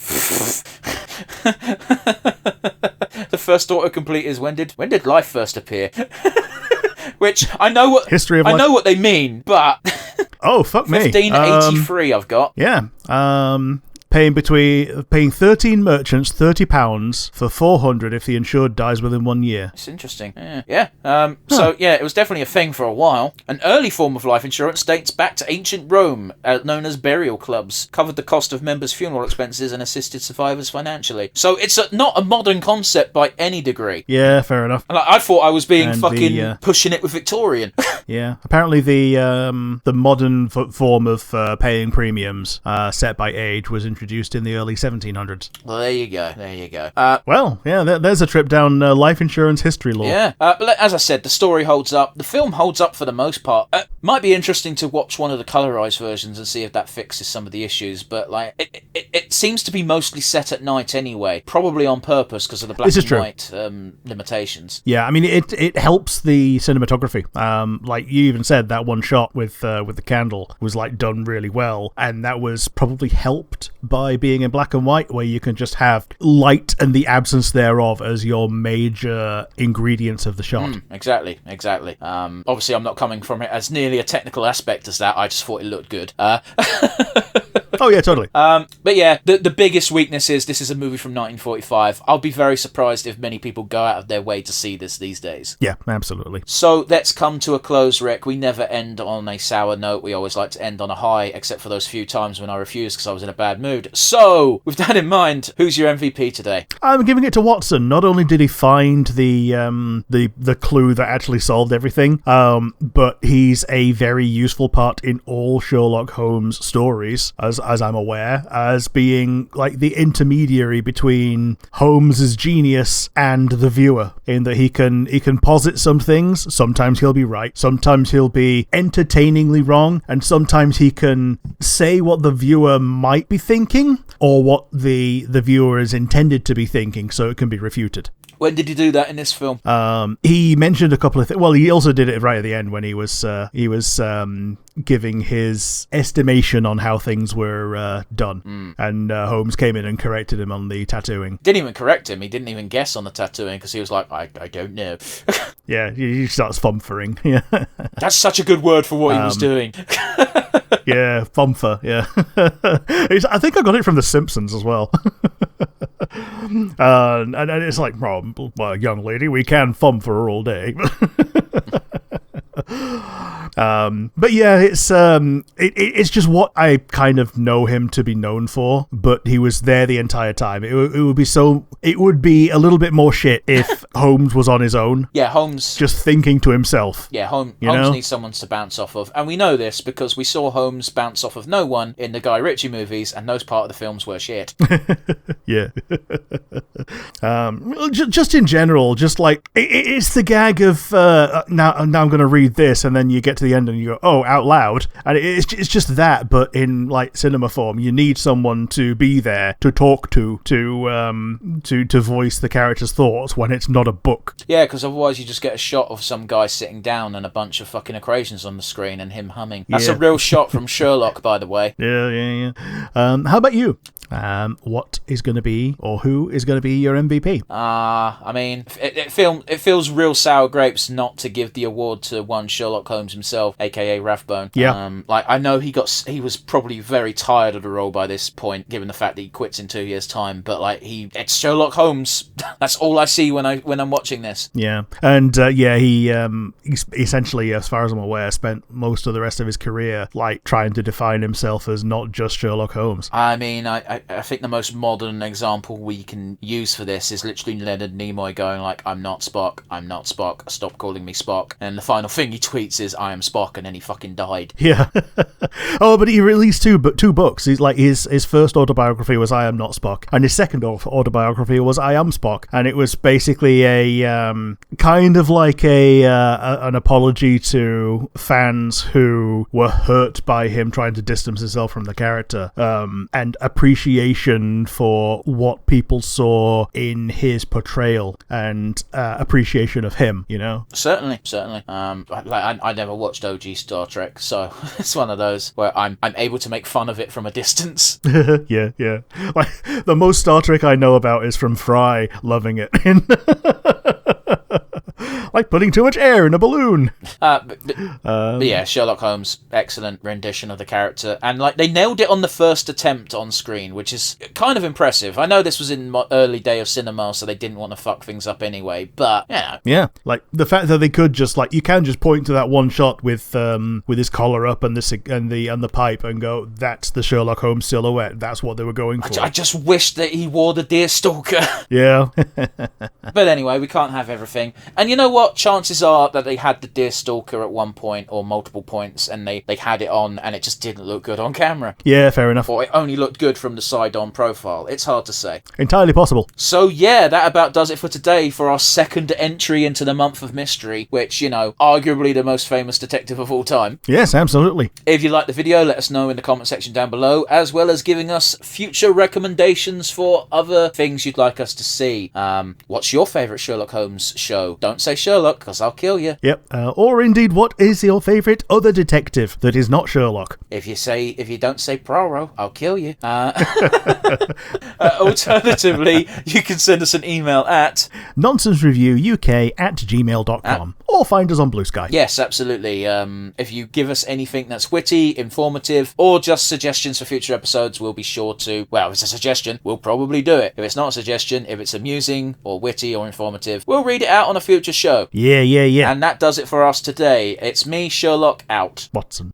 Speaker 1: The first autocomplete is when did life first appear? Which I know what
Speaker 2: history of life.
Speaker 1: I know what they mean, but
Speaker 2: oh fuck me,
Speaker 1: 1583 I've got.
Speaker 2: Yeah. Paying 13 merchants £30 for 400 if the insured dies within 1 year.
Speaker 1: It's interesting. Yeah. So yeah, it was definitely a thing for a while. An early form of life insurance dates back to ancient Rome, known as burial clubs. Covered the cost of members' funeral expenses and assisted survivors financially. So it's not a modern concept by any degree.
Speaker 2: Yeah, fair enough.
Speaker 1: Like, I thought I was being pushing it with Victorian.
Speaker 2: Yeah. Apparently the modern form of paying premiums set by age was introduced in the early 1700s.
Speaker 1: Well, there you go.
Speaker 2: Well, yeah, there's a trip down life insurance history lore.
Speaker 1: Yeah, but as I said, the story holds up. The film holds up for the most part. Might be interesting to watch one of the colorized versions and see if that fixes some of the issues, but like it seems to be mostly set at night anyway, probably on purpose because of the black and white limitations.
Speaker 2: Yeah, I mean it helps the cinematography. Like you even said, that one shot with the candle was like done really well, and that was probably helped by being in black and white, where you can just have light and the absence thereof as your major ingredients of the shot.
Speaker 1: Exactly. Obviously, I'm not coming from it as nearly a technical aspect as that. I just thought it looked good.
Speaker 2: Oh yeah, totally.
Speaker 1: But yeah, the biggest weakness is this is a movie from 1945. I'll be very surprised if many people go out of their way to see this these days.
Speaker 2: Yeah, absolutely.
Speaker 1: So let's come to a close, Rick. We never end on a sour note. We always like to end on a high, except for those few times when I refused because I was in a bad mood. So, with that in mind, who's your MVP today?
Speaker 2: I'm giving it to Watson. Not only did he find the clue that actually solved everything, but he's a very useful part in all Sherlock Holmes stories, as I'm aware, as being like the intermediary between Holmes's genius and the viewer, in that he can posit some things. Sometimes he'll be right, sometimes he'll be entertainingly wrong, and sometimes he can say what the viewer might be thinking or what the viewer is intended to be thinking, so it can be refuted.
Speaker 1: When did he do that in this film?
Speaker 2: He mentioned a couple of things. Well, he also did it right at the end when he was giving his estimation on how things were done. And Holmes came in and corrected him on the tattooing.
Speaker 1: Didn't even correct him. He didn't even guess on the tattooing because he was like, I don't know.
Speaker 2: Yeah, he starts fumfering. Yeah,
Speaker 1: that's such a good word for what he was doing.
Speaker 2: Yeah, fumfer. Yeah, I think I got it from The Simpsons as well. And it's like, well, young lady, we can fumfer all day. But yeah, it's just what I kind of know him to be known for. But he was there the entire time. It would be a little bit more shit if Holmes was on his own.
Speaker 1: Yeah, Holmes
Speaker 2: just thinking to himself.
Speaker 1: Yeah, Holmes needs someone to bounce off of, and we know this because we saw Holmes bounce off of no one in the Guy Ritchie movies, and those part of the films were shit.
Speaker 2: Yeah. Just in general, just like it's the gag of now I'm going to read this, and then you get to the end and you go, oh, out loud, and it's just that, but in like cinema form. You need someone to be there to talk to voice the character's thoughts when it's not a book.
Speaker 1: Yeah, because otherwise you just get a shot of some guy sitting down and a bunch of fucking equations on the screen and him humming. That's a real shot from Sherlock, by the way.
Speaker 2: Yeah. How about you? What is going to be, or who is going to be your MVP?
Speaker 1: I mean, it feels real sour grapes not to give the award to one Sherlock Holmes himself, aka Rathbone.
Speaker 2: Yeah.
Speaker 1: Like I know he was probably very tired of the role by this point, given the fact that he quits in 2 years' time. But like it's Sherlock Holmes. That's all I see when I'm watching this.
Speaker 2: Yeah, and he essentially, as far as I'm aware, spent most of the rest of his career like trying to define himself as not just Sherlock Holmes.
Speaker 1: I mean, I I think the most modern example we can use for this is literally Leonard Nimoy going like, I'm not Spock, stop calling me Spock. And the final thing he tweets is, I am Spock, and then he fucking died.
Speaker 2: Yeah. Oh, but he released two books. He's like, his first autobiography was I Am Not Spock, and his second autobiography was I Am Spock, and it was basically a kind of like an apology to fans who were hurt by him trying to distance himself from the character, and appreciation for what people saw in his portrayal, and appreciation of him, you know?
Speaker 1: Certainly. I never watched OG Star Trek, so it's one of those where I'm able to make fun of it from a distance.
Speaker 2: Yeah. Like, the most Star Trek I know about is from Fry loving it. Like putting too much air in a balloon.
Speaker 1: But yeah, Sherlock Holmes, excellent rendition of the character, and like they nailed it on the first attempt on screen, which is kind of impressive. I know this was in my early day of cinema, so they didn't want to fuck things up anyway, but
Speaker 2: yeah, like the fact that they could just like, you can just point to that one shot with his collar up and the pipe and go, that's the Sherlock Holmes silhouette. That's what they were going for.
Speaker 1: I just wish that he wore the deerstalker.
Speaker 2: Yeah.
Speaker 1: But anyway, we can't have everything. And you know what? Chances are that they had the deerstalker at one point or multiple points, and they had it on and it just didn't look good on camera.
Speaker 2: Yeah, fair enough.
Speaker 1: Or it only looked good from the side-on profile. It's hard to say.
Speaker 2: Entirely possible.
Speaker 1: So yeah, that about does it for today for our second entry into the month of mystery, which, you know, arguably the most famous detective of all time.
Speaker 2: Yes, absolutely.
Speaker 1: If you like the video, let us know in the comment section down below, as well as giving us future recommendations for other things you'd like us to see. What's your favourite Sherlock Holmes show? Don't say Sherlock, because I'll kill you.
Speaker 2: Yep. Or indeed, what is your favourite other detective that is not Sherlock?
Speaker 1: If you don't say Poirot, I'll kill you. Alternatively, you can send us an email at
Speaker 2: nonsensereviewuk@gmail.com or find us on Blue Sky.
Speaker 1: Yes, absolutely. If you give us anything that's witty, informative, or just suggestions for future episodes, we'll be sure to... Well, if it's a suggestion, we'll probably do it. If it's not a suggestion, if it's amusing or witty or informative, we'll read it out on a future show.
Speaker 2: Yeah.
Speaker 1: And that does it for us today. It's me, Sherlock, out.
Speaker 2: Watson.